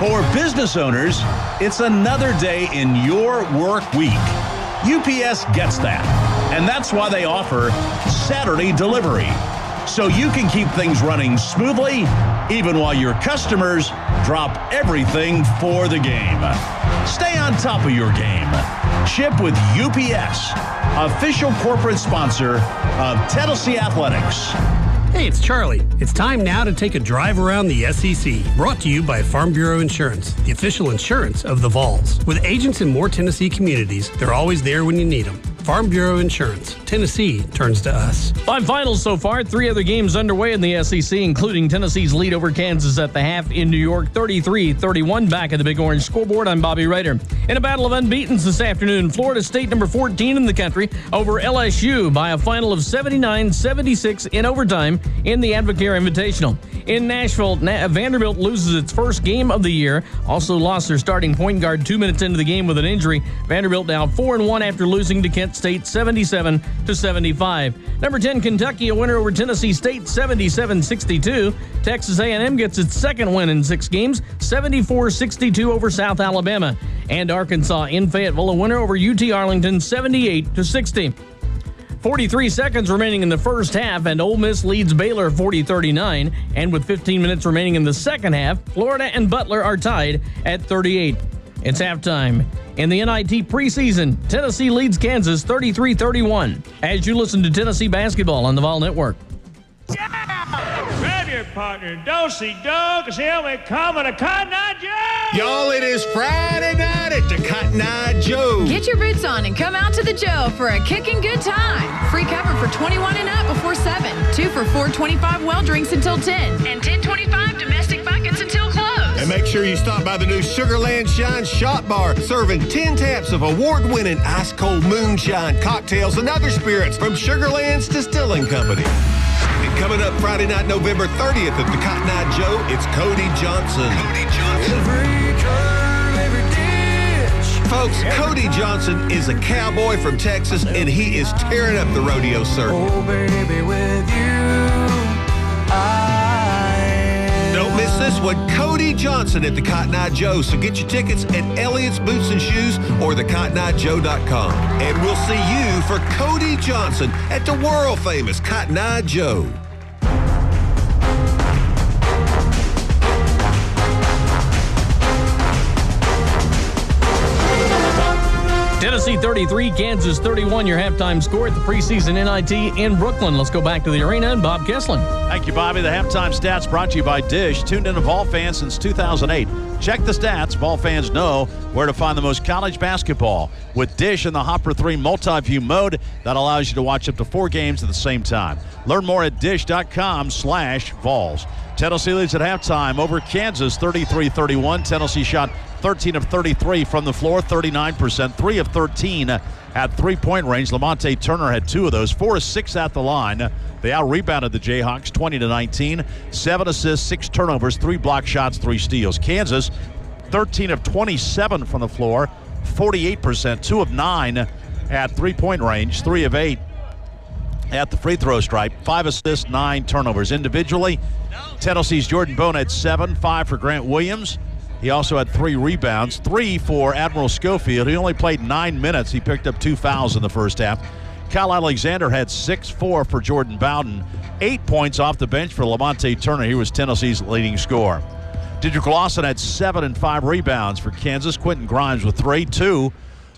For business owners, it's another day in your work week. UPS gets that, and that's why they offer Saturday delivery, so you can keep things running smoothly even while your customers drop everything for the game. Stay on top of your game. Ship with UPS, official corporate sponsor of Tennessee Athletics. Hey, it's Charlie. It's time now to take a drive around the SEC. Brought to you by Farm Bureau Insurance, the official insurance of the Vols. With agents in more Tennessee communities, they're always there when you need them. Farm Bureau Insurance. Tennessee turns to us. 5 finals so far, 3 other games underway in the SEC, including Tennessee's lead over Kansas at the half in New York, 33-31. Back at the Big Orange Scoreboard, I'm Bobby Ryder. In a battle of unbeatens this afternoon, Florida State, number 14 in the country, over LSU by a final of 79-76 in overtime in the Advocare Invitational. In Nashville, Vanderbilt loses its first game of the year. Also lost their starting point guard 2 minutes into the game with an injury. Vanderbilt now 4-1 after losing to Kent State 77-75. Number 10 Kentucky, a winner over Tennessee State 77-62. Texas A&M gets its second win in 6 games, 74-62 over South Alabama. And Arkansas in Fayetteville, a winner over UT Arlington 78-60. 43 seconds remaining in the first half, and Ole Miss leads Baylor 40-39. And with 15 minutes remaining in the second half, Florida and Butler are tied at 38. It's halftime. In the NIT preseason, Tennessee leads Kansas 33-31. As you listen to Tennessee basketball on the Vol Network. Grab your partner, do-si-do, cause here we come at a Cotton Eye Joe! Y'all, it is Friday night at the Cotton Eye Joe. Get your boots on and come out to the Joe for a kicking good time. Free cover for 21 and up before 7. 2 for $4.25 well drinks until 10. And $10.25 domestic buckets until close. And make sure you stop by the new Sugarland Shine Shot Bar, serving 10 taps of award-winning ice-cold moonshine, cocktails, and other spirits from Sugarland's Distilling Company. And coming up Friday night, November 30th at the Cotton Eye Joe, it's Cody Johnson. Every curve, every ditch. Folks, Cody Johnson is a cowboy from Texas, and he is tearing up the rodeo circuit. Oh, baby, with you, Don't miss this one, Cody Johnson at the Cotton Eye Joe. So get your tickets at Elliott's Boots and Shoes or thecottoneyejoe.com. And we'll see you for Cody Johnson at the world-famous Cotton Eye Joe. Tennessee 33, Kansas 31, your halftime score at the preseason NIT in Brooklyn. Let's go back to the arena and Bob Kesslen. Thank you, Bobby. The halftime stats brought to you by Dish. Tuned into Vol fans since 2008. Check the stats. Vol fans know where to find the most college basketball. With Dish in the Hopper 3 multi-view mode, that allows you to watch up to 4 games at the same time. Learn more at dish.com/Vols. Tennessee leads at halftime over Kansas 33-31. Tennessee shot 13 of 33 from the floor, 39%, 3 of 13 at three-point range. Lamonte Turner had 2 of those, 4 of 6 at the line. They out-rebounded the Jayhawks 20-19, 7 assists, 6 turnovers, 3 block shots, 3 steals. Kansas, 13 of 27 from the floor, 48%, 2 of 9 at three-point range, 3 of 8 at the free throw stripe, 5 assists, 9 turnovers. Individually, Tennessee's Jordan Bone had 7, 5 for Grant Williams. He also had 3 rebounds, 3 for Admiral Schofield. He only played 9 minutes. He picked up 2 fouls in the first half. Kyle Alexander had 6-4 for Jordan Bowden. 8 points off the bench for Lamonte Turner. He was Tennessee's leading scorer. Dedrick Lawson had 7 and 5 rebounds for Kansas. Quentin Grimes with 3, 2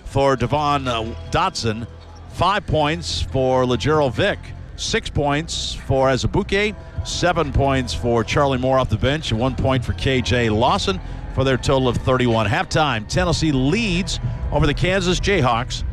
for Devon Dotson. 5 points for LeGerald Vick. 6 points for Azubuike. 7 points for Charlie Moore off the bench. And 1 point for KJ Lawson for their total of 31. Halftime, Tennessee leads over the Kansas Jayhawks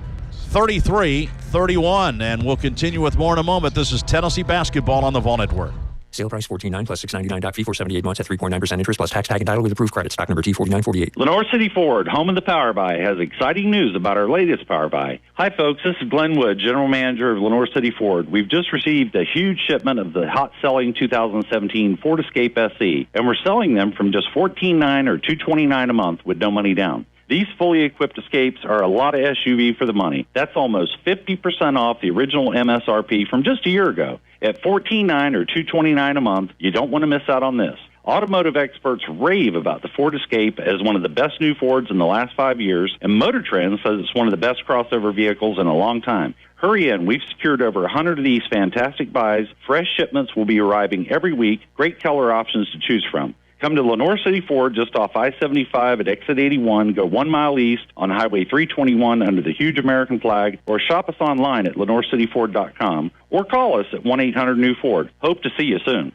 33-31. And we'll continue with more in a moment. This is Tennessee basketball on the Vol Network. Sale price $14,900 plus $699 fee for 78 months at 3.9% interest plus tax tag and title with approved credit. Stock number T4948. Lenore City Ford, home of the Power Buy, has exciting news about our latest Power Buy. Hi, folks. This is Glenn Wood, General Manager of Lenore City Ford. We've just received a huge shipment of the hot-selling 2017 Ford Escape SE, and we're selling them from just $14,900 or $229 a month with no money down. These fully equipped Escapes are a lot of SUV for the money. That's almost 50% off the original MSRP from just a year ago. At $14,900 or $229 a month, you don't want to miss out on this. Automotive experts rave about the Ford Escape as one of the best new Fords in the last 5 years, and Motor Trend says it's one of the best crossover vehicles in a long time. Hurry in. We've secured over 100 of these fantastic buys. Fresh shipments will be arriving every week. Great color options to choose from. Come to Lenore City Ford just off I-75 at exit 81. Go 1 mile east on Highway 321 under the huge American flag, or shop us online at LenoreCityFord.com, or call us at 1-800-NEW-FORD. Hope to see you soon.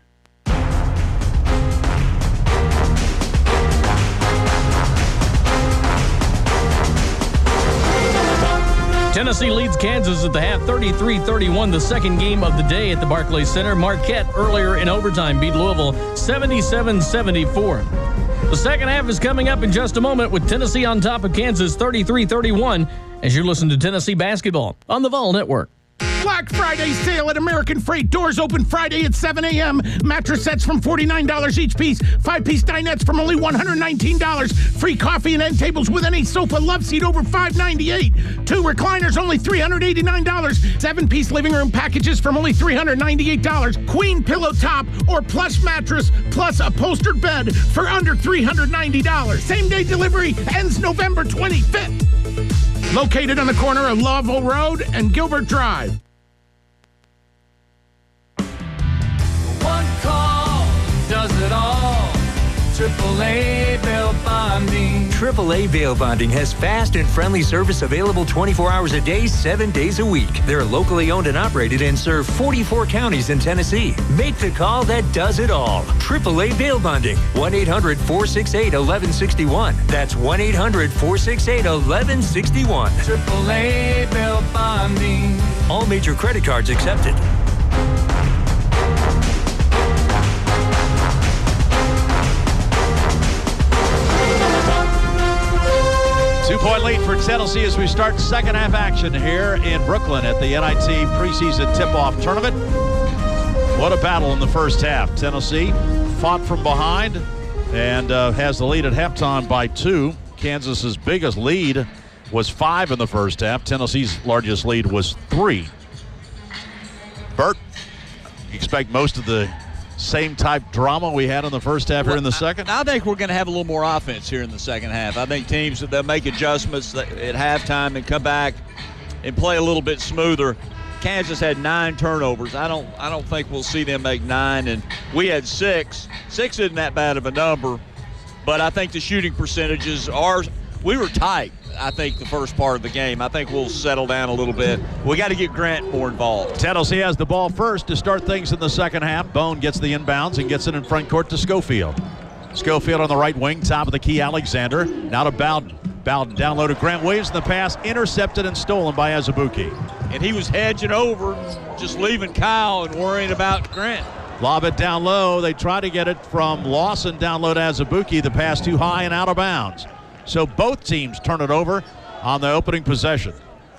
Tennessee leads Kansas at the half 33-31, the second game of the day at the Barclays Center. Marquette earlier in overtime beat Louisville 77-74. The second half is coming up in just a moment with Tennessee on top of Kansas 33-31 as you listen to Tennessee basketball on the Vol Network. Black Friday sale at American Freight. Doors open Friday at 7 a.m. Mattress sets from $49 each piece. 5-piece dinettes from only $119. Free coffee and end tables with any sofa love seat over $598. 2 recliners only $389. 7-piece living room packages from only $398. Queen pillow top or plush mattress plus upholstered bed for under $390. Same-day delivery ends November 25th. Located on the corner of Lovell Road and Gilbert Drive. One call does it all. AAA Bail Bonding. AAA Bail Bonding has fast and friendly service available 24 hours a day, 7 days a week. They're locally owned and operated and serve 44 counties in Tennessee. Make the call that does it all. AAA Bail Bonding. 1-800-468-1161. That's 1-800-468-1161. AAA Bail Bonding. All major credit cards accepted. 2-point lead for Tennessee as we start second half action here in Brooklyn at the NIT preseason tip-off tournament. What a battle in the first half. Tennessee fought from behind and has the lead at halftime by 2. Kansas's biggest lead was 5 in the first half. Tennessee's largest lead was 3. Bert, you expect most of the same type drama we had in the first half here in the second? I think we're going to have a little more offense here in the second half. I think teams, they'll make adjustments at halftime and come back and play a little bit smoother. Kansas had 9 turnovers. I don't think we'll see them make 9, and we had 6. 6 isn't that bad of a number, but I think the shooting percentages we were tight, I think, the first part of the game. I think we'll settle down a little bit. We got to get Grant more involved. Tennessee has the ball first to start things in the second half. Bone gets the inbounds and gets it in front court to Schofield. Schofield on the right wing, top of the key, Alexander. Now to Bowden. Bowden down low to Grant Williams, and the pass intercepted and stolen by Azubuike. And he was hedging over, just leaving Kyle and worrying about Grant. Lob it down low. They try to get it from Lawson down low to Azubuike. The pass too high and out of bounds. So both teams turn it over on the opening possession.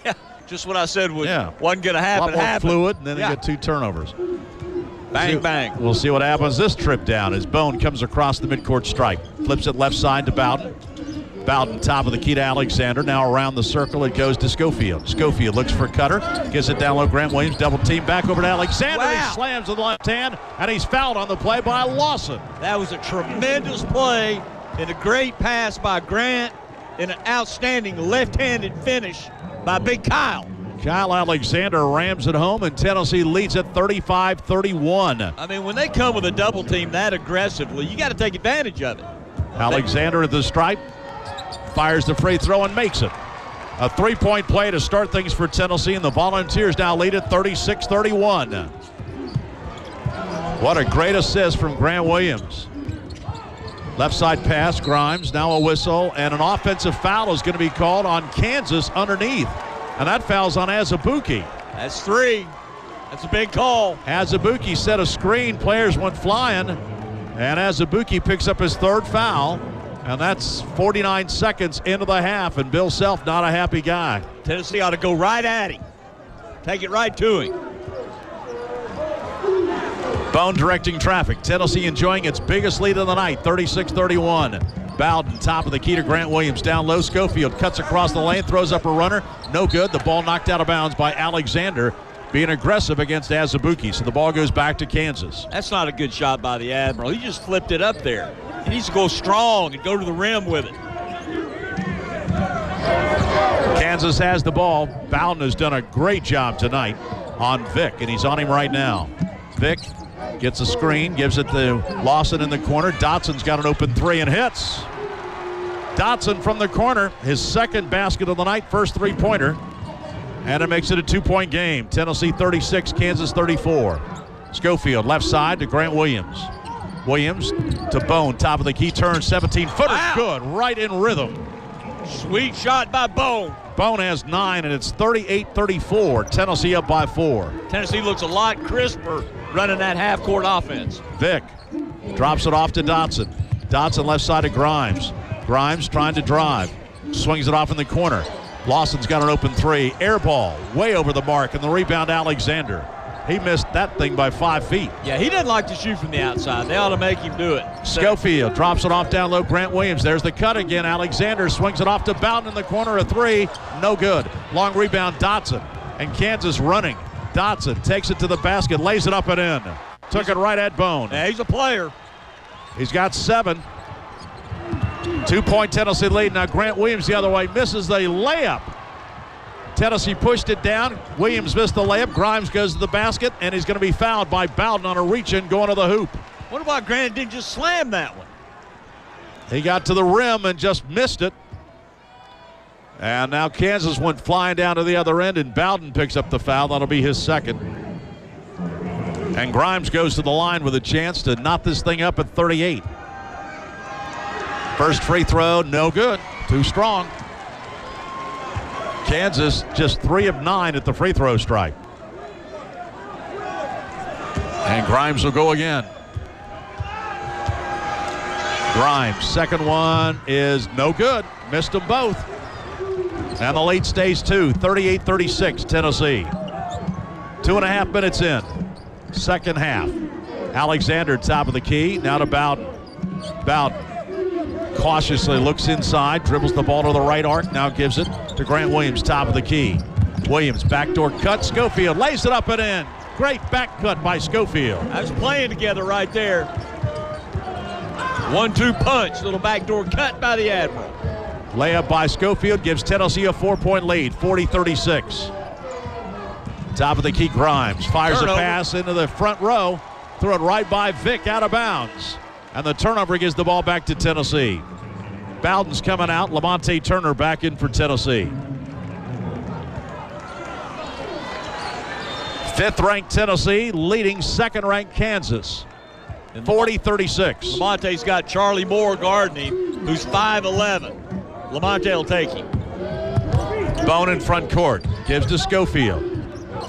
Yeah, just what I said wasn't going to happen. A lot more fluid, and then they get 2 turnovers. Bang, bang. We'll see what happens this trip down as Bone comes across the midcourt stripe. Flips it left side to Bowden. Bowden top of the key to Alexander. Now around the circle it goes to Schofield. Schofield looks for Cutter. Gets it down low. Grant Williams double team back over to Alexander. Wow. He slams with the left hand, and he's fouled on the play by Lawson. That was a tremendous play and a great pass by Grant and an outstanding left-handed finish by Big Kyle. Kyle Alexander rams it home, and Tennessee leads at 35-31. I mean, when they come with a double team that aggressively, you got to take advantage of it. Alexander at the stripe, fires the free throw and makes it. A three-point play to start things for Tennessee, and the Volunteers now lead at 36-31. What a great assist from Grant Williams. Left side pass, Grimes, now a whistle, and an offensive foul is going to be called on Kansas underneath. And that foul's on Azubuike. That's 3. That's a big call. Azubuike set a screen, players went flying, and Azubuike picks up his 3rd foul. And that's 49 seconds into the half, and Bill Self not a happy guy. Tennessee ought to go right at him. Take it right to him. Bone directing traffic. Tennessee enjoying its biggest lead of the night, 36-31. Bowden, top of the key to Grant Williams. Down low, Schofield cuts across the lane, throws up a runner. No good. The ball knocked out of bounds by Alexander, being aggressive against Azubuike. So the ball goes back to Kansas. That's not a good shot by the Admiral. He just flipped it up there. He needs to go strong and go to the rim with it. Kansas has the ball. Bowden has done a great job tonight on Vic, and he's on him right now. Vic gets a screen, gives it to Lawson in the corner. Dotson's got an open 3 and hits. Dotson from the corner, his 2nd basket of the night, first 3-pointer. And it makes it a 2-point game. Tennessee 36, Kansas 34. Schofield left side to Grant Williams. Williams to Bone, top of the key, turn, 17-footer, wow. Good, right in rhythm. Sweet shot by Bone. Bone has 9, and it's 38-34. Tennessee up by 4. Tennessee looks a lot crisper running that half-court offense. Vic drops it off to Dotson. Dotson left side to Grimes. Grimes trying to drive. Swings it off in the corner. Lawson's got an open 3. Air ball, way over the mark, and the rebound, Alexander. He missed that thing by 5 feet. Yeah, he doesn't like to shoot from the outside. They ought to make him do it. Schofield drops it off down low. Grant Williams. There's the cut again. Alexander swings it off to Bowden in the corner. A 3. No good. Long rebound, Dotson. And Kansas running. Dotson takes it to the basket, lays it up and in. Took it right at Bone. Yeah, he's a player. He's got 7. 2-point Tennessee lead. Now Grant Williams the other way misses the layup. Tennessee pushed it down. Williams missed the layup. Grimes goes to the basket, and he's going to be fouled by Bowden on a reach-in going to the hoop. What about Grant didn't just slam that one? He got to the rim and just missed it. And now Kansas went flying down to the other end, and Bowden picks up the foul. That'll be his 2nd. And Grimes goes to the line with a chance to knot this thing up at 38. First free throw, no good. Too strong. Kansas just 3 of 9 at the free throw stripe. And Grimes will go again. Grimes, 2nd one is no good. Missed them both. And the lead stays 2, 38-36, Tennessee. 2.5 minutes in. 2nd half. Alexander, top of the key. Now to Bowden. Bowden cautiously looks inside, dribbles the ball to the right arc, now gives it to Grant Williams, top of the key. Williams, backdoor cut. Schofield lays it up and in. Great back cut by Schofield. I was playing together right there. 1-2 punch, little backdoor cut by the Admiral. Layup by Schofield gives Tennessee a 4-point lead, 40-36. Top of the key, Grimes fires a pass into the front row. Threw it right by Vic, out of bounds. And the turnover gives the ball back to Tennessee. Bowden's coming out. Lamonte Turner back in for Tennessee. 5th-ranked Tennessee leading 2nd-ranked Kansas. 40-36. Lamonte's got Charlie Moore guarding him, who's 5'11". Lamonte will take him. Bone in front court. Gives to Schofield.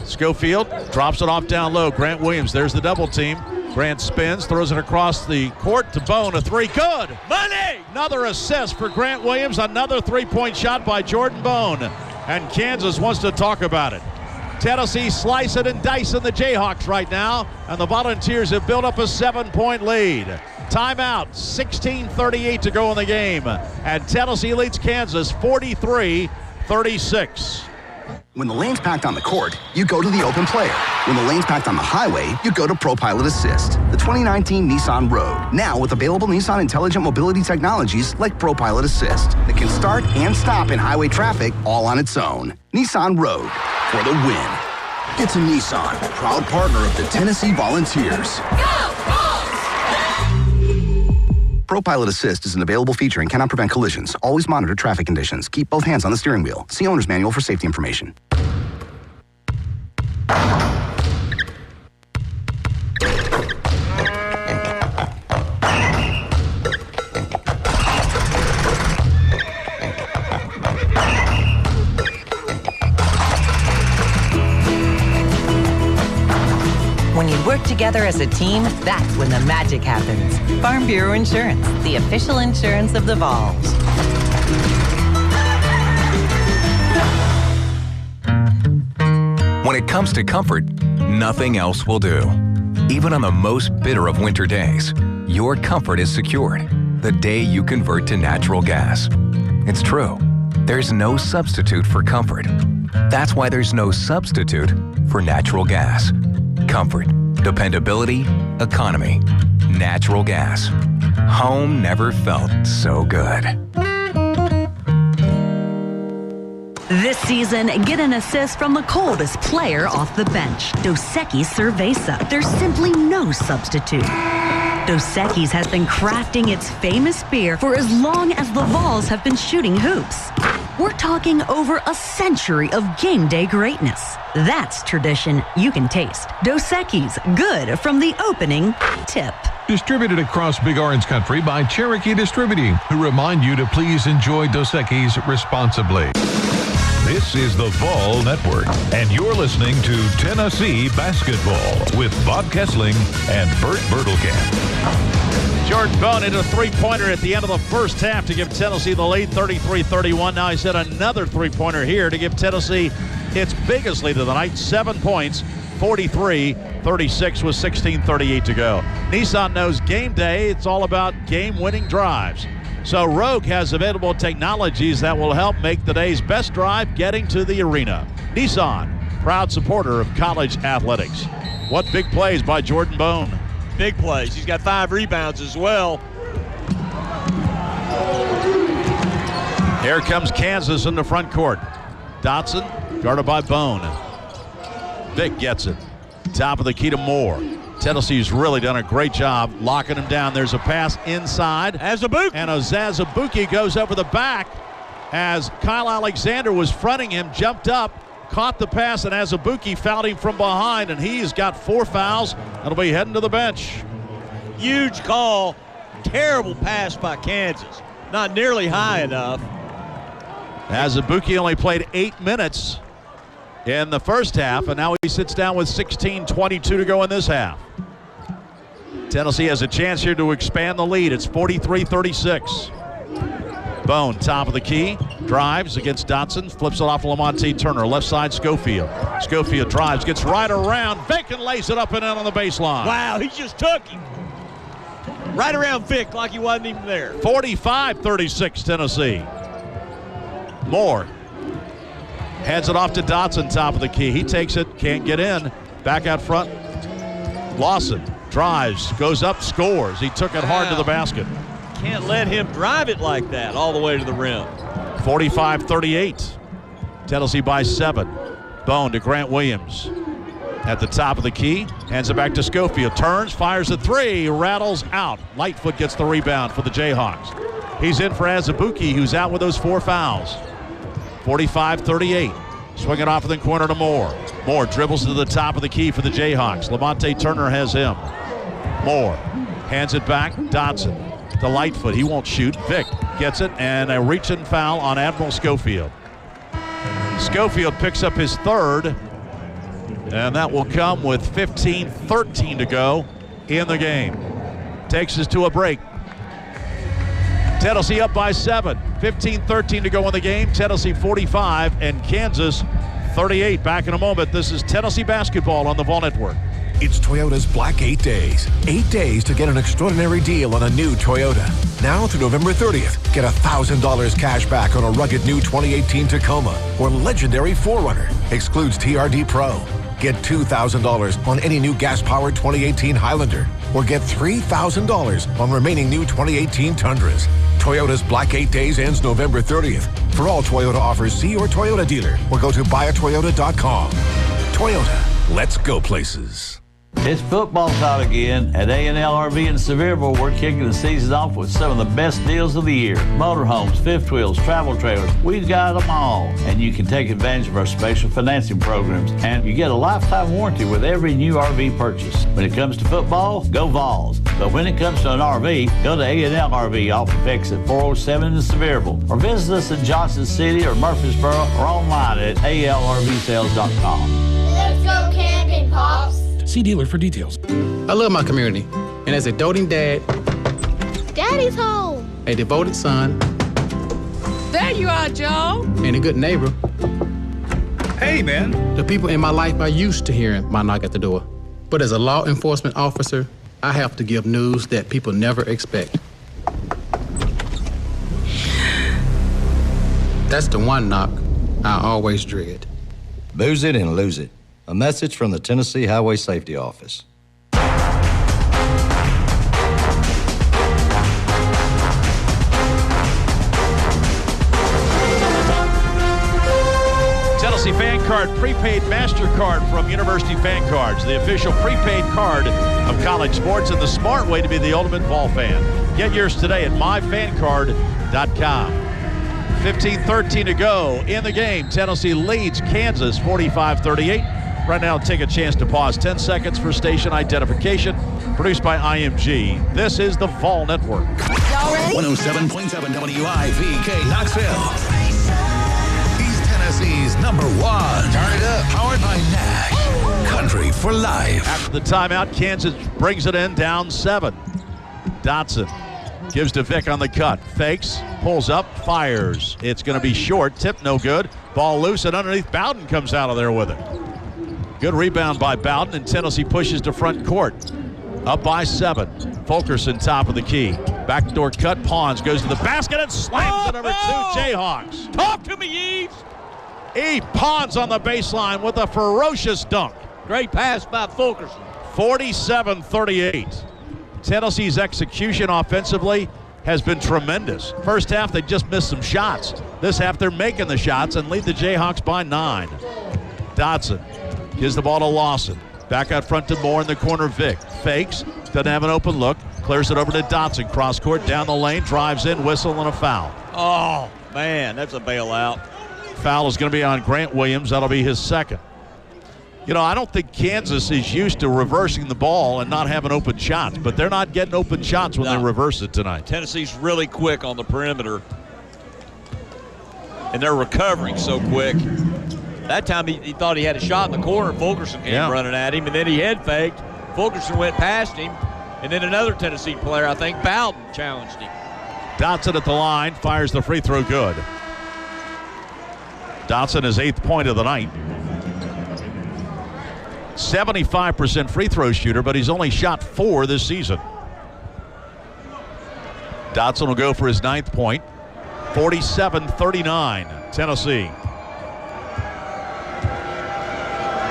Schofield drops it off down low. Grant Williams, there's the double team. Grant spins, throws it across the court to Bone. A 3, good. Money! Another assist for Grant Williams. Another 3-point shot by Jordan Bone. And Kansas wants to talk about it. Tennessee slicing and dicing the Jayhawks right now. And the Volunteers have built up a 7-point lead. Timeout, 16:38 to go in the game. And Tennessee leads Kansas 43-36. When the lane's packed on the court, you go to the open player. When the lane's packed on the highway, you go to ProPilot Assist, the 2019 Nissan Rogue. Now with available Nissan intelligent mobility technologies like ProPilot Assist that can start and stop in highway traffic all on its own. Nissan Rogue. for the win. It's a Nissan, proud partner of the Tennessee Volunteers. Pro Pilot Assist is an available feature and cannot prevent collisions. Always monitor traffic conditions. Keep both hands on the steering wheel. See owner's manual for safety information. When you work together as a team, that's when the magic happens. Farm Bureau Insurance, the official insurance of the Vols. When it comes to comfort, nothing else will do. Even on the most bitter of winter days, your comfort is secured the day you convert to natural gas. It's true. There's no substitute for comfort. That's why there's no substitute for natural gas. Comfort, dependability, economy. Natural gas. Home never felt so good. This season, get an assist from the coldest player off the bench, Dos Equis Cerveza. There's simply no substitute. Dos Equis has been crafting its famous beer for as long as the Vols have been shooting hoops. We're talking over a century of game day greatness. That's tradition you can taste. Dos Equis, good from the opening tip. Distributed across Big Orange Country by Cherokee Distributing, who remind you to please enjoy Dos Equis responsibly. This is the Vol Network, and you're listening to Tennessee Basketball with Bob Kessling and Bert Bertelkamp. Jordan Bone into a three-pointer at the end of the first half to give Tennessee the lead, 33-31. Now he's hit another three-pointer here to give Tennessee its biggest lead of the night, 7 points, 43-36 with 16:38 to go. Nissan knows game day. It's all about game-winning drives. So Rogue has available technologies that will help make the day's best drive getting to the arena. Nissan, proud supporter of college athletics. What big plays by Jordan Bone. Big plays. He's got 5 rebounds as well. Here comes Kansas in the front court. Dotson guarded by Bone. Vick gets it. Top of the key to Moore. Tennessee's really done a great job locking him down. There's a pass inside. Azubuike. And Azubuike goes over the back as Kyle Alexander was fronting him, jumped up, caught the pass, and Azubuike fouled him from behind, and he's got 4 fouls. That'll be heading to the bench. Huge call. Terrible pass by Kansas. Not nearly high enough. Azubuike only played 8 minutes in the first half, and now he sits down with 16:22 to go in this half. Tennessee has a chance here to expand the lead. It's 43-36. Bone, top of the key, drives against Dotson, flips it off to Lamonte Turner. Left side, Schofield. Schofield drives, gets right around. Vick and lays it up and in on the baseline. Wow, he just took him. Right around Vick like he wasn't even there. 45-36 Tennessee. Moore hands it off to Dotson, top of the key. He takes it, can't get in. Back out front. Lawson drives, goes up, scores. He took it hard to the basket. Can't let him drive it like that all the way to the rim. 45-38. Tennessee by 7. Bone to Grant Williams. At the top of the key, hands it back to Schofield. Turns, fires a 3, rattles out. Lightfoot gets the rebound for the Jayhawks. He's in for Azubuike, who's out with those 4 fouls. 45-38. Swing it off in the corner to Moore. Moore dribbles to the top of the key for the Jayhawks. Lamonte Turner has him. Moore hands it back. Dotson to Lightfoot. He won't shoot. Vick gets it, and a reach-in foul on Admiral Schofield. Schofield picks up his 3rd, and that will come with 15:13 to go in the game. Takes us to a break. Tennessee up by 7. 15-13 to go in the game. Tennessee 45 and Kansas 38. Back in a moment. This is Tennessee basketball on the Vol Network. It's Toyota's Black 8 Days. 8 days to get an extraordinary deal on a new Toyota. Now through November 30th, get $1,000 cash back on a rugged new 2018 Tacoma or legendary 4Runner. Excludes TRD Pro. Get $2,000 on any new gas-powered 2018 Highlander or get $3,000 on remaining new 2018 Tundras. Toyota's Black 8 Days ends November 30th. For all Toyota offers, see your Toyota dealer or go to buyatoyota.com. Toyota, let's go places. It's football time again. At A&L RV in Sevierville, we're kicking the season off with some of the best deals of the year. Motorhomes, fifth wheels, travel trailers, we've got them all. And you can take advantage of our special financing programs. And you get a lifetime warranty with every new RV purchase. When it comes to football, go Vols. But when it comes to an RV, go to A&L RV off of exit 407 in Sevierville. Or visit us in Johnson City or Murfreesboro or online at alrvsales.com. Let's go camping, Pops. See dealer for details. I love my community, and as a doting dad, Daddy's home. a devoted son, There you are, Joe. and a good neighbor, Hey, man. the people in my life are used to hearing my knock at the door. But as a law enforcement officer, I have to give news that people never expect. That's the one knock I always dread. Booze it and lose it. A message from the Tennessee Highway Safety Office. Tennessee Fan Card Prepaid MasterCard from University Fan Cards, the official prepaid card of college sports and the smart way to be the ultimate ball fan. Get yours today at myfancard.com. 15-13 to go in the game. Tennessee leads Kansas 45-38. Right now, take a chance to pause 10 seconds for station identification. Produced by IMG. This is the Vol Network. Y'all ready? 107.7 WIVK Knoxville. East Tennessee's #1. Turn it up. Powered by Nash. Country for life. After the timeout, Kansas brings it in down 7. Dotson gives to Vick on the cut. Fakes, pulls up, fires. It's going to be short. Tip no good. Ball loose, and underneath, Bowden comes out of there with it. Good rebound by Bowden, and Tennessee pushes to front court. Up by 7. Fulkerson top of the key. Backdoor cut. Pawns goes to the basket and slams the number 2 Jayhawks. Talk to me, Eves. E. Pawns on the baseline with a ferocious dunk. Great pass by Fulkerson. 47-38. Tennessee's execution offensively has been tremendous. First half, they just missed some shots. This half, they're making the shots and lead the Jayhawks by 9. Dotson gives the ball to Lawson. Back out front to Moore in the corner. Vick fakes, doesn't have an open look, clears it over to Dotson. Cross court, down the lane, drives in, whistle, and a foul. Oh, man, that's a bailout. Foul is going to be on Grant Williams. That'll be his second. You know, I don't think Kansas is used to reversing the ball and not having open shots, but they're not getting open shots when they reverse it tonight. Tennessee's really quick on the perimeter, and they're recovering so quick. That time he thought he had a shot in the corner. Fulkerson came running at him, and then he head faked. Fulkerson went past him, and then another Tennessee player, I think Bowden, challenged him. Dotson at the line, fires the free throw good. Dotson his 8th point of the night. 75% free throw shooter, but he's only shot 4 this season. Dotson will go for his 9th point. 47-39, Tennessee.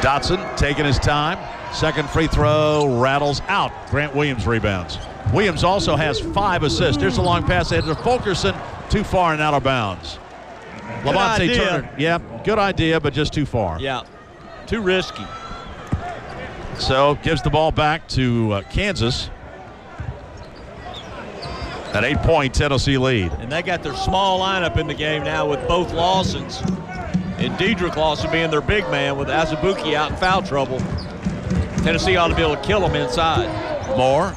Dotson taking his time. Second free throw rattles out. Grant Williams rebounds. Williams also has 5 assists. There's a long pass ahead to Fulkerson. Too far and out of bounds. Lamonte Turner. Yeah, good idea, but just too far. Yeah, too risky. So gives the ball back to Kansas. An 8-point Tennessee lead. And they got their small lineup in the game now with both Lawsons. And Dedrick Lawson being their big man with Azubuike out in foul trouble. Tennessee ought to be able to kill him inside. Moore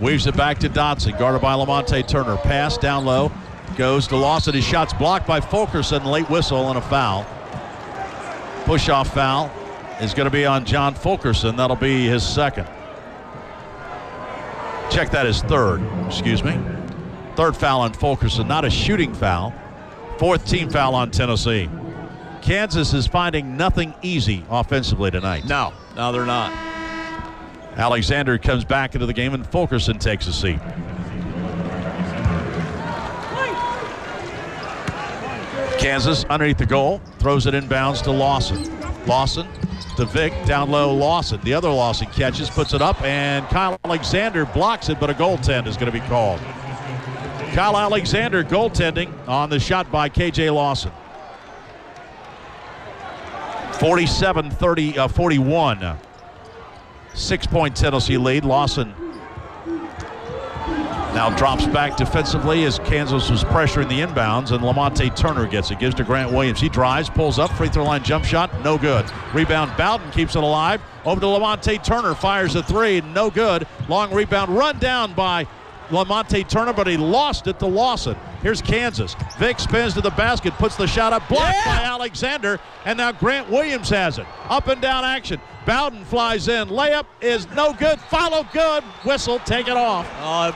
weaves it back to Dotson, guarded by Lamonte Turner. Pass down low, goes to Lawson. His shot's blocked by Fulkerson. Late whistle and a foul. Push-off foul is going to be on John Fulkerson. That'll be his second. Check that as third, excuse me. Third foul on Fulkerson, not a shooting foul. 4th team foul on Tennessee. Kansas is finding nothing easy offensively tonight. No, they're not. Alexander comes back into the game and Fulkerson takes a seat. Kansas underneath the goal, throws it inbounds to Lawson. Lawson to Vick, down low Lawson. The other Lawson catches, puts it up, and Kyle Alexander blocks it, but a goaltend is going to be called. Kyle Alexander goaltending on the shot by K.J. Lawson. 47-41. 6-point Tennessee lead. Lawson now drops back defensively as Kansas was pressuring the inbounds, and Lamonte Turner gets it. Gives to Grant Williams. He drives, pulls up, free throw line jump shot, no good. Rebound, Bowden keeps it alive. Over to Lamonte Turner, fires a three, no good. Long rebound, run down by Lamonte Turner, but he lost it to Lawson. Here's Kansas. Vick spins to the basket, puts the shot up, blocked by Alexander, and now Grant Williams has it. Up and down action. Bowden flies in. Layup is no good. Follow good. Whistle, take it off.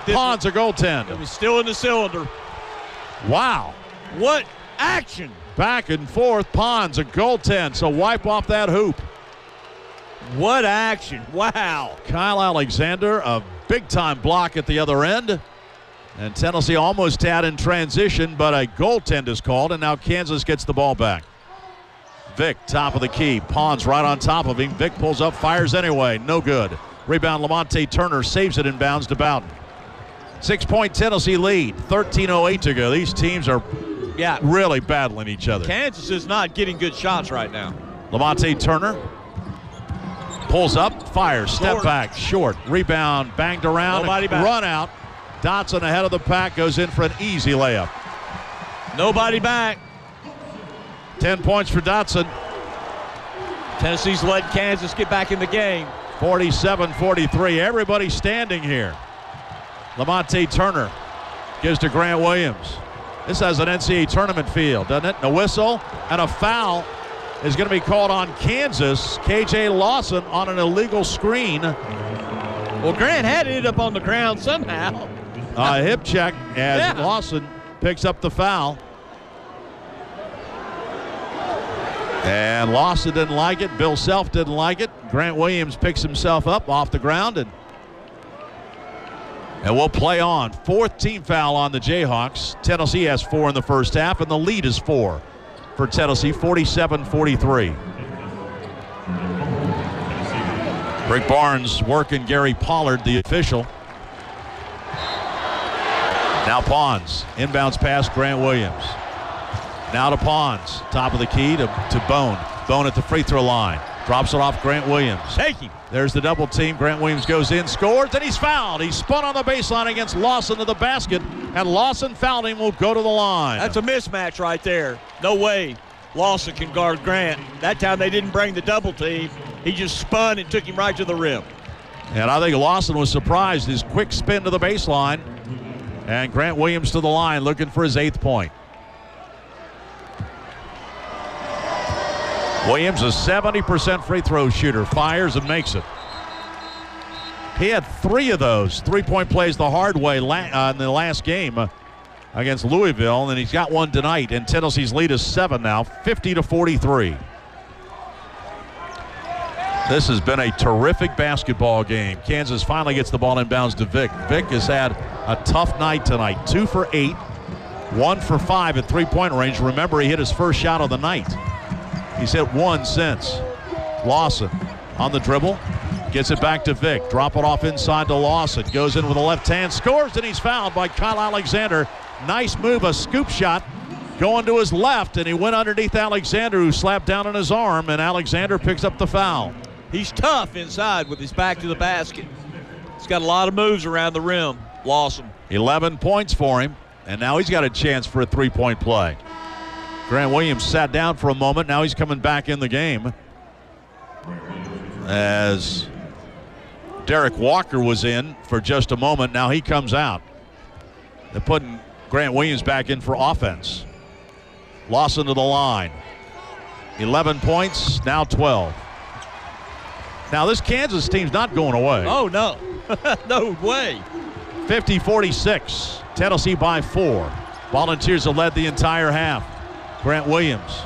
Pons a goaltend. It was still in the cylinder. Wow. What action. Back and forth. Pons a goaltend, so wipe off that hoop. What action. Wow. Kyle Alexander, a big-time block at the other end. And Tennessee almost had in transition, but a goaltend is called, and now Kansas gets the ball back. Vick, top of the key. Pons right on top of him. Vick pulls up, fires anyway. No good. Rebound, Lamonte Turner saves it inbounds to Bowden. 6-point Tennessee lead. 13:08 to go. These teams are really battling each other. Kansas is not getting good shots right now. Lamonte Turner pulls up, fires, step back, short. Rebound, banged around, run out. Dotson ahead of the pack, goes in for an easy layup. Nobody back. 10 points for Dotson. Tennessee's led Kansas get back in the game. 47-43. Everybody standing here. Lamonte Turner gives to Grant Williams. This has an NCAA tournament feel, doesn't it? A whistle and a foul is going to be called on Kansas. K.J. Lawson on an illegal screen. Well, Grant had it up on the ground somehow. A hip check as Lawson picks up the foul. And Lawson didn't like it. Bill Self didn't like it. Grant Williams picks himself up off the ground, and we'll play on. 4th team foul on the Jayhawks. Tennessee has 4 in the first half, and the lead is 4 for Tennessee, 47-43. Rick Barnes working Gary Pollard, the official. Now Pons. Inbounds pass, Grant Williams. Now to Pons. Top of the key to Bone. Bone at the free throw line. Drops it off Grant Williams. Take him. There's the double team. Grant Williams goes in, scores, and he's fouled. He spun on the baseline against Lawson to the basket, and Lawson fouled him, will go to the line. That's a mismatch right there. No way Lawson can guard Grant. That time they didn't bring the double team. He just spun and took him right to the rim. And I think Lawson was surprised. His quick spin to the baseline. And Grant Williams to the line looking for his 8th point. Williams, a 70% free throw shooter, fires and makes it. He had 3 of those 3-point plays the hard way in the last game against Louisville, and he's got one tonight, and Tennessee's lead is 7 now, 50-43. This has been a terrific basketball game. Kansas finally gets the ball inbounds to Vick. Vick has had a tough night tonight. 2 for 8, 1 for 5 at 3-point range. Remember, he hit his first shot of the night. He's hit 1 since. Lawson on the dribble, gets it back to Vick. Drop it off inside to Lawson. Goes in with a left hand, scores, and he's fouled by Kyle Alexander. Nice move, a scoop shot going to his left, and he went underneath Alexander, who slapped down on his arm, and Alexander picks up the foul. He's tough inside with his back to the basket. He's got a lot of moves around the rim. Lawson. 11 points for him, and now he's got a chance for a 3-point play. Grant Williams sat down for a moment. Now he's coming back in the game as Derek Walker was in for just a moment. Now he comes out. They're putting Grant Williams back in for offense. Lawson to the line. 11 points, now 12. Now this Kansas team's not going away. Oh, no. No way. 50-46. Tennessee by 4. Volunteers have led the entire half. Grant Williams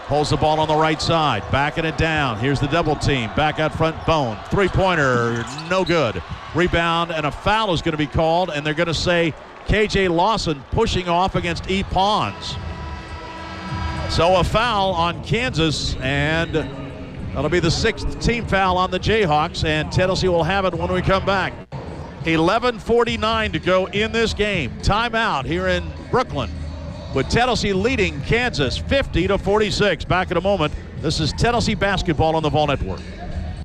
pulls the ball on the right side, backing it down. Here's the double team. Back out front, Bone. 3-pointer, no good. Rebound, and a foul is going to be called, and they're going to say K.J. Lawson pushing off against E. Pons. So a foul on Kansas, and that'll be the 6th team foul on the Jayhawks, and Tennessee will have it when we come back. 11:49 to go in this game. Timeout here in Brooklyn with Tennessee leading Kansas 50-46. Back in a moment. This is Tennessee basketball on the Vol Network.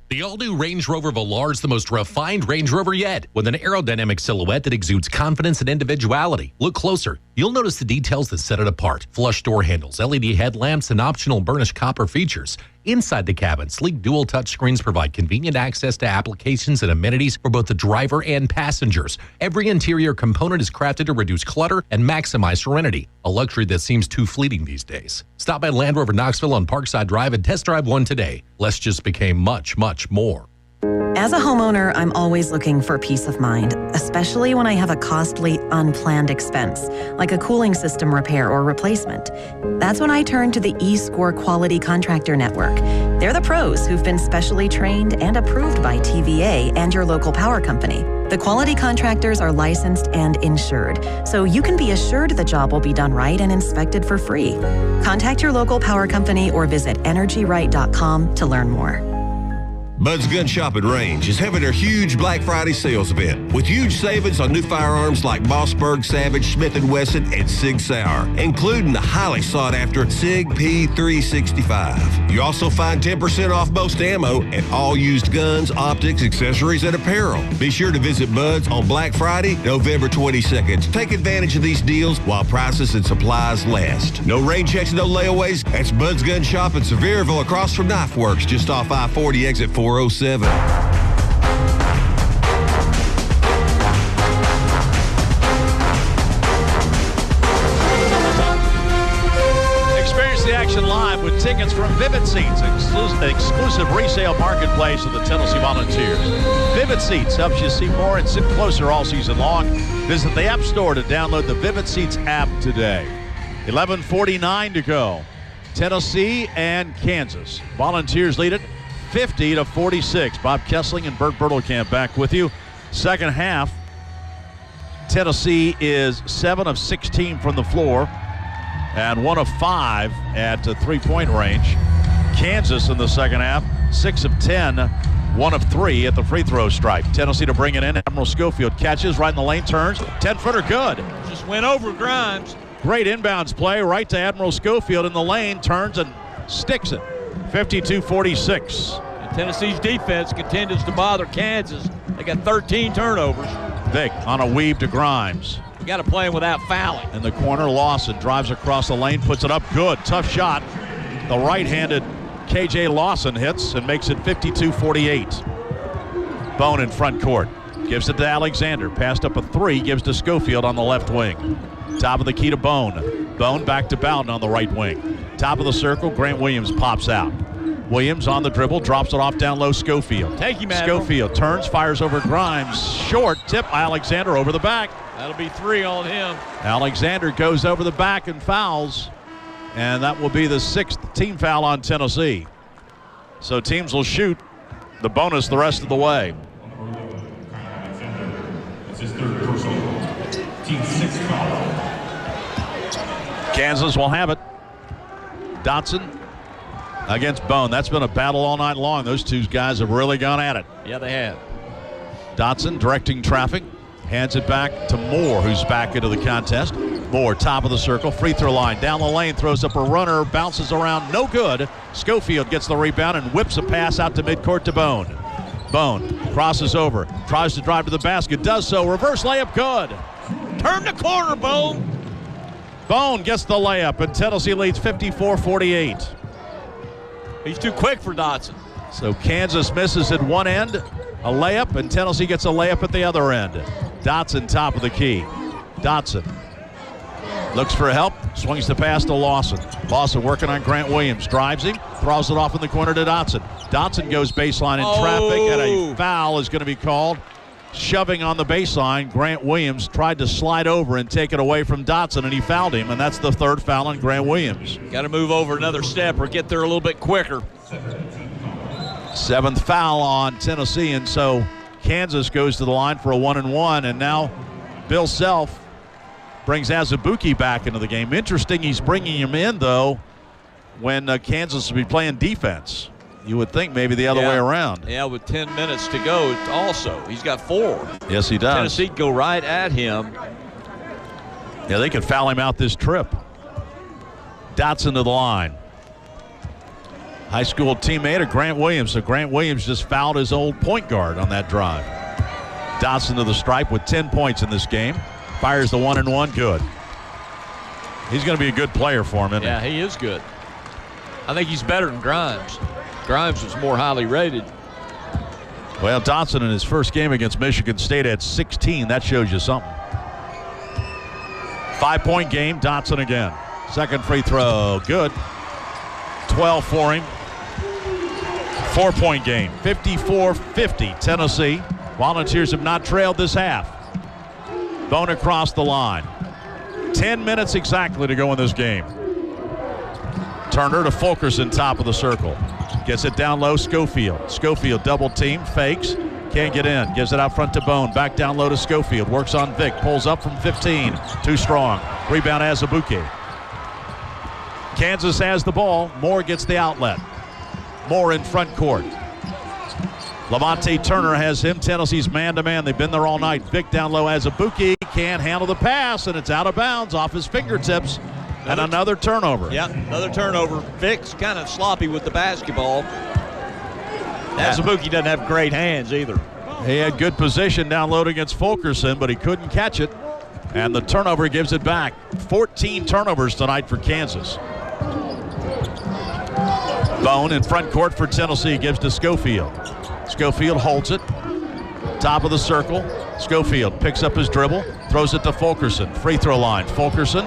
The all-new Range Rover Velar is the most refined Range Rover yet, with an aerodynamic silhouette that exudes confidence and individuality. Look closer. You'll notice the details that set it apart. Flush door handles, LED headlamps, and optional burnished copper features. Inside the cabin, sleek dual touchscreens provide convenient access to applications and amenities for both the driver and passengers. Every interior component is crafted to reduce clutter and maximize serenity, a luxury that seems too fleeting these days. Stop by Land Rover Knoxville on Parkside Drive and test drive one today. Less just became much, much more. As a homeowner, I'm always looking for peace of mind, especially when I have a costly, unplanned expense, like a cooling system repair or replacement. That's when I turn to the eScore Quality Contractor Network. They're the pros who've been specially trained and approved by TVA and your local power company. The quality contractors are licensed and insured, so you can be assured the job will be done right and inspected for free. Contact your local power company or visit energyright.com to learn more. Bud's Gun Shop and Range is having their huge Black Friday sales event with huge savings on new firearms like Mossberg, Savage, Smith & Wesson, and Sig Sauer, including the highly sought-after Sig P365. You also find 10% off most ammo and all used guns, optics, accessories, and apparel. Be sure to visit Bud's on Black Friday, November 22nd. Take advantage of these deals while prices and supplies last. No rain checks, no layaways. That's Bud's Gun Shop in Sevierville across from Knife Works, just off I-40 exit 407. Experience the action live with tickets from Vivid Seats, exclusive resale marketplace of the Tennessee Volunteers. Vivid Seats helps you see more and sit closer all season long. Visit the App Store to download the Vivid Seats app today. 11:49 to go. Tennessee and Kansas. Volunteers lead it 50-46. Bob Kessling and Bert Bertelkamp back with you. Second half, Tennessee is 7 of 16 from the floor and 1 of 5 at three-point range. Kansas in the second half, 6 of 10, 1 of 3 at the free throw stripe. Tennessee to bring it in. Admiral Schofield catches right in the lane, turns. 10-footer good. Just went over Grimes. Great inbounds play right to Admiral Schofield in the lane, turns and sticks it. 52-46. And Tennessee's defense continues to bother Kansas. They got 13 turnovers. Vick on a weave to Grimes. You got to play him without fouling. In the corner, Lawson drives across the lane, puts it up good. Tough shot. The right-handed KJ Lawson hits and makes it 52-48. Bone in front court. Gives it to Alexander. Passed up a three. Gives to Schofield on the left wing. Top of the key to Bone. Bone back to Bowden on the right wing. Top of the circle, Grant Williams pops out. Williams on the dribble, drops it off down low, Schofield. Take him, Admiral. Schofield turns, fires over Grimes. Short tip, Alexander over the back. That'll be 3 on him. Alexander goes over the back and fouls. And that will be the 6th team foul on Tennessee. So teams will shoot the bonus the rest of the way. It's his third personal. Team 6 foul. Kansas will have it. Dotson against Bone. That's been a battle all night long. Those two guys have really gone at it. Yeah, they have. Dotson directing traffic. Hands it back to Moore, who's back into the contest. Moore, top of the circle, free throw line. Down the lane, throws up a runner, bounces around, no good. Schofield gets the rebound and whips a pass out to midcourt to Bone. Bone crosses over, tries to drive to the basket, does so. Reverse layup, good. Turn the corner, Bone. Bone gets the layup, and Tennessee leads 54-48. He's too quick for Dotson. So Kansas misses at one end, a layup, and Tennessee gets a layup at the other end. Dotson top of the key. Dotson looks for help, swings the pass to Lawson. Lawson working on Grant Williams, drives him, throws it off in the corner to Dotson. Dotson goes baseline in traffic, and a foul is going to be called. Shoving on the baseline, Grant Williams tried to slide over and take it away from Dotson, and he fouled him, and that's the third foul on Grant Williams. Got to move over another step or get there a little bit quicker. 7th foul on Tennessee, and so Kansas goes to the line for a 1-and-1, and now Bill Self brings Azubuike back into the game. Interesting, he's bringing him in, though, when Kansas will be playing defense. You would think maybe the other way around. Yeah, with 10 minutes to go also. He's got 4. Yes, he does. Tennessee go right at him. Yeah, they could foul him out this trip. Dotson to the line. High school teammate of Grant Williams. So Grant Williams just fouled his old point guard on that drive. Dotson to the stripe with 10 points in this game. Fires the 1-and-1. Good. He's going to be a good player for him, isn't he? Yeah, he is good. I think he's better than Grimes. Grimes was more highly rated. Well, Dotson in his first game against Michigan State had 16. That shows you something. 5-point game. Dotson again. Second free throw. Good. 12 for him. 4-point game. 54-50 Tennessee. Volunteers have not trailed this half. Bone across the line. 10 minutes exactly to go in this game. Turner to Fulkerson, top of the circle. Gets it down low, Schofield. Schofield double team, fakes. Can't get in. Gives it out front to Bone. Back down low to Schofield. Works on Vic. Pulls up from 15. Too strong. Rebound Azubuike. Kansas has the ball. Moore gets the outlet. Moore in front court. Lamonte Turner has him. Tennessee's man-to-man. They've been there all night. Vic down low. Azubuike can't handle the pass, and it's out of bounds off his fingertips. And another turnover. Yeah, another turnover. Vic's kind of sloppy with the basketball. Azubuike doesn't have great hands either. He had good position down low against Fulkerson, but he couldn't catch it. And the turnover gives it back. 14 turnovers tonight for Kansas. Bone in front court for Tennessee, gives to Schofield. Schofield holds it. Top of the circle. Schofield picks up his dribble, throws it to Fulkerson. Free throw line. Fulkerson.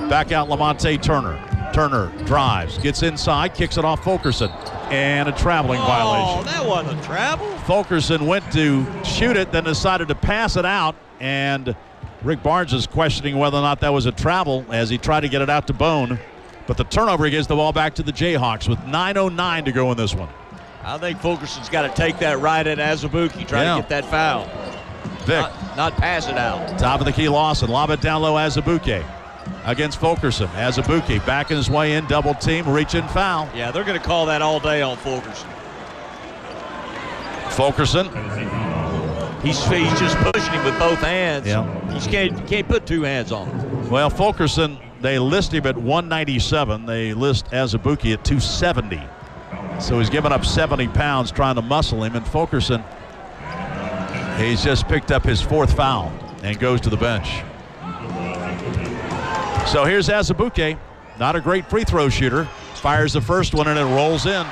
Back out Lamonte Turner. Turner drives, gets inside, kicks it off Fulkerson. And a traveling violation. Oh, that wasn't a travel. Fulkerson went to shoot it, then decided to pass it out. And Rick Barnes is questioning whether or not that was a travel as he tried to get it out to Bone. But the turnover gives the ball back to the Jayhawks with 9:09 to go in this one. I think Fulkerson's got to take that right at Azubuike, try to get that foul. Vic. Not pass it out. Top of the key, Lawson. Lob it down low, Azubuike. Against Fulkerson. Azubuike backing his way in, double team, reaching foul. Yeah, they're going to call that all day on Fulkerson. Fulkerson. He's just pushing him with both hands. Yeah. He can't put two hands on him. Well, Fulkerson, they list him at 197. They list Azubuike at 270. So he's given up 70 pounds trying to muscle him. And Fulkerson, he's just picked up his 4th foul and goes to the bench. So here's Azubuike, not a great free throw shooter. Fires the first one and it rolls in.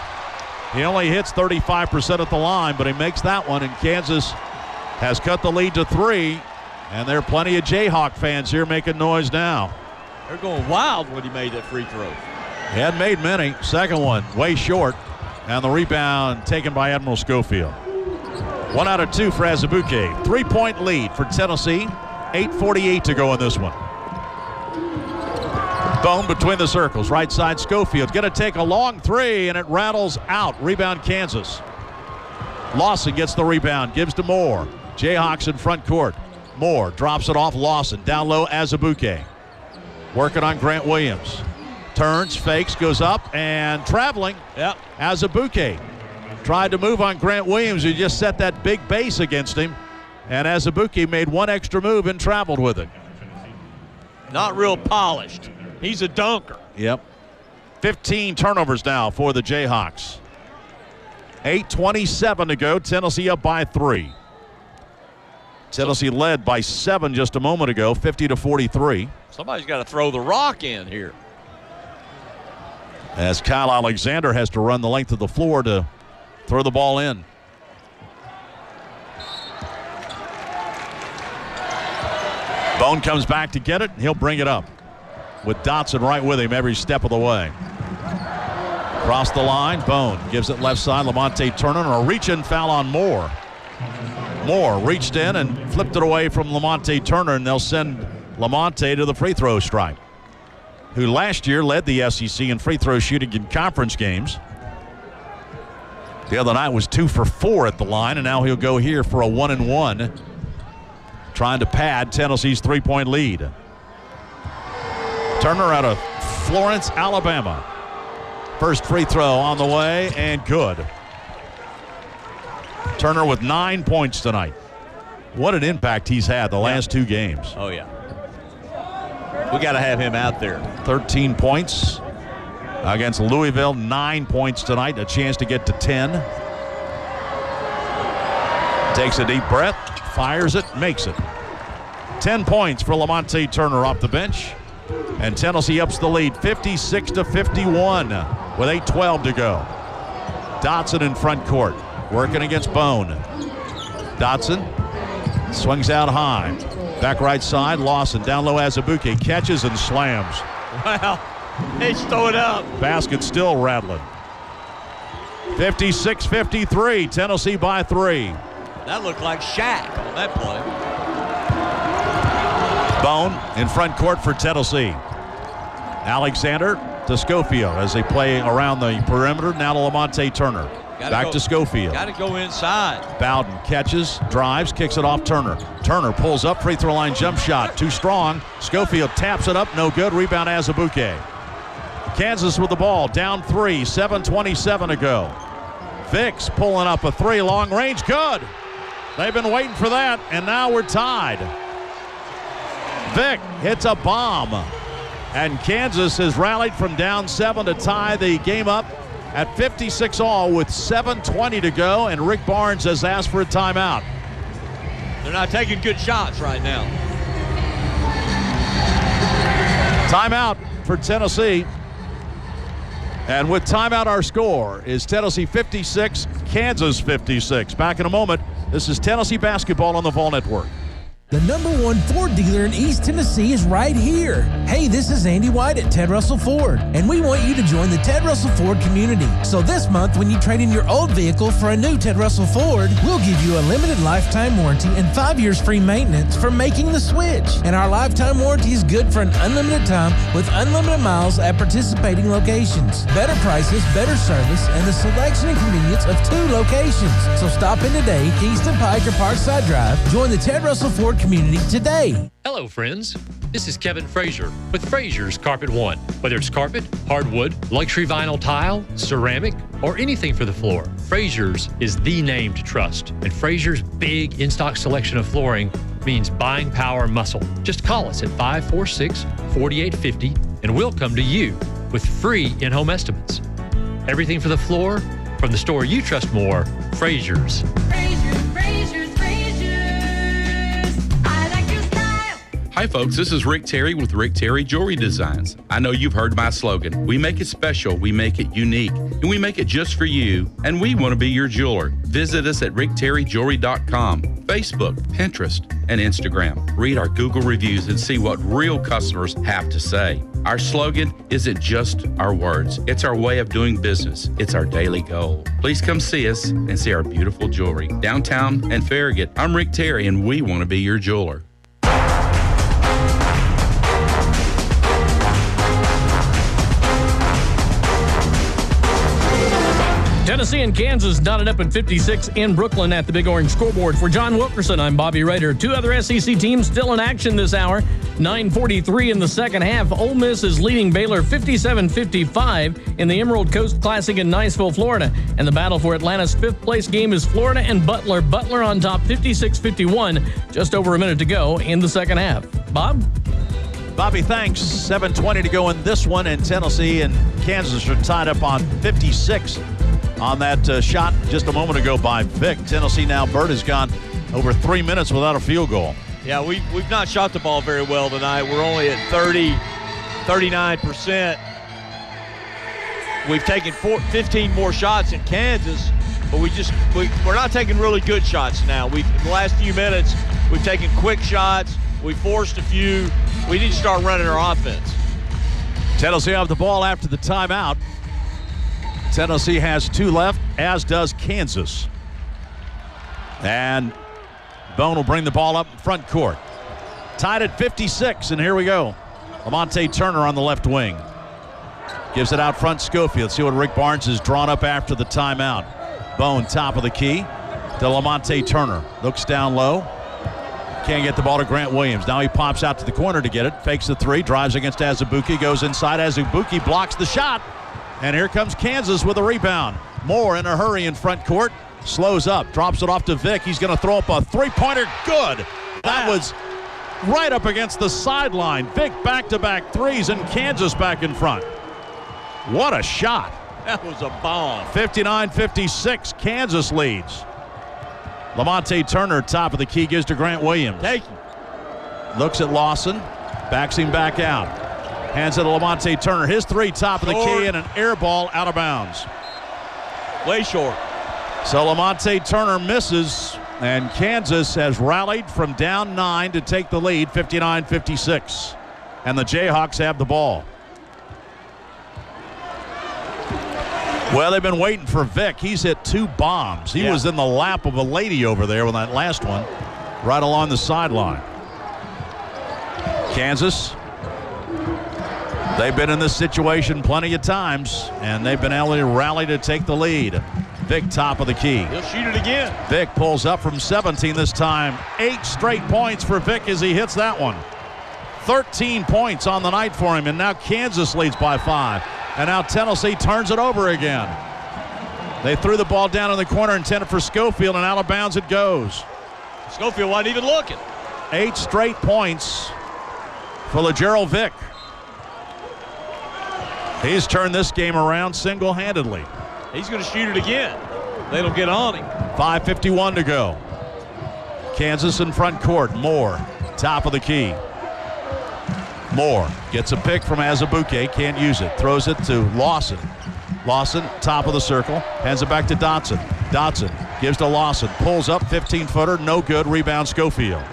He only hits 35% at the line, but he makes that one, and Kansas has cut the lead to 3. And there are plenty of Jayhawk fans here making noise now. They're going wild when he made that free throw. He hadn't made many. Second one way short, and the rebound taken by Admiral Schofield. 1 out of 2 for Azubuike. 3-point lead for Tennessee. 8:48 to go in this one. Bone between the circles. Right side, Schofield. Going to take a long 3, and it rattles out. Rebound, Kansas. Lawson gets the rebound. Gives to Moore. Jayhawks in front court. Moore drops it off Lawson. Down low, Azubuike. Working on Grant Williams. Turns, fakes, goes up, and traveling. Yep. Azubuike tried to move on Grant Williams, who just set that big base against him. And Azubuike made one extra move and traveled with it. Not real polished. He's a dunker. Yep. 15 turnovers now for the Jayhawks. 8:27 to go. Tennessee up by 3. Tennessee led by 7 just a moment ago, 50-43. Somebody's got to throw the rock in here. As Kyle Alexander has to run the length of the floor to throw the ball in. Bone comes back to get it. He'll bring it up with Dotson right with him every step of the way. Across the line, Bone gives it left side. Lamonte Turner, and a reach-in foul on Moore. Moore reached in and flipped it away from Lamonte Turner, and they'll send Lamonte to the free throw stripe, who last year led the SEC in free throw shooting in conference games. The other night was 2 for 4 at the line, and now he'll go here for a 1-and-1, trying to pad Tennessee's 3-point lead. Turner out of Florence, Alabama. First free throw on the way, and good. Turner with 9 points tonight. What an impact he's had the last 2 games. Oh, yeah. We got to have him out there. 13 points against Louisville. 9 points tonight. A chance to get to 10. Takes a deep breath, fires it, makes it. 10 points for Lamonte Turner off the bench. And Tennessee ups the lead 56-51 with 8:12 to go. Dotson in front court, working against Bone. Dotson swings out high. Back right side, Lawson down low. Azubuike catches and slams. Wow, they throw it up. Basket still rattling. 56-53, Tennessee by 3. That looked like Shaq on that play. Bone in front court for Tennessee. Alexander to Schofield as they play around the perimeter. Now to Lamonte Turner. Back to Schofield. Got to go inside. Bowden catches, drives, kicks it off Turner. Turner pulls up, free throw line jump shot. Too strong. Schofield taps it up, no good. Rebound Azubuike. Kansas with the ball, down 3, 7:27 to go. Vicks pulling up a 3, long range, good. They've been waiting for that, and now we're tied. Vick hits a bomb, and Kansas has rallied from down 7 to tie the game up at 56 all with 7:20 to go, and Rick Barnes has asked for a timeout. They're not taking good shots right now. Timeout for Tennessee. And with timeout, our score is Tennessee 56, Kansas 56. Back in a moment. This is Tennessee basketball on the Vol Network. The #1 Ford dealer in East Tennessee is right here. Hey, this is Andy White at Ted Russell Ford, and we want you to join the Ted Russell Ford community. So this month, when you trade in your old vehicle for a new Ted Russell Ford, we'll give you a limited lifetime warranty and 5 years free maintenance for making the switch. And our lifetime warranty is good for an unlimited time with unlimited miles at participating locations. Better prices, better service, and the selection and convenience of 2 locations. So stop in today, Keystone Pike or Parkside Drive. Join the Ted Russell Ford community today. Hello, friends. This is Kevin Frazier with Frazier's Carpet One. Whether it's carpet, hardwood, luxury vinyl tile, ceramic, or anything for the floor, Frazier's is the name to trust. And Frazier's big in-stock selection of flooring means buying power muscle. Just call us at 546-4850 and we'll come to you with free in-home estimates. Everything for the floor from the store you trust more, Frazier's. Hi folks, this is Rick Terry with Rick Terry Jewelry Designs. I know you've heard my slogan. We make it special, we make it unique, and we make it just for you, and we want to be your jeweler. Visit us at rickterryjewelry.com, Facebook, Pinterest, and Instagram. Read our Google reviews and see what real customers have to say. Our slogan isn't just our words, it's our way of doing business. It's our daily goal. Please come see us and see our beautiful jewelry. Downtown and Farragut, I'm Rick Terry, and we want to be your jeweler. Tennessee and Kansas knotted up at 56 in Brooklyn at the Big Orange Scoreboard. For John Wilkerson, I'm Bobby Rader. 2 other SEC teams still in action this hour. 9:43 in the second half. Ole Miss is leading Baylor 57-55 in the Emerald Coast Classic in Niceville, Florida. And the battle for Atlanta's 5th place game is Florida and Butler. Butler on top 56-51. Just over a minute to go in the second half. Bob? Bobby, thanks. 7:20 to go in this one, and Tennessee and Kansas are tied up on 56 on that shot just a moment ago by Vick. Tennessee now, Burt, has gone over 3 minutes without a field goal. Yeah, we've not shot the ball very well tonight. We're only at 39%. We've taken 15 more shots in Kansas, but we're not taking really good shots now. In the last few minutes, we've taken quick shots. We forced a few. We need to start running our offense. Tennessee have the ball after the timeout. Tennessee has 2 left, as does Kansas. And Bone will bring the ball up front court. Tied at 56, and here we go. Lamonte Turner on the left wing. Gives it out front, Schofield. See what Rick Barnes has drawn up after the timeout. Bone top of the key to Lamonte Turner. Looks down low. Can't get the ball to Grant Williams. Now he pops out to the corner to get it. Fakes the 3, drives against Azubuike, goes inside. Azubuike blocks the shot. And here comes Kansas with a rebound. Moore in a hurry in front court. Slows up, drops it off to Vick. He's going to throw up a three-pointer. Good. That was right up against the sideline. Vick back-to-back threes, and Kansas back in front. What a shot. That was a bomb. 59-56, Kansas leads. Lamonte Turner, top of the key, gives to Grant Williams. Take him. Looks at Lawson, backs him back out. Hands it to Lamonte Turner. His three, top of the key, and an air ball out of bounds. Way short. So Lamonte Turner misses, and Kansas has rallied from down 9 to take the lead, 59-56. And the Jayhawks have the ball. Well, they've been waiting for Vick. He's hit 2 bombs. He was in the lap of a lady over there with that last one, right along the sideline. Kansas, they've been in this situation plenty of times, and they've been able to rally to take the lead. Vick, top of the key. He'll shoot it again. Vick pulls up from 17 this time. 8 straight points for Vick as he hits that one. 13 points on the night for him, and now Kansas leads by 5. And now Tennessee turns it over again. They threw the ball down in the corner intended for Schofield, and out of bounds it goes. Schofield wasn't even looking. 8 straight points for LeGerald Vick. He's turned this game around single-handedly. He's going to shoot it again. They don't get on him. 5:51 to go. Kansas in front court. Moore, top of the key. Moore gets a pick from Azubuike. Can't use it. Throws it to Lawson. Lawson, top of the circle. Hands it back to Dotson. Dotson gives to Lawson. Pulls up, 15-footer. No good. Rebound Schofield.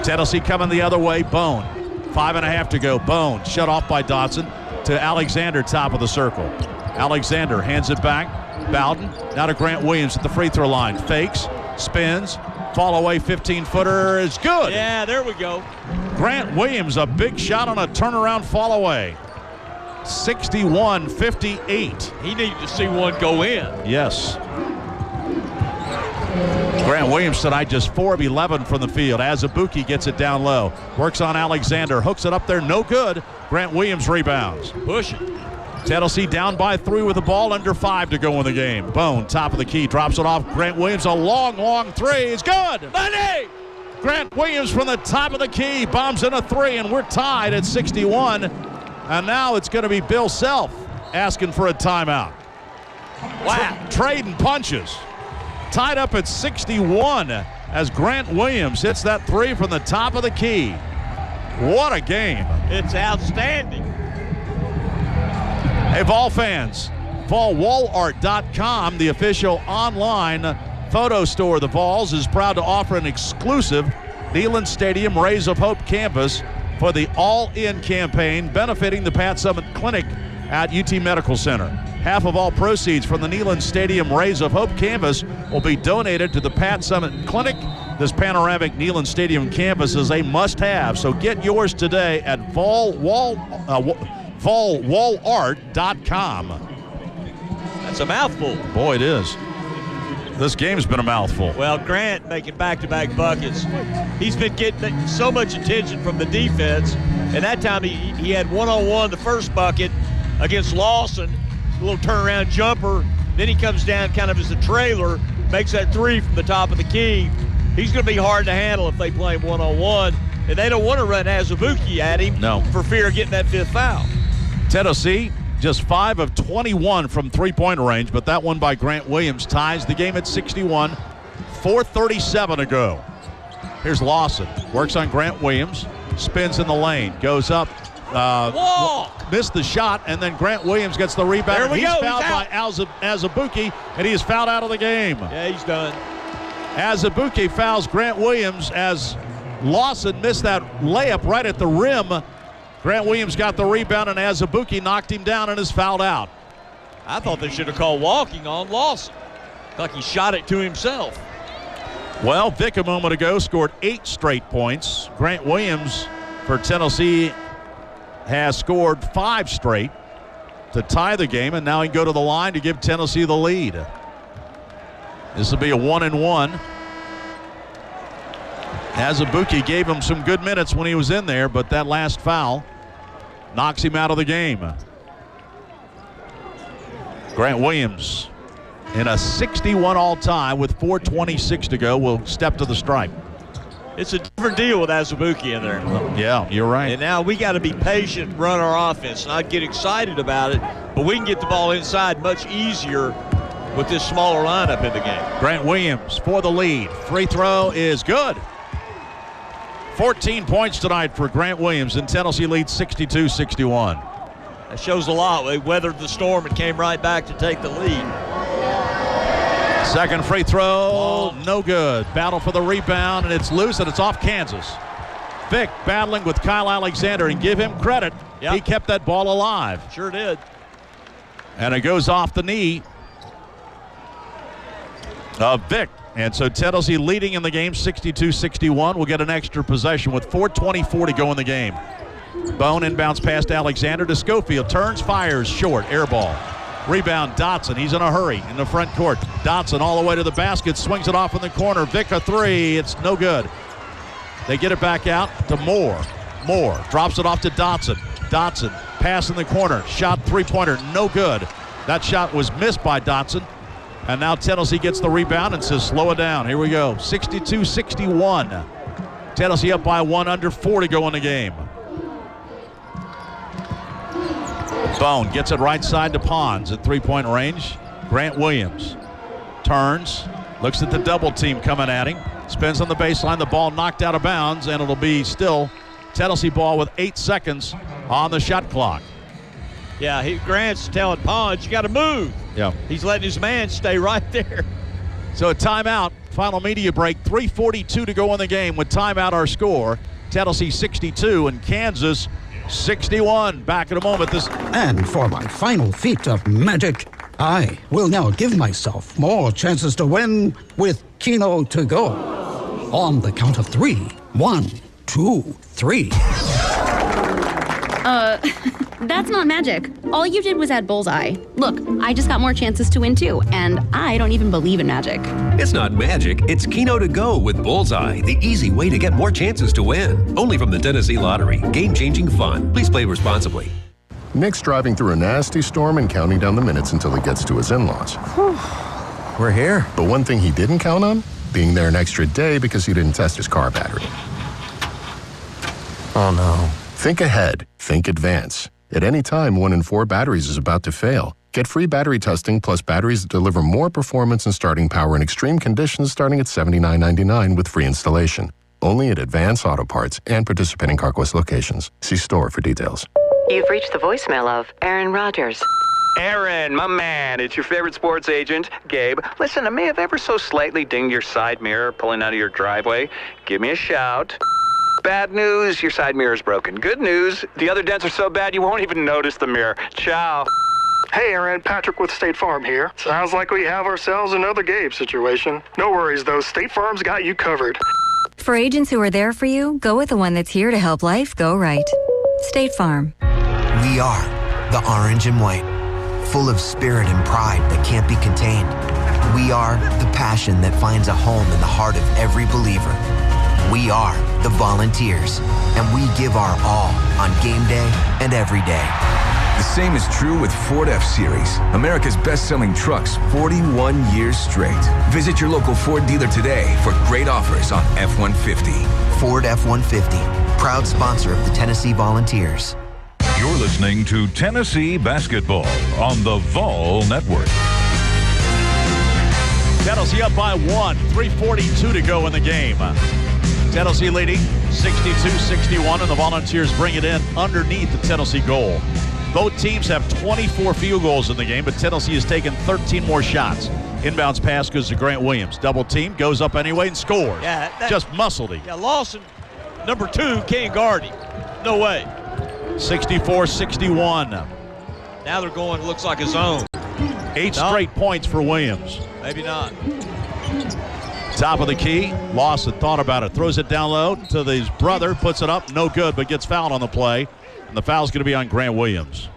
Tennessee coming the other way. Bone. 5.5 to go. Bone shut off by Dotson to Alexander, top of the circle. Alexander hands it back. Bowden now to Grant Williams at the free throw line. Fakes, spins, fall away 15-footer is good. Yeah, there we go. Grant Williams, a big shot on a turnaround fall away. 61-58. He needed to see one go in. Yes. Grant Williams tonight just 4 of 11 from the field. Azubuike gets it down low. Works on Alexander. Hooks it up there. No good. Grant Williams rebounds. Push it. Tennessee down by 3 with the ball, under 5 to go in the game. Bone, top of the key, drops it off. Grant Williams, a long, long 3 is good. Money! Grant Williams from the top of the key, bombs in a 3, and we're tied at 61. And now it's going to be Bill Self asking for a timeout. Wow. Trading punches. Tied up at 61 as Grant Williams hits that 3 from the top of the key. What a game. It's outstanding. Hey, Vol fans, VolWallArt.com, the official online photo store of the Vols, is proud to offer an exclusive Neyland Stadium Rays of Hope canvas for the All-In campaign benefiting the Pat Summitt Clinic at UT Medical Center. Half of all proceeds from the Neyland Stadium Rays of Hope canvas will be donated to the Pat Summitt Clinic. This panoramic Neyland Stadium canvas is a must-have, so get yours today at VolWallArt.com. That's a mouthful. Boy, it is. This game's been a mouthful. Well, Grant making back-to-back buckets. He's been getting so much attention from the defense, and that time he had one-on-one the first bucket against Lawson, a little turnaround jumper. Then he comes down kind of as a trailer, makes that 3 from the top of the key. He's going to be hard to handle if they play him one-on-one, and they don't want to run Azubuike at him for fear of getting that 5th foul. Tennessee just 5 of 21 from three-point range, but that one by Grant Williams ties the game at 61. 4:37 to go. Here's Lawson. Works on Grant Williams. Spins in the lane. Goes up. Missed the shot, and then Grant Williams gets the rebound. There we go. Fouled by Azubuike, and he is fouled out of the game. Yeah, he's done. Azubuike fouls Grant Williams as Lawson missed that layup right at the rim. Grant Williams got the rebound, and Azubuike knocked him down and is fouled out. I thought they should have called walking on Lawson. Like he shot it to himself. Well, Vick a moment ago scored 8 straight points. Grant Williams for Tennessee has scored 5 straight to tie the game, and now he can go to the line to give Tennessee the lead. This will be a 1-and-1. Azubuike gave him some good minutes when he was in there, but that last foul knocks him out of the game. Grant Williams in a 61 all-time with 4:26 to go will step to the stripe. It's a different deal with Azubuike in there. Yeah, you're right. And now we got to be patient, run our offense, not get excited about it, but we can get the ball inside much easier with this smaller lineup in the game. Grant Williams for the lead. Free throw is good. 14 points tonight for Grant Williams, and Tennessee leads 62-61. That shows a lot. They weathered the storm and came right back to take the lead. Second free throw, no good. Battle for the rebound, and it's loose, and it's off Kansas. Vick battling with Kyle Alexander, and give him credit. Yep. He kept that ball alive. Sure did. And it goes off the knee of Vick. And so Tennessee leading in the game 62-61. We'll get an extra possession with 4:24 to go in the game. Bone inbounds past Alexander to Schofield. Turns, fires, short, air ball. Rebound, Dotson. He's in a hurry in the front court. Dotson all the way to the basket, swings it off in the corner. Vick a three. It's no good. They get it back out to Moore. Moore drops it off to Dotson. Dotson, pass in the corner. Shot, three-pointer, no good. That shot was missed by Dotson. And now Tennessee gets the rebound and says, slow it down. Here we go. 62-61. Tennessee up by one, under 4 to go in the game. Bone gets it right side to Pons at three-point range. Grant Williams turns, looks at the double team coming at him, spins on the baseline, the ball knocked out of bounds, and it'll be still Tennessee ball with 8 seconds on the shot clock. Yeah, Grant's telling Pons, you got to move. Yeah. He's letting his man stay right there. So a timeout, final media break, 3:42 to go in the game. With timeout, our score, Tennessee 62 and Kansas 61. Back in a moment. And for my final feat of magic, I will now give myself more chances to win with Keno to go. On the count of 3. 1, 2, 3. That's not magic. All you did was add bullseye. Look, I just got more chances to win too, and I don't even believe in magic. It's not magic, it's Keno to go with Bullseye, the easy way to get more chances to win. Only from the Tennessee Lottery. Game-changing fun. Please play responsibly. Nick's driving through a nasty storm and counting down the minutes until he gets to his in-laws. We're here. But one thing he didn't count on, being there an extra day because he didn't test his car battery. Oh no. Think ahead. Think advance. At any time, 1 in 4 batteries is about to fail. Get free battery testing plus batteries that deliver more performance and starting power in extreme conditions starting at $79.99 with free installation. Only at Advance Auto Parts and participating CarQuest locations. See store for details. You've reached the voicemail of Aaron Rodgers. Aaron, my man, it's your favorite sports agent, Gabe. Listen, I may have ever so slightly dinged your side mirror pulling out of your driveway. Give me a shout. Bad news, your side mirror is broken. Good news, the other dents are so bad you won't even notice the mirror. Ciao. Hey, Aaron, Patrick with State Farm here. Sounds like we have ourselves another Gabe situation. No worries, though. State Farm's got you covered. For agents who are there for you, go with the one that's here to help life go right. State Farm. We are the orange and white, full of spirit and pride that can't be contained. We are the passion that finds a home in the heart of every believer. We are the Volunteers, and we give our all on game day and every day. The same is true with Ford F-Series, America's best-selling trucks 41 years straight. Visit your local Ford dealer today for great offers on F-150. Ford F-150, proud sponsor of the Tennessee Volunteers. You're listening to Tennessee Basketball on the Vol Network. Tennessee up by 1, 3:42 to go in the game. Tennessee leading 62-61, and the Volunteers bring it in underneath the Tennessee goal. Both teams have 24 field goals in the game, but Tennessee has taken 13 more shots. Inbounds pass goes to Grant Williams. Double team, goes up anyway and scores. Yeah, just muscled him. Yeah, Lawson, number 2, can't guard him. No way. 64-61. Now they're going, looks like a zone. 8 straight points for Williams. Maybe not. Top of the key, Lawson thought about it, throws it down low to his brother, puts it up, no good, but gets fouled on the play. And the foul's going to be on Grant Williams.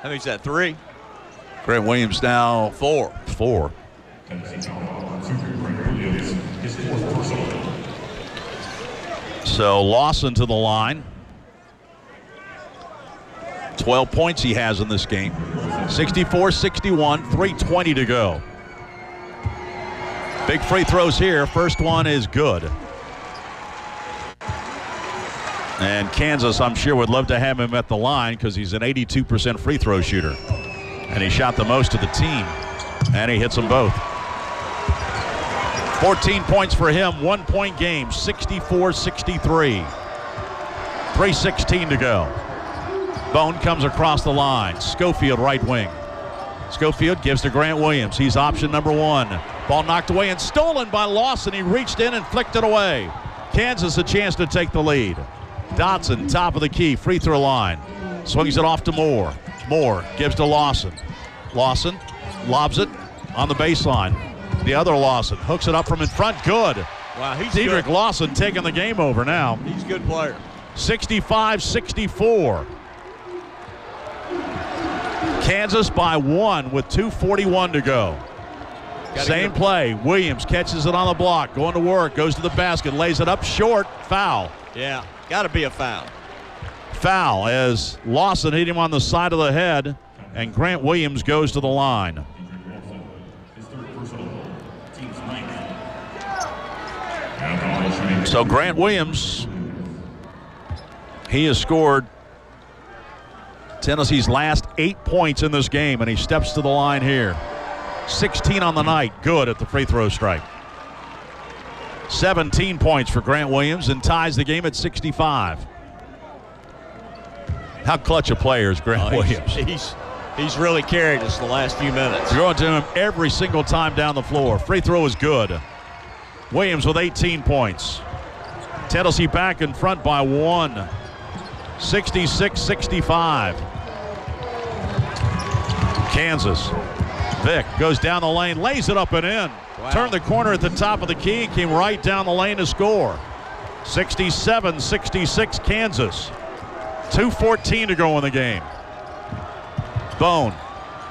I think it's at 3. Grant Williams now 4. So Lawson to the line. 12 points he has in this game. 64-61, 3:20 to go. Big free throws here. First one is good. And Kansas, I'm sure, would love to have him at the line because he's an 82% free throw shooter. And he shot the most of the team. And he hits them both. 14 points for him, 1 point game, 64-63. 3:16 to go. Bone comes across the line. Schofield, right wing. Schofield gives to Grant Williams. He's option number 1. Ball knocked away and stolen by Lawson. He reached in and flicked it away. Kansas a chance to take the lead. Dotson, top of the key, free throw line. Swings it off to Moore. Moore gives to Lawson. Lawson lobs it on the baseline. The other Lawson hooks it up from in front. Good. Wow, he's Dedrick good. Lawson taking the game over now. He's a good player. 65-64. Kansas by 1 with 2:41 to go. Same play. Williams catches it on the block. Going to work. Goes to the basket. Lays it up short. Foul. Yeah, got to be a foul. Foul as Lawson hit him on the side of the head, and Grant Williams goes to the line. So Grant Williams, he has scored Tennessee's last 8 points in this game, and he steps to the line here. 16 on the night. Good at the free throw strike. 17 points for Grant Williams and ties the game at 65. How clutch a player is Grant Williams? He's really carried us the last few minutes. Going to him every single time down the floor. Free throw is good. Williams with 18 points. Tennessee back in front by 1. 66-65. Kansas. Vick goes down the lane, lays it up and in. Wow. Turned the corner at the top of the key, came right down the lane to score. 67-66 Kansas. 2:14 to go in the game. Bone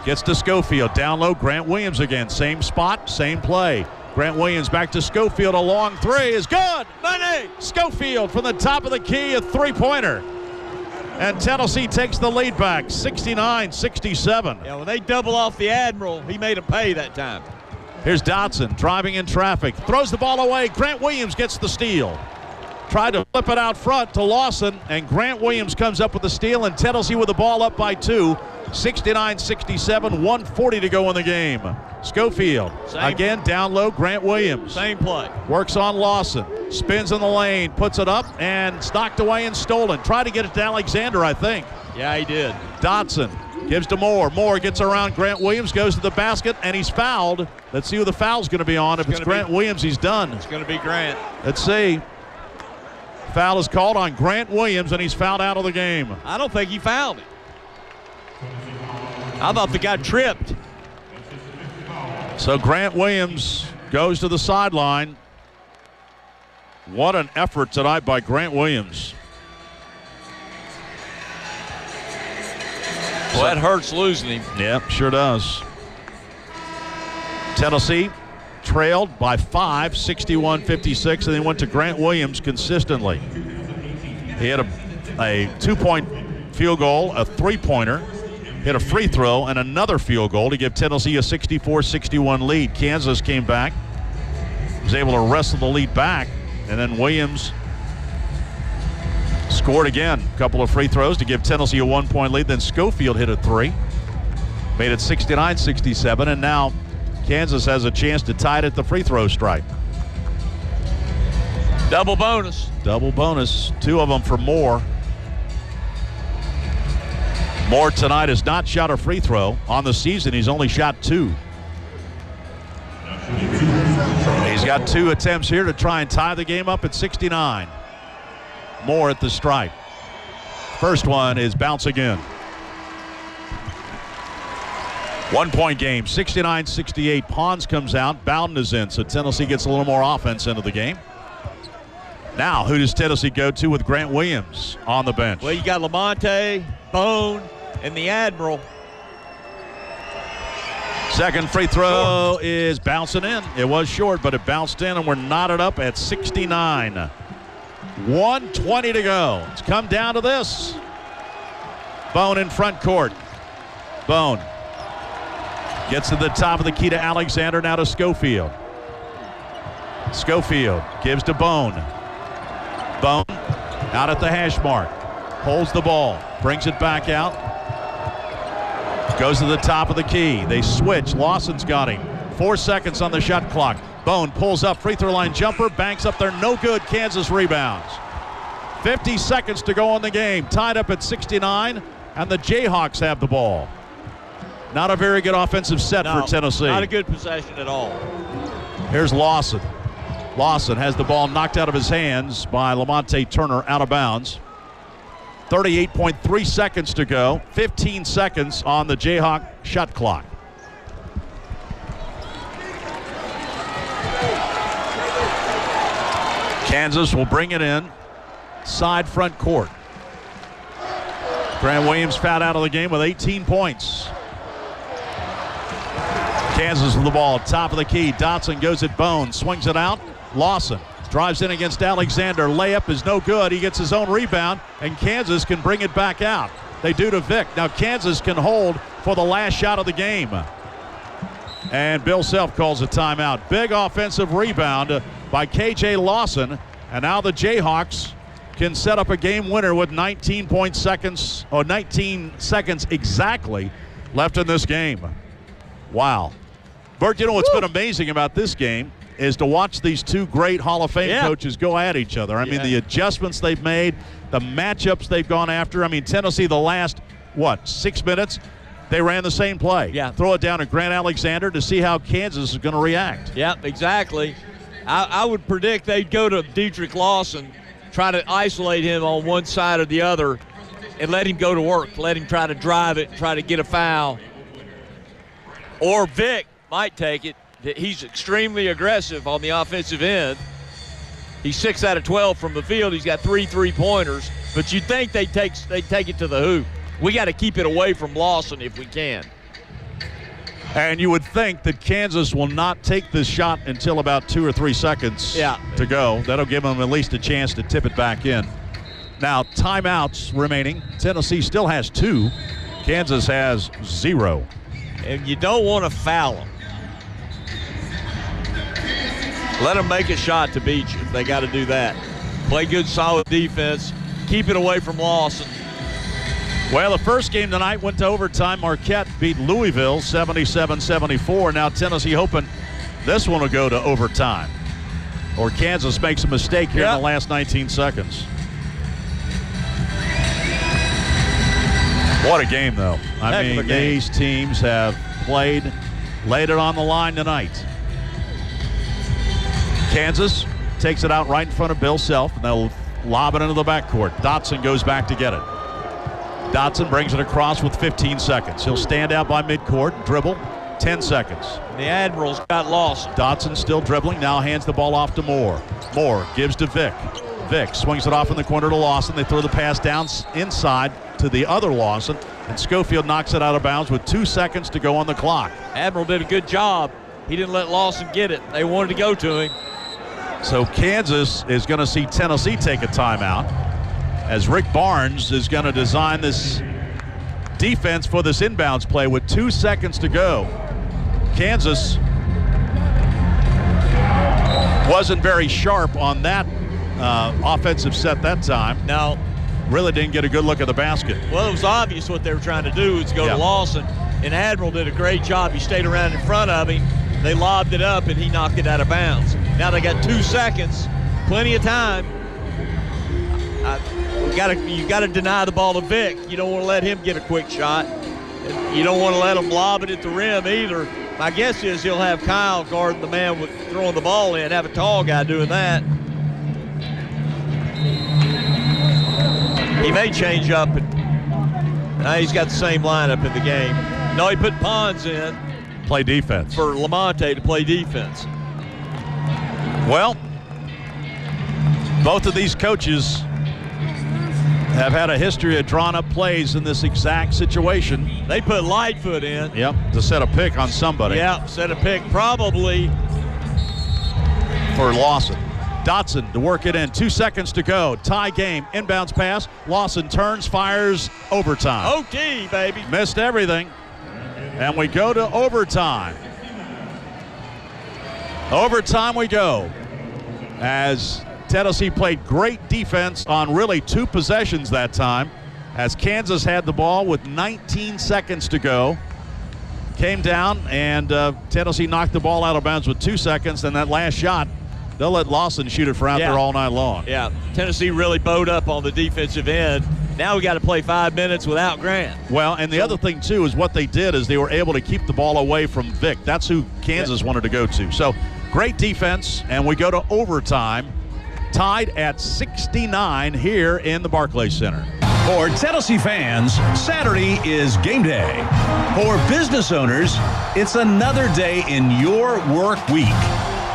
gets to Schofield. Down low, Grant Williams again. Same spot, same play. Grant Williams back to Schofield. A long three is good. Money! Schofield from the top of the key, a three-pointer. And Tennessee takes the lead back, 69-67. Yeah, when they double off the Admiral, he made him pay that time. Here's Dotson driving in traffic. Throws the ball away. Grant Williams gets the steal. Tried to flip it out front to Lawson, and Grant Williams comes up with the steal, and Tennessee with the ball up by 2. 69-67, 1:40 to go in the game. Schofield, again down low, Grant Williams. Same play. Works on Lawson. Spins in the lane, puts it up, and knocked away and stolen. Tried to get it to Alexander, I think. Yeah, he did. Dotson gives to Moore. Moore gets around Grant Williams, goes to the basket, and he's fouled. Let's see who the foul's going to be on. If it's Grant Williams, he's done. It's going to be Grant. Let's see. Foul is called on Grant Williams, and he's fouled out of the game. I don't think he fouled it. I thought the guy tripped. So Grant Williams goes to the sideline. What an effort tonight by Grant Williams. Well, that hurts losing him. Yep, sure does. Tennessee trailed by 5, 61-56, and then went to Grant Williams consistently. He had a 2-point field goal, a three-pointer, hit a free throw, and another field goal to give Tennessee a 64-61 lead. Kansas came back, was able to wrestle the lead back, and then Williams scored again. A couple of free throws to give Tennessee a 1-point lead. Then Schofield hit a three, made it 69-67, and now Kansas has a chance to tie it at the free throw stripe. Double bonus. Double bonus. 2 of them for Moore. Moore tonight has not shot a free throw. On the season, he's only shot 2. He's got 2 attempts here to try and tie the game up at 69. Moore at the stripe. First one is bouncing in. 1-point game, 69-68. Pons comes out. Bowden is in, so Tennessee gets a little more offense into the game. Now, who does Tennessee go to with Grant Williams on the bench? Well, you got Lamonte, Bone, and the Admiral. Second free throw is bouncing in. It was short, but it bounced in, and we're knotted up at 69. 1:20 to go. It's come down to this. Bone in front court. Bone Gets to the top of the key to Alexander, now to Schofield. Schofield gives to Bone. Bone out at the hash mark. Holds the ball. Brings it back out. Goes to the top of the key. They switch. Lawson's got him. 4 seconds on the shot clock. Bone pulls up. Free throw line jumper. Banks up there. No good. Kansas rebounds. 50 seconds to go in the game. Tied up at 69. And the Jayhawks have the ball. Not a very good offensive set for Tennessee. Not a good possession at all. Here's Lawson. Lawson has the ball knocked out of his hands by Lamonte Turner, out of bounds. 38.3 seconds to go. 15 seconds on the Jayhawk shot clock. Kansas will bring it in. Side front court. Grant Williams fouled out of the game with 18 points. Kansas with the ball, top of the key. Dotson goes at Bone, swings it out. Lawson drives in against Alexander. Layup is no good. He gets his own rebound, and Kansas can bring it back out. They do to Vick. Now Kansas can hold for the last shot of the game. And Bill Self calls a timeout. Big offensive rebound by K.J. Lawson. And now the Jayhawks can set up a game winner with 19 seconds exactly left in this game. Wow. Bert, you know what's been amazing about this game is to watch these two great Hall of Fame coaches go at each other. I mean, the adjustments they've made, the matchups they've gone after. I mean, Tennessee, the last, 6 minutes, they ran the same play. Yeah. Throw it down to Grant Alexander to see how Kansas is going to react. Yep, exactly. I would predict they'd go to Dedrick Lawson, try to isolate him on one side or the other, and let him go to work. Let him try to drive it, try to get a foul. Or Vick might take it. He's extremely aggressive on the offensive end. He's 6 out of 12 from the field. He's got 3 3-pointers. But you'd think they'd take it to the hoop. We got to keep it away from Lawson if we can. And you would think that Kansas will not take this shot until about 2 or 3 seconds to go. That'll give them at least a chance to tip it back in. Now, timeouts remaining. Tennessee still has 2. Kansas has 0. And you don't want to foul them. Let them make a shot to beat you if they got to do that. Play good, solid defense. Keep it away from Lawson. Well, the first game tonight went to overtime. Marquette beat Louisville 77-74. Now Tennessee hoping this one will go to overtime. Or Kansas makes a mistake here in the last 19 seconds. What a game, though. I mean, these teams have laid it on the line tonight. Kansas takes it out right in front of Bill Self, and they'll lob it into the backcourt. Dotson goes back to get it. Dotson brings it across with 15 seconds. He'll stand out by midcourt, dribble, 10 seconds. The Admirals got lost. Dotson still dribbling, now hands the ball off to Moore. Moore gives to Vick. Vick swings it off in the corner to Lawson. They throw the pass down inside to the other Lawson, and Schofield knocks it out of bounds with 2 seconds to go on the clock. Admiral did a good job. He didn't let Lawson get it. They wanted to go to him. So Kansas is going to see Tennessee take a timeout as Rick Barnes is going to design this defense for this inbounds play with 2 seconds to go. Kansas wasn't very sharp on that offensive set that time. No. Really didn't get a good look at the basket. Well, it was obvious what they were trying to do was go to Lawson, and Admiral did a great job. He stayed around in front of him. They lobbed it up, and he knocked it out of bounds. Now they got 2 seconds, plenty of time. You got to deny the ball to Vick. You don't want to let him get a quick shot. You don't want to let him lob it at the rim either. My guess is he'll have Kyle guarding the man with throwing the ball in, have a tall guy doing that. He may change up, and now he's got the same lineup in the game. No, he put Pons in. Play defense. For Lamonte to play defense. Well, both of these coaches have had a history of drawn up plays in this exact situation. They put Lightfoot in. Yep, to set a pick on somebody. Yeah, set a pick probably for Lawson. Dotson to work it in. 2 seconds to go. Tie game. Inbounds pass. Lawson turns, fires, overtime. OT, baby. Missed everything. And we go to overtime. Overtime we go. As Tennessee played great defense on really 2 possessions that time. As Kansas had the ball with 19 seconds to go. Came down, and Tennessee knocked the ball out of bounds with 2 seconds. And that last shot, they'll let Lawson shoot it for out there all night long. Yeah, Tennessee really bowed up on the defensive end. Now we got to play 5 minutes without Grant. Well, and the other thing, too, is what they did is they were able to keep the ball away from Vic. That's who Kansas wanted to go to. So great defense, and we go to overtime, tied at 69 here in the Barclays Center. For Tennessee fans, Saturday is game day. For business owners, it's another day in your work week.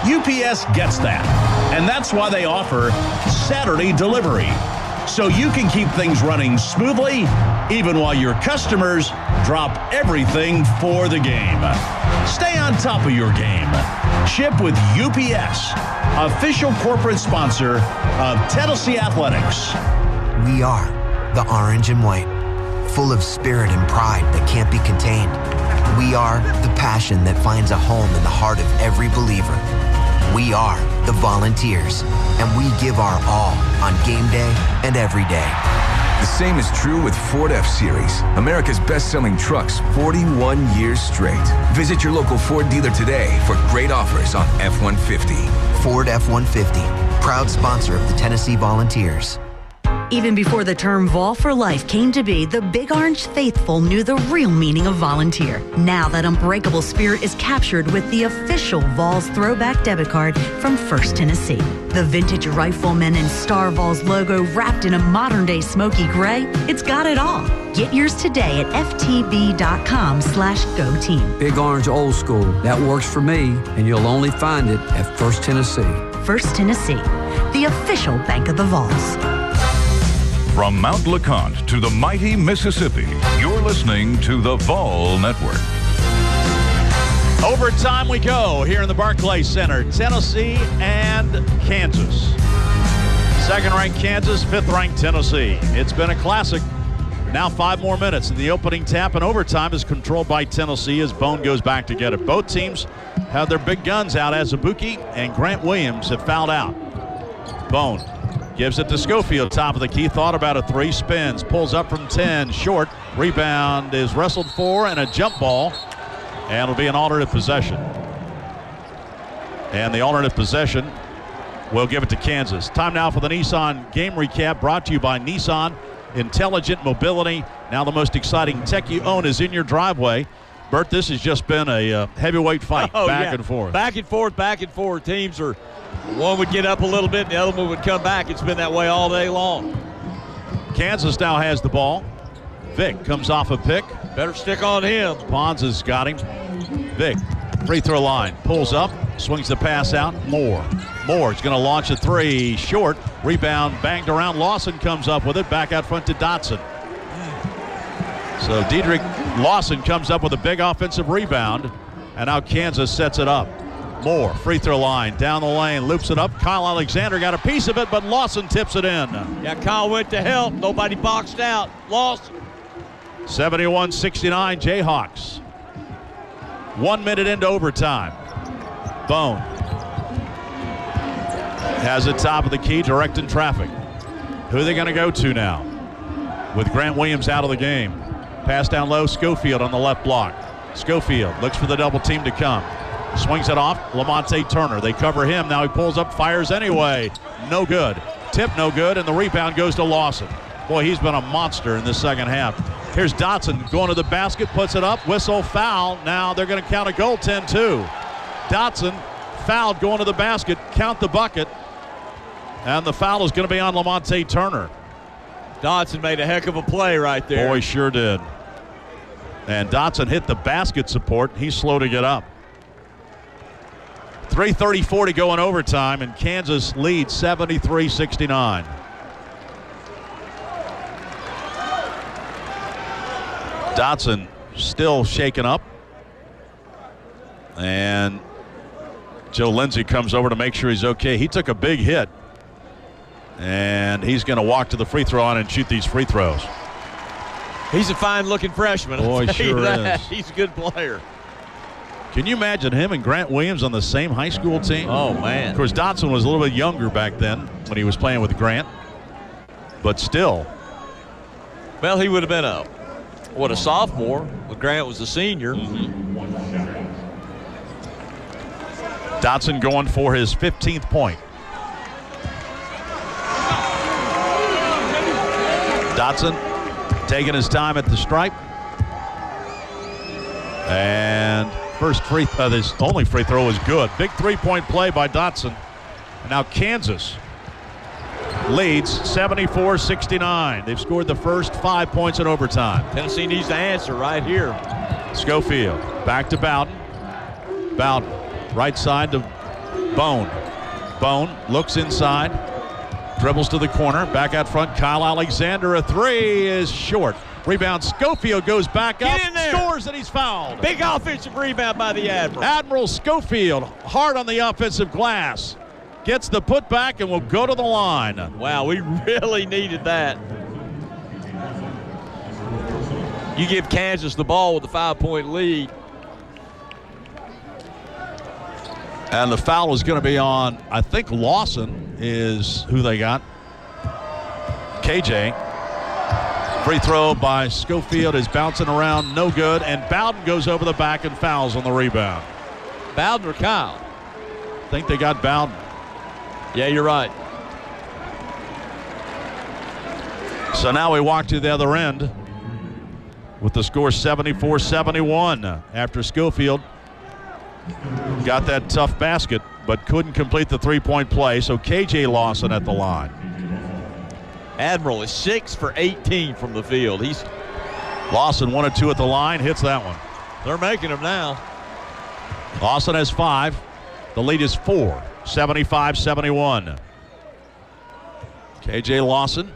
UPS gets that, and that's why they offer Saturday delivery. So you can keep things running smoothly, even while your customers drop everything for the game. Stay on top of your game. Ship with UPS, official corporate sponsor of Tennessee Athletics. We are the orange and white, full of spirit and pride that can't be contained. We are the passion that finds a home in the heart of every believer. We are the Volunteers, and we give our all on game day and every day. The same is true with Ford F-Series, America's best-selling trucks 41 years straight. Visit your local Ford dealer today for great offers on F-150. Ford F-150, proud sponsor of the Tennessee Volunteers. Even before the term Vol for Life came to be, the Big Orange faithful knew the real meaning of volunteer. Now that unbreakable spirit is captured with the official Vols throwback debit card from First Tennessee. The vintage rifleman and Star Vols logo wrapped in a modern-day smoky gray, it's got it all. Get yours today at ftb.com/go team. Big Orange old school, that works for me, and you'll only find it at First Tennessee. First Tennessee, the official bank of the Vols. From Mount LeConte to the mighty Mississippi, you're listening to the Vol Network. Overtime we go here in the Barclays Center. Tennessee and Kansas. 2nd-ranked Kansas, 5th-ranked Tennessee. It's been a classic. Now 5 more minutes, and the opening tap in overtime is controlled by Tennessee as Bone goes back to get it. Both teams have their big guns out as Azubuike and Grant Williams have fouled out. Bone gives it to Schofield, top of the key, thought about a 3, spins, pulls up from 10, short, rebound is wrestled for, and a jump ball, and it'll be an alternate possession. And the alternate possession will give it to Kansas. Time now for the Nissan game recap, brought to you by Nissan Intelligent Mobility. Now the most exciting tech you own is in your driveway. Bert, this has just been a heavyweight fight, back and forth. Back and forth, back and forth. Teams are, one would get up a little bit, and the other one would come back. It's been that way all day long. Kansas now has the ball. Vic comes off a pick. Better stick on him. Pons has got him. Vic, free throw line, pulls up, swings the pass out. Moore's going to launch a 3, short. Rebound banged around. Lawson comes up with it, back out front to Dotson. So Dedrick Lawson comes up with a big offensive rebound, and now Kansas sets it up. Moore, free throw line, down the lane, loops it up. Kyle Alexander got a piece of it, but Lawson tips it in. Yeah, Kyle went to help. Nobody boxed out. Lawson. 71-69 Jayhawks. 1 minute into overtime. Bone has it top of the key, directing traffic. Who are they going to go to now? With Grant Williams out of the game. Pass down low, Schofield on the left block. Schofield looks for the double team to come. Swings it off, Lamonte Turner. They cover him. Now he pulls up, fires anyway. No good. Tip no good, and the rebound goes to Lawson. Boy, he's been a monster in the second half. Here's Dotson going to the basket, puts it up, whistle, foul. Now they're going to count a goaltend too. Dotson fouled going to the basket, count the bucket, and the foul is going to be on Lamonte Turner. Dotson made a heck of a play right there. Boy, sure did. And Dotson hit the basket support. He's slow to get up. 3:34 to go in overtime, and Kansas leads 73-69. Dotson still shaken up. And Joe Lindsay comes over to make sure he's okay. He took a big hit. And he's going to walk to the free throw line and shoot these free throws. He's a fine-looking freshman. Boy, sure is. He's a good player. Can you imagine him and Grant Williams on the same high school team? Oh, man. Of course, Dotson was a little bit younger back then when he was playing with Grant. But still. Well, he would have been a sophomore, but Grant was a senior. Dotson going for his 15th point. Dotson taking his time at the stripe. And this only free throw is good. Big three-point play by Dotson. And now Kansas leads 74-69. They've scored the first 5 points in overtime. Tennessee needs to answer right here. Schofield back to Bowden. Bowden right side to Bone. Bone looks inside. Dribbles to the corner. Back out front. Kyle Alexander. A three is short. Rebound. Schofield goes back up. Scores, and he's fouled. Big offensive rebound by the Admiral. Admiral Schofield hard on the offensive glass. Gets the putback and will go to the line. Wow, we really needed that. You give Kansas the ball with a 5-point lead. And the foul is going to be on, I think Lawson is who they got. KJ. Free throw by Schofield is bouncing around, no good. And Bowden goes over the back and fouls on the rebound. Bowden or Kyle? I think they got Bowden. Yeah, you're right. So now we walk to the other end with the score 74-71 after Schofield got that tough basket but couldn't complete the three-point play. So KJ Lawson at the line. Admiral is 6 for 18 from the field. He's Lawson 1 of 2 at the line, hits that one. They're making him now. Lawson has 5. The lead is 4, 75-71. KJ Lawson,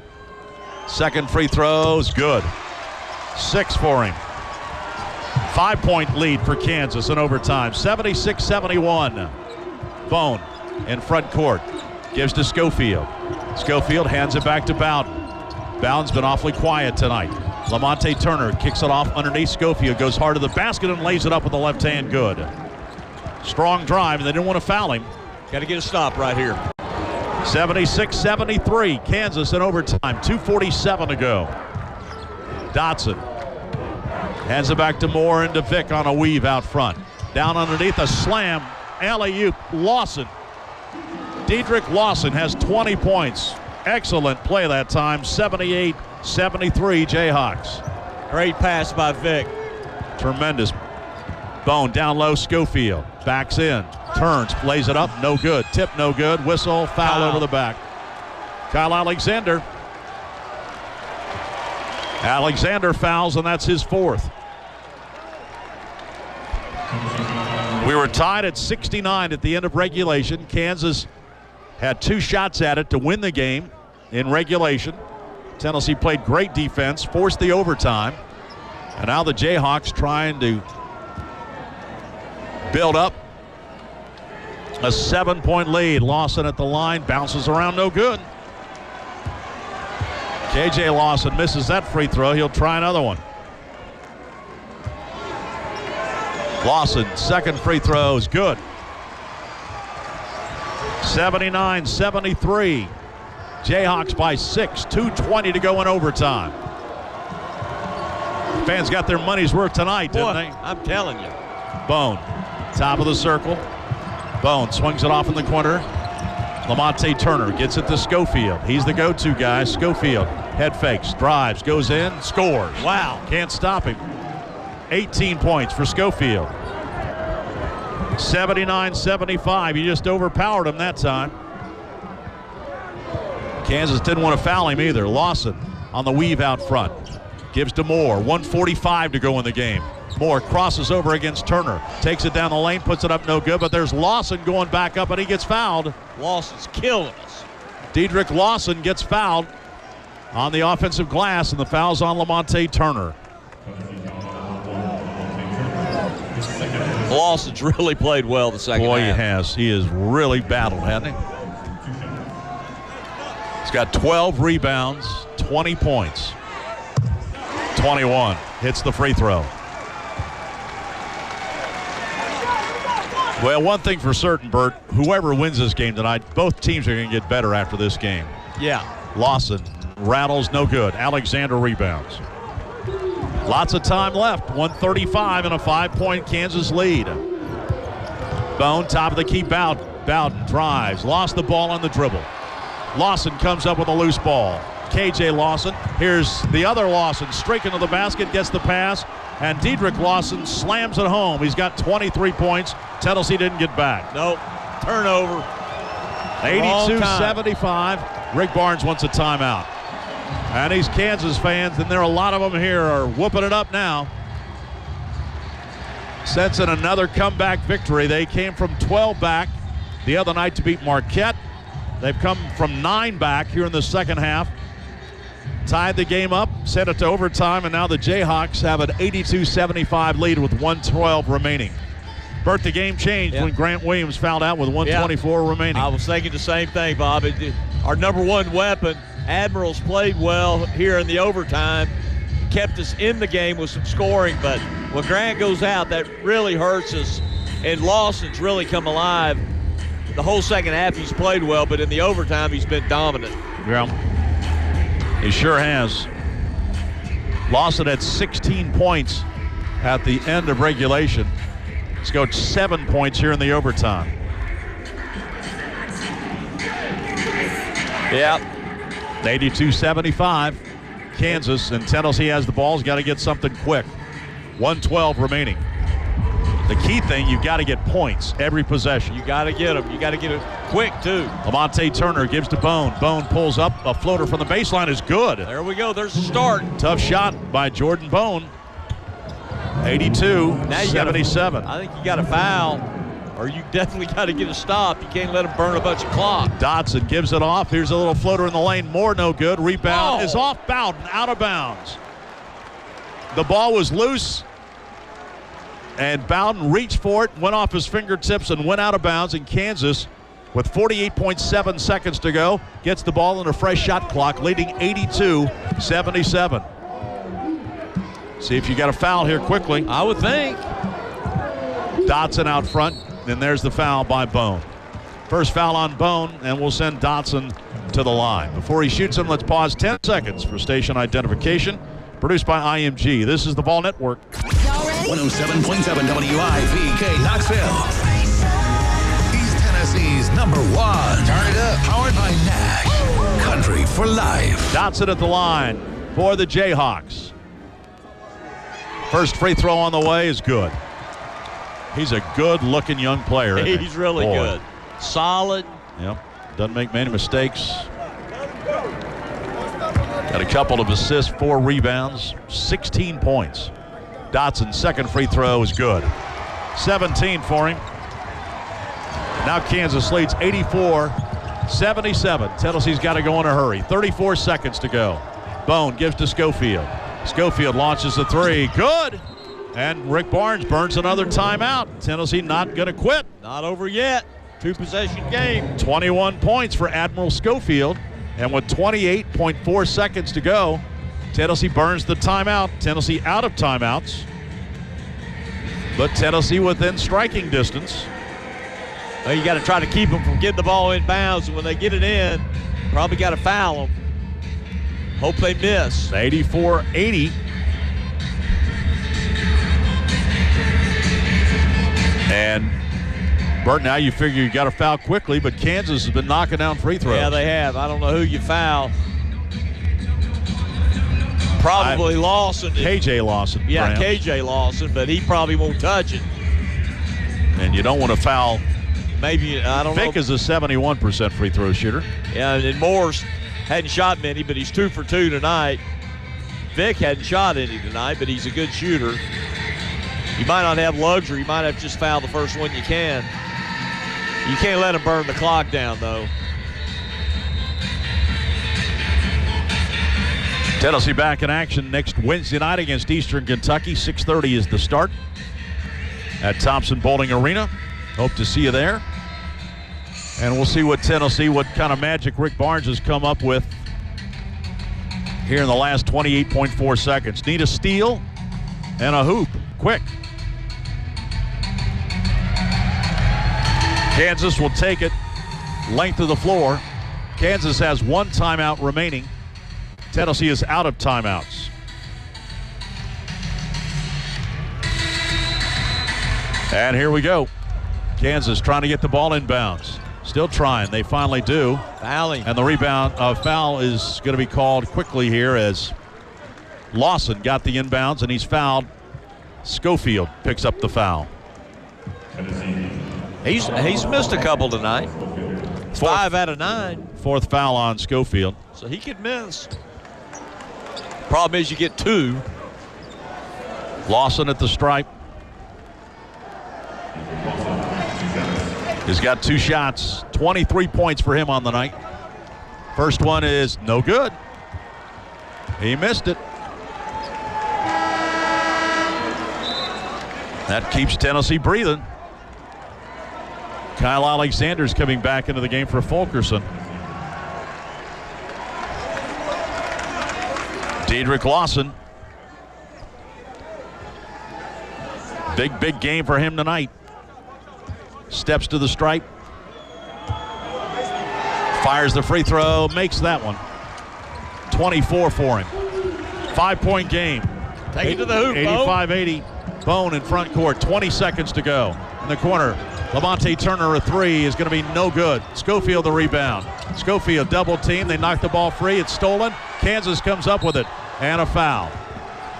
second free throw is good. 6 for him. 5-point lead for Kansas in overtime, 76-71. Bone in front court, gives to Schofield. Schofield hands it back to Bowden. Bowden's been awfully quiet tonight. Lamonte Turner kicks it off underneath Schofield, goes hard to the basket and lays it up with the left hand good. Strong drive, and they didn't want to foul him. Got to get a stop right here. 76-73, Kansas in overtime, 2:47 to go. Dotson hands it back to Moore and to Vick on a weave out front. Down underneath, a slam, alley-oop, Lawson. Dedrick Lawson has 20 points. Excellent play that time, 78-73 Jayhawks. Great pass by Vick. Tremendous. Bone down low, Schofield. Backs in, turns, lays it up, no good. Tip, no good. Whistle, foul over the back. Kyle Alexander. Alexander fouls, and that's his 4th. We were tied at 69 at the end of regulation. Kansas had 2 shots at it to win the game in regulation. Tennessee played great defense, forced the overtime. And now the Jayhawks trying to build up a 7-point lead. Lawson at the line, bounces around, no good. KJ Lawson misses that free throw. He'll try another one. Lawson, second free throw is good. 79-73. Jayhawks by 6, 2:20 to go in overtime. Fans got their money's worth tonight, didn't they? I'm telling you. Bone, top of the circle. Bone swings it off in the corner. Lamonte Turner gets it to Schofield. He's the go-to guy. Schofield head fakes, drives, goes in, scores. Wow. Can't stop him. 18 points for Schofield. 79-75. He just overpowered him that time. Kansas didn't want to foul him either. Lawson on the weave out front. Gives to Moore. 1:45 to go in the game. Moore crosses over against Turner. Takes it down the lane, puts it up, no good, but there's Lawson going back up, and he gets fouled. Lawson's killing us. Dedrick Lawson gets fouled on the offensive glass, and the foul's on Lamonte Turner. Lawson's really played well the second half. Boy, he has. He has really battled, hasn't he? He's got 12 rebounds, 20 points. 21. Hits the free throw. Well, one thing for certain, Bert, whoever wins this game tonight, both teams are going to get better after this game. Yeah. Lawson rattles, no good. Alexander rebounds. Lots of time left. 1:35 and a 5-point Kansas lead. Bone, top of the key, Bowden drives. Lost the ball on the dribble. Lawson comes up with a loose ball. KJ Lawson. Here's the other Lawson. Streaking to the basket, gets the pass, and Dedrick Lawson slams it home. He's got 23 points. Tennessee didn't get back. Nope. Turnover. 82-75. Rick Barnes wants a timeout. And these Kansas fans, and there are a lot of them here, are whooping it up now. Sensing another comeback victory. They came from 12 back the other night to beat Marquette. They've come from 9 back here in the second half. Tied the game up, sent it to overtime, and now the Jayhawks have an 82-75 lead with 1:12 remaining. Bert, the game changed when Grant Williams fouled out with 1:24 remaining. I was thinking the same thing, Bob. Our number one weapon, Admirals, played well here in the overtime, kept us in the game with some scoring, but when Grant goes out, that really hurts us, and Lawson's really come alive. The whole second half he's played well, but in the overtime he's been dominant. Yeah, he sure has. Lawson had 16 points at the end of regulation. He's got 7 points here in the overtime. Yeah. 82-75. Kansas, and Tennessee has the ball. He's got to get something quick. 1:12 remaining. The key thing, you've got to get points every possession. You got to get them. You got to get it quick, too. Lamonte Turner gives to Bone. Bone pulls up. A floater from the baseline is good. There we go. There's a start. Tough shot by Jordan Bone. 82-77. I think you got to foul, or you definitely got to get a stop. You can't let them burn a bunch of clock. Dotson gives it off. Here's a little floater in the lane. More no good. Rebound is off Bowden, out of bounds. The ball was loose, and Bowden reached for it, went off his fingertips, and went out of bounds. And Kansas, with 48.7 seconds to go, gets the ball in a fresh shot clock, leading 82-77. See if you got a foul here quickly. I would think. Dotson out front, and there's the foul by Bone. First foul on Bone, and we'll send Dotson to the line. Before he shoots him, let's pause 10 seconds for station identification. Produced by IMG. This is the Ball Network. 107.7 WIVK Knoxville. East Tennessee's #1. Turn it up. Powered by Nash. Country for life. Dotson at the line for the Jayhawks. First free throw on the way is good. He's a good-looking young player. He's really good. Solid. Yep. Doesn't make many mistakes. Got a couple of assists, 4 rebounds, 16 points. Dotson's second free throw is good. 17 for him. Now Kansas leads 84-77. Tennessee's got to go in a hurry. 34 seconds to go. Bone gives to Schofield. Schofield launches a 3. Good. And Rick Barnes burns another timeout. Tennessee not going to quit. Not over yet. 2-possession game. 21 points for Admiral Schofield. And with 28.4 seconds to go, Tennessee burns the timeout. Tennessee out of timeouts. But Tennessee within striking distance. Well, you got to try to keep them from getting the ball in bounds. And when they get it in, probably got to foul them. Hope they miss. 84-80. And Bert, now you figure you got to foul quickly, but Kansas has been knocking down free throws. Yeah, they have. I don't know who you foul. Probably Lawson. KJ Lawson. Yeah, perhaps. KJ Lawson, but he probably won't touch it. And you don't want to foul. Maybe, I don't know. Vic is a 71% free throw shooter. Yeah, and Morris hadn't shot many, but he's 2 for 2 tonight. Vic hadn't shot any tonight, but he's a good shooter. You might not have luxury. You might have to just foul the first one you can. You can't let him burn the clock down, though. Tennessee back in action next Wednesday night against Eastern Kentucky. 6:30 is the start at Thompson Bowling Arena. Hope to see you there. And we'll see what kind of magic Rick Barnes has come up with here in the last 28.4 seconds. Need a steal and a hoop. Quick. Kansas will take it. Length of the floor. Kansas has one timeout remaining. Tennessee is out of timeouts. And here we go. Kansas trying to get the ball inbounds. Still trying. They finally do. Fouling. And the rebound foul is going to be called quickly here as Lawson got the inbounds and he's fouled. Schofield picks up the foul. He's missed a couple tonight. 5 out of 9. Fourth foul on Schofield. So he could miss. Problem is you get 2. Lawson at the stripe. He's got 2 shots. 23 points for him on the night. First one is no good. He missed it. That keeps Tennessee breathing. Kyle Alexander's coming back into the game for Fulkerson. Dedrick Lawson. Big game for him tonight. Steps to the stripe. Fires the free throw. Makes that one. 24 for him. 5-point game. Take it to the hoop, 85-80. Bone in front court. 20 seconds to go. In the corner. Lamonte Turner a 3 is going to be no good. Schofield the rebound. Schofield double team. They knock the ball free. It's stolen. Kansas comes up with it. And a foul.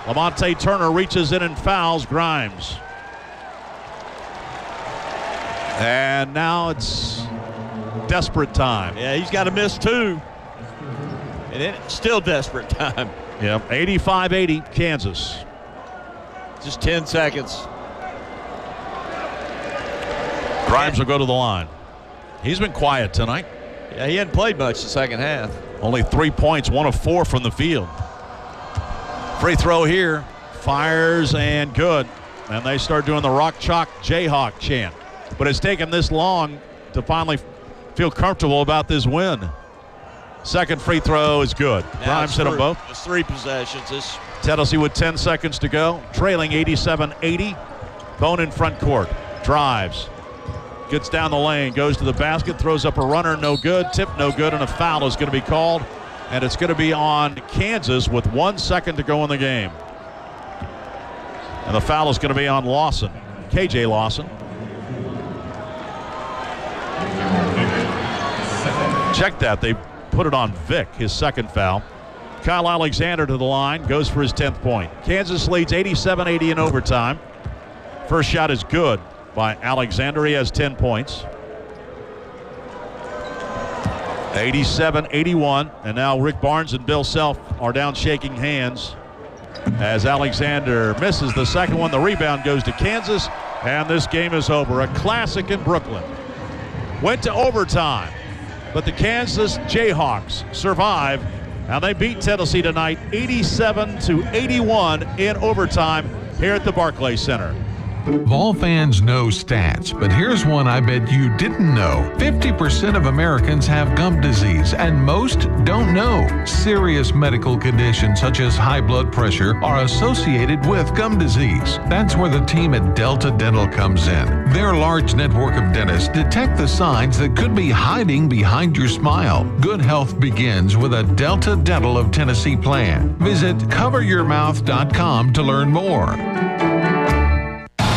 Lamonte Turner reaches in and fouls Grimes. And now it's desperate time. Yeah, he's got to miss 2. And then it's still desperate time. Yep, 85-80 Kansas. Just 10 seconds. Grimes will go to the line. He's been quiet tonight. Yeah, he hadn't played much the second half. Only 3 points, 1 of 4 from the field. Free throw here. Fires and good. And they start doing the Rock Chalk Jayhawk chant. But it's taken this long to finally feel comfortable about this win. Second free throw is good. Grimes hit them both. It's 3 possessions. Tennessee with 10 seconds to go. Trailing 87-80. Bone in front court. Drives. Gets down the lane. Goes to the basket. Throws up a runner. No good. Tip no good. And a foul is going to be called. And it's going to be on Kansas with 1 second to go in the game. And the foul is going to be on Lawson. KJ Lawson. Check that. They put it on Vic, his second foul. Kyle Alexander to the line, goes for his 10th point. Kansas leads 87-80 in overtime. First shot is good by Alexander. He has 10 points. 87-81, and now Rick Barnes and Bill Self are down shaking hands as Alexander misses the second one. The rebound goes to Kansas, and this game is over. A classic in Brooklyn. Went to overtime, but the Kansas Jayhawks survive, and they beat Tennessee tonight 87-81 in overtime here at the Barclays Center. Vol fans know stats, but here's one I bet you didn't know. 50% of Americans have gum disease, and most don't know. Serious medical conditions such as high blood pressure are associated with gum disease. That's where the team at Delta Dental comes in. Their large network of dentists detect the signs that could be hiding behind your smile. Good health begins with a Delta Dental of Tennessee plan. Visit coveryourmouth.com to learn more.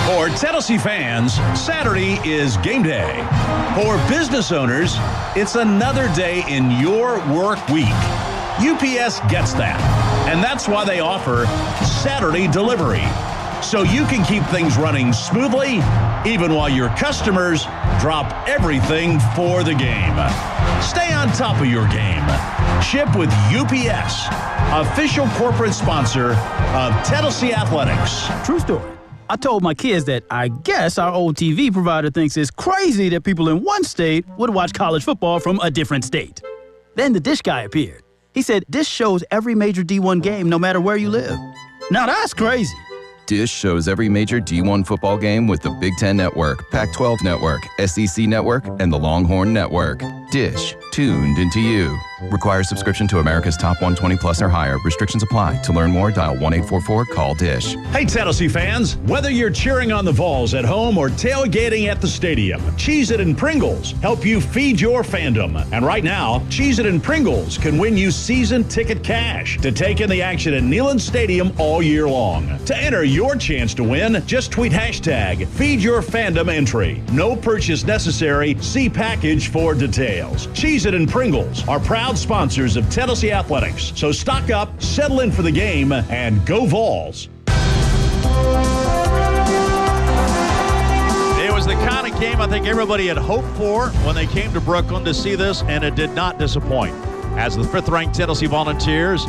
For Tennessee fans, Saturday is game day. For business owners, it's another day in your work week. UPS gets that, and that's why they offer Saturday delivery, so you can keep things running smoothly even while your customers drop everything for the game. Stay on top of your game. Ship with UPS, official corporate sponsor of Tennessee Athletics. True story. I told my kids that I guess our old TV provider thinks it's crazy that people in one state would watch college football from a different state. Then the Dish guy appeared. He said Dish shows every major D1 game no matter where you live. Now that's crazy. Dish shows every major D1 football game with the Big Ten Network, Pac-12 Network, SEC Network, and the Longhorn Network. Dish, tuned into you. Requires subscription to America's Top 120 Plus or higher. Restrictions apply. To learn more, dial 1-844-CALL-DISH. Hey, Tennessee fans, whether you're cheering on the Vols at home or tailgating at the stadium, Cheez-It and Pringles help you feed your fandom. And right now, Cheez-It and Pringles can win you season ticket cash to take in the action at Neyland Stadium all year long. To enter your chance to win, just tweet hashtag #FeedYourFandom entry. No purchase necessary. See package for details. Cheez-It and Pringles are proud sponsors of Tennessee Athletics. So stock up, settle in for the game, and go Vols. It was the kind of game I think everybody had hoped for when they came to Brooklyn to see this, and it did not disappoint. As the 5th-ranked Tennessee Volunteers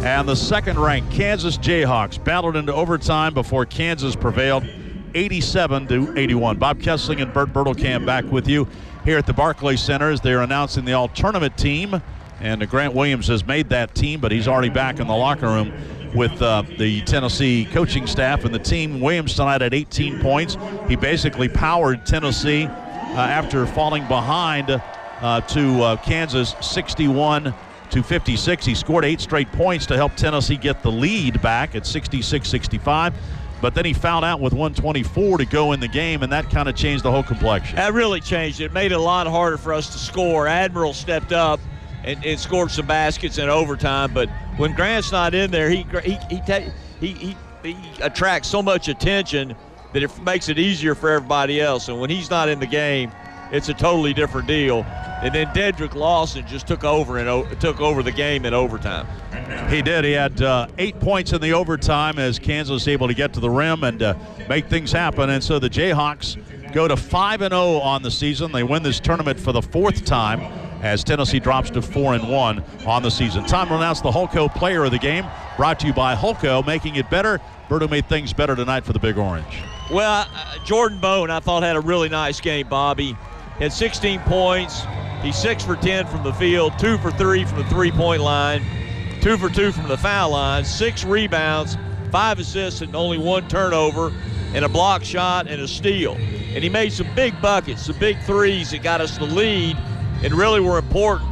and the 2nd-ranked Kansas Jayhawks battled into overtime before Kansas prevailed 87-81. Bob Kessling and Bert Bertelkamp back with you here at the Barclays Center as they're announcing the all-tournament team. And Grant Williams has made that team, but he's already back in the locker room with the Tennessee coaching staff and the team. Williams tonight had 18 points. He basically powered Tennessee after falling behind to Kansas 61-56. He scored 8 straight points to help Tennessee get the lead back at 66-65. But then he fouled out with 1:24 to go in the game, and that kind of changed the whole complexion. That really changed it. It made it a lot harder for us to score. Admiral stepped up and scored some baskets in overtime. But when Grant's not in there, he attracts so much attention that it makes it easier for everybody else. And when he's not in the game, it's a totally different deal. And then Dedrick Lawson just took over the game in overtime. He did. He had 8 points in the overtime as Kansas was able to get to the rim and make things happen. And so the Jayhawks go to 5-0 on the season. They win this tournament for the 4th time as Tennessee drops to 4-1 on the season. Time to announce the Hulko Player of the Game, brought to you by Hulko, making it better. Berto made things better tonight for the Big Orange. Well, Jordan Bone, I thought, had a really nice game, Bobby. He had 16 points. He's 6 for 10 from the field, 2 for 3 from the three-point line, 2 for 2 from the foul line, 6 rebounds, 5 assists and only 1 turnover, and a block shot and a steal. And he made some big buckets, some big threes that got us the lead and really were important